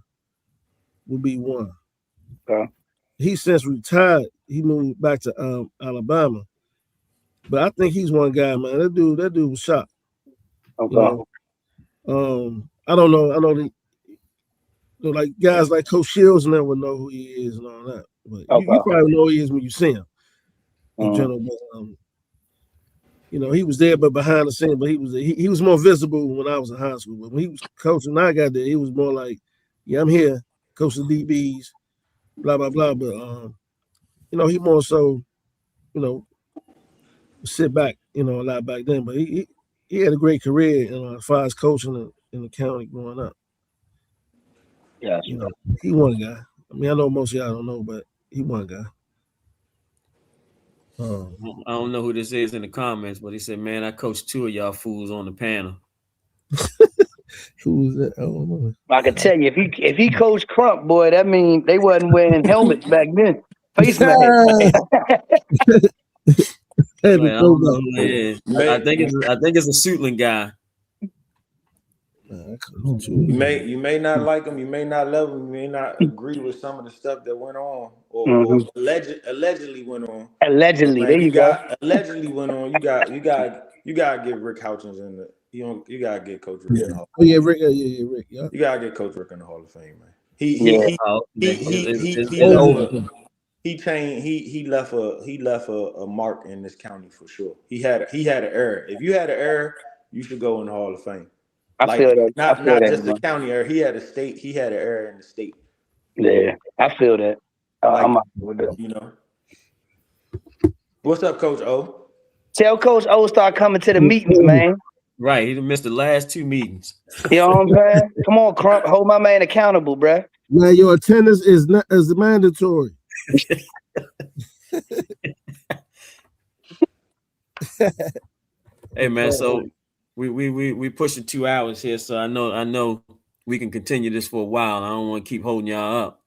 would be one. Okay. He since retired. He moved back to Alabama, but I think he's one guy, man. That dude was shot. Okay. I don't know. I know like guys like Coach Shields never know who he is and all that. But you probably know who he is when you see him. In general, but he was there, but behind the scenes. But he was more visible when I was in high school. But when he was coaching, I got there. He was more like, "Yeah, I'm here, coach the DBs, blah blah blah." But he more so, sit back, a lot back then. But he had a great career as far as coaching in the county growing up. Yeah, he one guy. I mean, I know most of y'all don't know, but he one guy. Um, I don't know who this is in the comments, but he said, "Man, I coached 2 of y'all fools on the panel." who's that? I don't know. I can tell you, if he coached Crump, boy, that means they wasn't wearing helmets back then. Face mask. Had to Man, I throw don't know back. who it is. I think it's a Suitland guy. You may not like him, you may not love him, you may not agree with some of the stuff that went on or Mm-hmm. allegedly went on. Allegedly, Man, there you go. allegedly went on. You got to get Rick Houchins in the you gotta get Coach Rick in the Hall. Oh yeah, Rick. Yeah, Rick. Yeah. You gotta get Coach Rick in the Hall of Fame, man. He left a mark in this county for sure. He had an error. If you had an error, you should go in the Hall of Fame. I feel that. Not just the county error. He had an error in the state. Yeah, I feel that. I'm up with that. You know. What's up, Coach O? Tell Coach O start coming to the meetings, man. Right, he missed the last 2 meetings. You know what I'm saying? Come on, Crump, hold my man accountable, bruh. Now your attendance is mandatory. Hey man, so we pushing 2 hours here, so I know we can continue this for a while. I don't want to keep holding y'all up.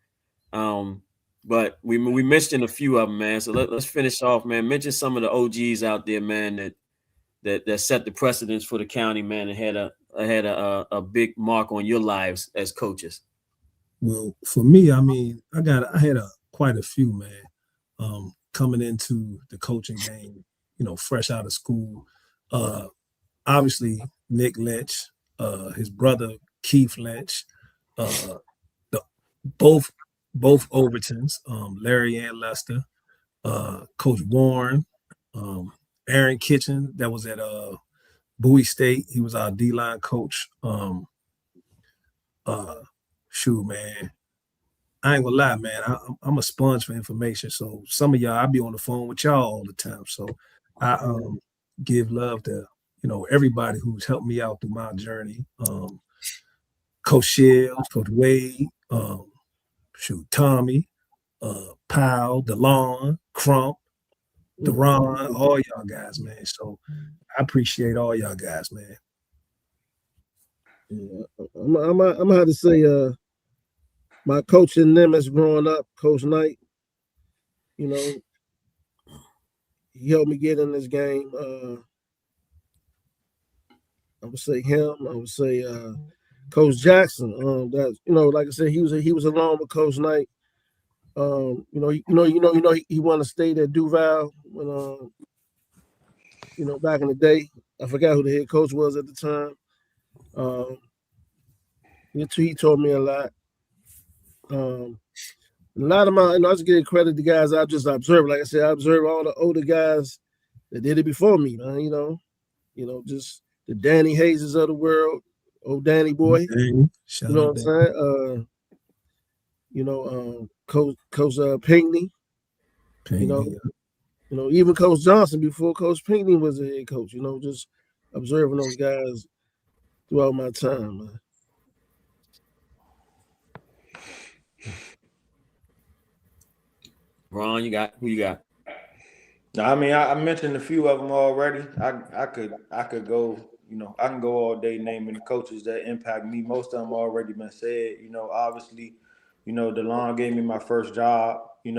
But we mentioned a few of them, man. So let's finish off, man. Mention some of the OGs out there, man, that set the precedence for the county, man, and had a big mark on your lives as coaches. Well, for me, I mean, I had quite a few, man, coming into the coaching game, fresh out of school. Obviously, Nick Lynch, his brother Keith Lynch, both Overtons, Larry and Lester, Coach Warren, Aaron Kitchen, that was at Bowie State. He was our D-line coach. Shoot, man. I ain't gonna lie, man. I'm a sponge for information. So some of y'all, I be on the phone with y'all all the time. So I give love to, everybody who's helped me out through my journey. Coach Shields, Coach Wade, Tommy, Powell, DeLon, Crump, Deron, all y'all guys, man. So I appreciate all y'all guys, man. Yeah, I'm gonna have to say, my coach in Nimitz growing up, Coach Knight, he helped me get in this game. I would say him. I would say Coach Jackson. That like I said, he was along with Coach Knight. He won a state at Duval when back in the day. I forgot who the head coach was at the time. He taught me a lot. A lot of my, I just give credit to guys I just observed. Like I said, I observed all the older guys that did it before me, man. Just the Danny Hayeses of the world, old Danny boy. You know what I'm saying? Coach Pinckney. Even Coach Johnson before Coach Pinckney was the head coach. Just observing those guys throughout my time, man. Ron, who you got? No, I mean I mentioned a few of them already. I could go, I can go all day naming the coaches that impact me. Most of them already been said. Obviously, DeLon gave me my first job, and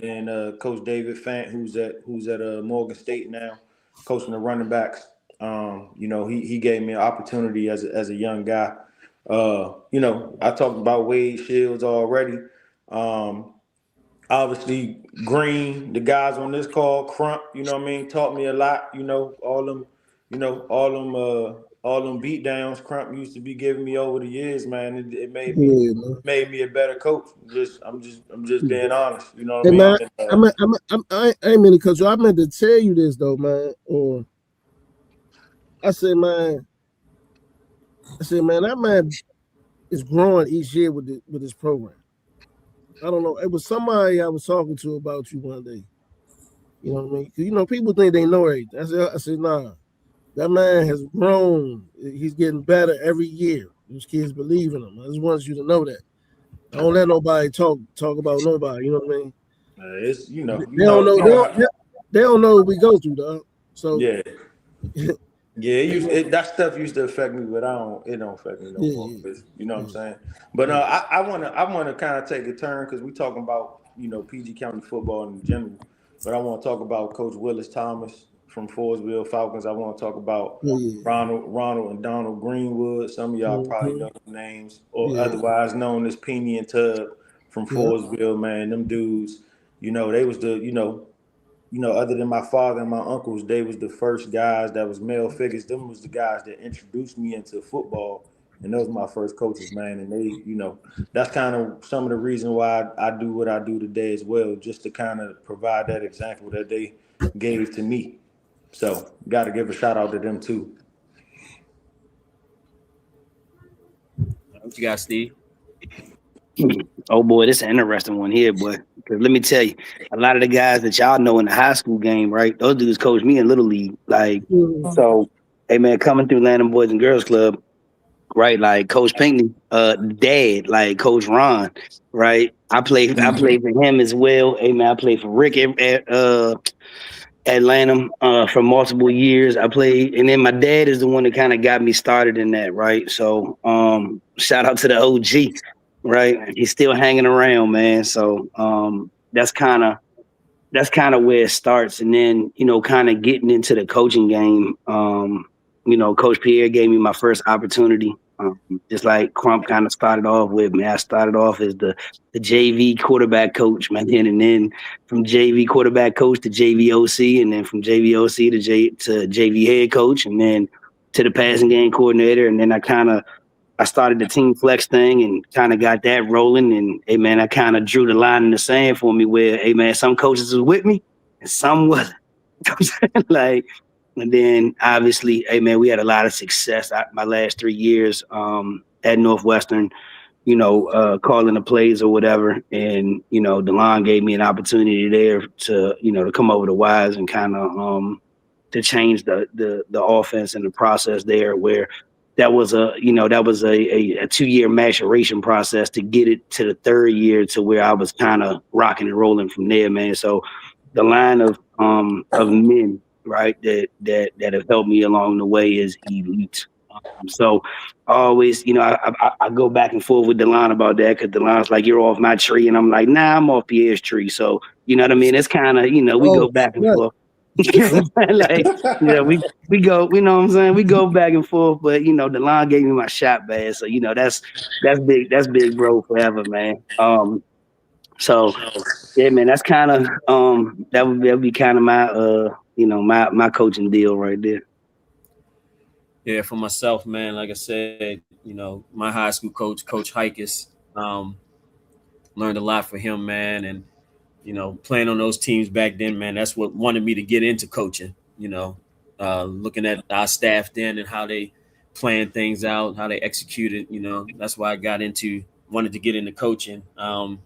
then Coach David Fant, who's at Morgan State now, coaching the running backs. He gave me an opportunity as a young guy. I talked about Wade Shields already. Obviously, Green, the guys on this call, Crump, taught me a lot. All them beat downs Crump used to be giving me over the years, man. It made me a better coach. I'm just being honest. You know what I mean? I ain't mean to cut you. I meant to tell you this though, man. Or I said, man, that man is growing each year with this program. I don't know. It was somebody I was talking to about you one day. You know what I mean? Because, people think they know everything. I said, nah. That man has grown. He's getting better every year. Those kids believe in him. I just want you to know that. I don't let nobody talk about nobody. You know what I mean? It's they don't know. they don't know what we go through, dog. So yeah. That stuff used to affect me, but it don't affect me no more. You know what I'm saying? But I wanna kind of take a turn because we talking about PG County football in general, but I want to talk about Coach Willis Thomas from Forestville Falcons. I want to talk about Ronald and Donald Greenwood. Some of y'all probably know the names, or otherwise known as Peony and Tub from Forestville. Man, them dudes, they was other than my father and my uncles, they was the first guys that was male figures. Them was the guys that introduced me into football, and those were my first coaches, man. And they, that's kind of some of the reason why I do what I do today as well, just to kind of provide that example that they gave to me. So, got to give a shout out to them too. What you got, Steve? Oh boy, this is an interesting one here, boy. Because let me tell you, a lot of the guys that y'all know in the high school game, right? Those dudes coached me in Little League. Like, so, hey man, coming through Landon Boys and Girls Club, right? Like Coach Pinckney, dad, like Coach Ron, right? I played for him as well. Hey man, I played for Rick at Lanham for multiple years. I played, and then my dad is the one that kind of got me started in that, right? So, shout out to the OG. Right, he's still hanging around, man. So that's kind of where it starts, and then kind of getting into the coaching game. Coach Pierre gave me my first opportunity, just like Crump kind of started off with me. I started off as the JV quarterback coach, man, and then from JV quarterback coach to JV OC, and then from JV OC to JV head coach, and then to the passing game coordinator, and then I started the team flex thing and kind of got that rolling. And, hey, man, I kind of drew the line in the sand for me where, hey, man, some coaches was with me and some wasn't. Like, and then, obviously, hey, man, we had a lot of success. My last 3 years at Northwestern, calling the plays or whatever. And, DeLon gave me an opportunity there to, to come over to Wise and kind of to change the offense and the process there where – that was a 2-year maturation process to get it to the third year to where I was kind of rocking and rolling from there, man. So the line of men, right, that have helped me along the way is elite. So I always, I go back and forth with DeLon about that because DeLon's like, you're off my tree. And I'm like, nah, I'm off Pierre's tree. So, you know what I mean? It's kind of, we go back and forth. Like, we go, you know what I'm saying? We go back and forth, but DeLon gave me my shot, man. So that's big bro forever, man. So yeah, man, that's kind of that would be kind of my my coaching deal right there. Yeah, for myself, man, like I said, my high school coach, Coach Hikes, learned a lot from him, man, and playing on those teams back then, man, that's what wanted me to get into coaching, looking at our staff then and how they planned things out, how they executed, that's why I wanted to get into coaching. I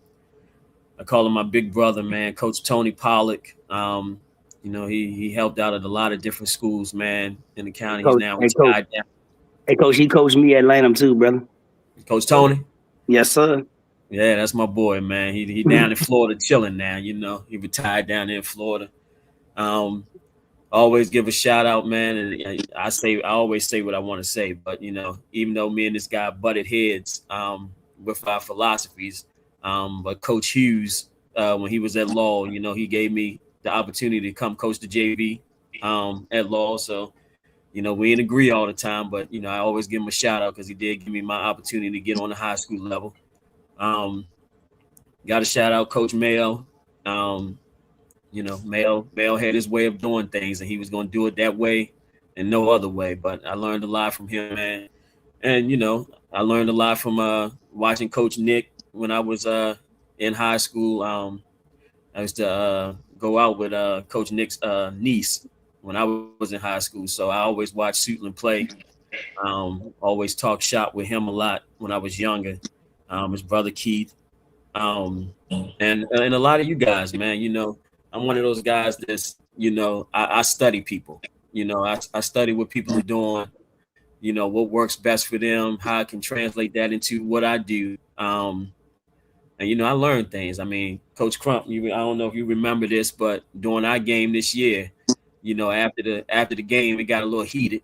call him my big brother, man, Coach Tony Pollock. He helped out at a lot of different schools, man, in the county. He's now retired. Hey, Coach, he coached me at Lanham too, brother. Coach Tony? Yes, sir. Yeah, that's my boy, man. He down in Florida chilling now, He retired down there in Florida. Always give a shout out, man. And I always say what I want to say. But, even though me and this guy butted heads with our philosophies, but Coach Hughes, when he was at Law, he gave me the opportunity to come coach the JV at Law. So, we didn't agree all the time. But, I always give him a shout out because he did give me my opportunity to get on the high school level. Got to shout out Coach Mayo. Mayo had his way of doing things, and he was going to do it that way and no other way. But I learned a lot from him, man. And I learned a lot from watching Coach Nick when I was in high school. I used to go out with Coach Nick's niece when I was in high school, so I always watched Suitland play. Always talk shop with him a lot when I was younger. His brother Keith, and a lot of you guys, man. I'm one of those guys that's, I study people. I study what people are doing. What works best for them, how I can translate that into what I do. And I learned things. I mean, Coach Crump, I don't know if you remember this, but during our game this year, after the game, it got a little heated.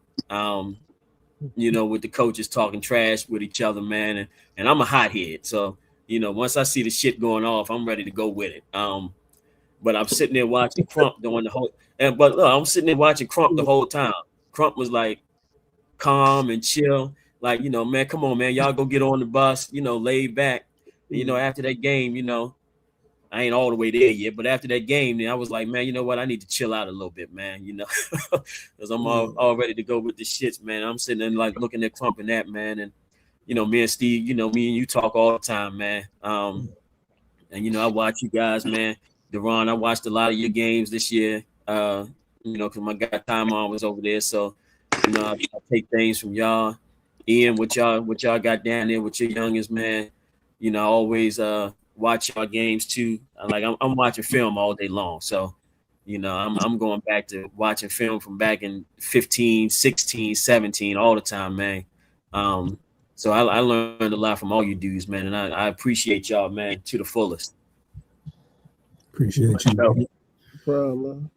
With the coaches talking trash with each other, man. And I'm a hothead. So, once I see the shit going off, I'm ready to go with it. But I'm sitting there watching Crump during the whole but look, I'm sitting there watching Crump the whole time. Crump was like calm and chill. Like, man, come on, man. Y'all go get on the bus, laid back. And, after that game, I ain't all the way there yet, but after that game, then I was like, man, you know what? I need to chill out a little bit, man, because I'm all ready to go with the shits, man. I'm sitting there like looking at Crump and that, man. And, me and Steve, me and you talk all the time, man. And, I watch you guys, man. Deron, I watched a lot of your games this year, because my guy Time was over there. So, I take things from y'all. Ian, what y'all got down there with your youngest, man. I always watch our games too. I'm watching film all day long. So, I'm going back to watching film from back in 15, 16, 17 all the time, man. So I learned a lot from all you dudes, man, and I appreciate y'all, man, to the fullest. Appreciate you. No problem.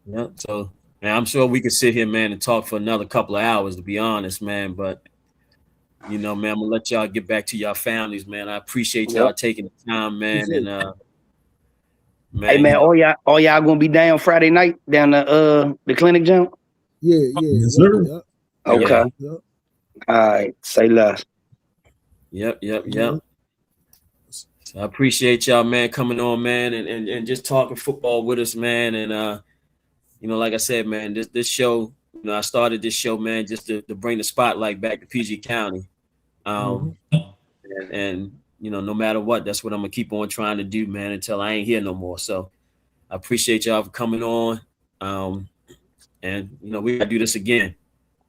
Yeah. So, man, I'm sure we could sit here, man, and talk for another couple of hours, to be honest, man. But man, I'm gonna let y'all get back to y'all families, man. I appreciate y'all taking the time, man. And man, hey man, all y'all gonna be down Friday night down the clinic gym? Yeah. Yes, sir. Yeah. Okay. Yeah. All right, say less. Yep. So I appreciate y'all, man, coming on, man, and just talking football with us, man. And like I said, man, this show, I started this show, man, just to bring the spotlight back to PG County. And no matter what, that's what I'm gonna keep on trying to do, man, until I ain't here no more. So I appreciate y'all for coming on. And we gotta do this again.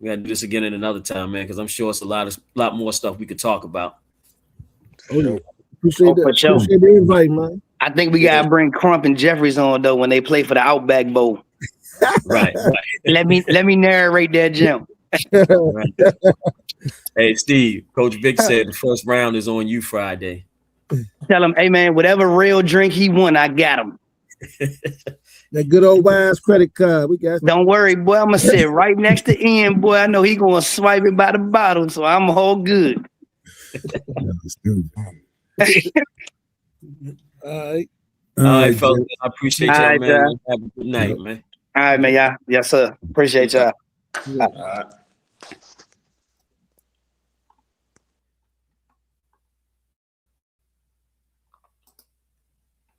We gotta do this again at another time, man, because I'm sure it's a lot more stuff we could talk about. Oh yeah. Appreciate that. For sure. Appreciate the invite, man. I think we gotta bring Crump and Jeffries on though when they play for the Outback Bowl. Right. Let me narrate that gym. Right. Hey, Steve, Coach Vic said the first round is on you Friday. Tell him, hey man, whatever real drink he want, I got him. That good old Wise credit card. We got. Don't worry, boy. I'm gonna sit right next to Ian, boy. I know he gonna swipe it by the bottle, so I'm all good. All right, fellas. I appreciate y'all, man. Have a good night, man. All right, man. Yeah. Yes, sir. Appreciate y'all. All right.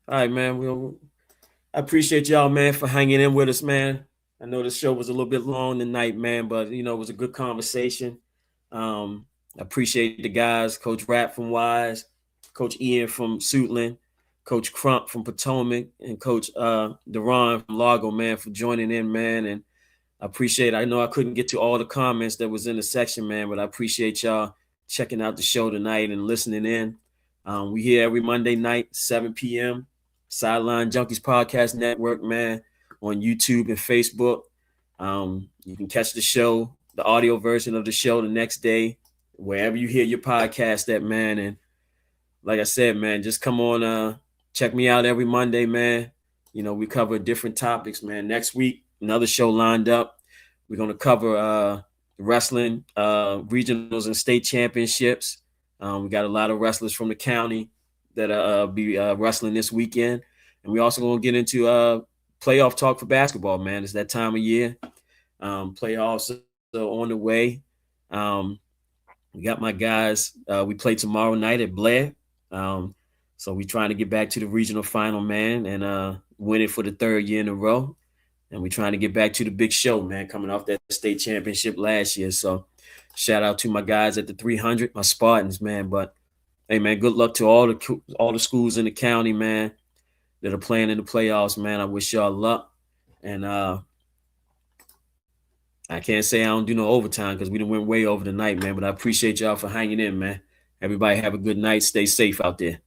All right, man. I appreciate y'all, man, for hanging in with us, man. I know the show was a little bit long tonight, man, but it was a good conversation. I appreciate the guys, Coach Rapp from Wise, Coach Ian from Suitland, Coach Crump from Potomac, and Coach Deron from Largo, man, for joining in, man. And I appreciate it. I know I couldn't get to all the comments that was in the section, man, but I appreciate y'all checking out the show tonight and listening in. We here every Monday night, 7 p.m. Sideline Junkies Podcast Network, man, on YouTube and Facebook. You can catch the show, the audio version of the show the next day, wherever you hear your podcast at, man. And like I said, man, just come on, check me out every Monday, man. We cover different topics, man. Next week, another show lined up. We're going to cover wrestling, regionals and state championships. We got a lot of wrestlers from the county that be wrestling this weekend. And we also going to get into playoff talk for basketball, man. It's that time of year. Playoffs are on the way. We got my guys. We play tomorrow night at Blair. So we're trying to get back to the regional final, man, and win it for the third year in a row. And we're trying to get back to the big show, man, coming off that state championship last year. So shout out to my guys at the 300, my Spartans, man. But hey, man, good luck to all the schools in the county, man, that are playing in the playoffs, man. I wish y'all luck. And I can't say I don't do no overtime because we done went way over the night, man. But I appreciate y'all for hanging in, man. Everybody have a good night. Stay safe out there.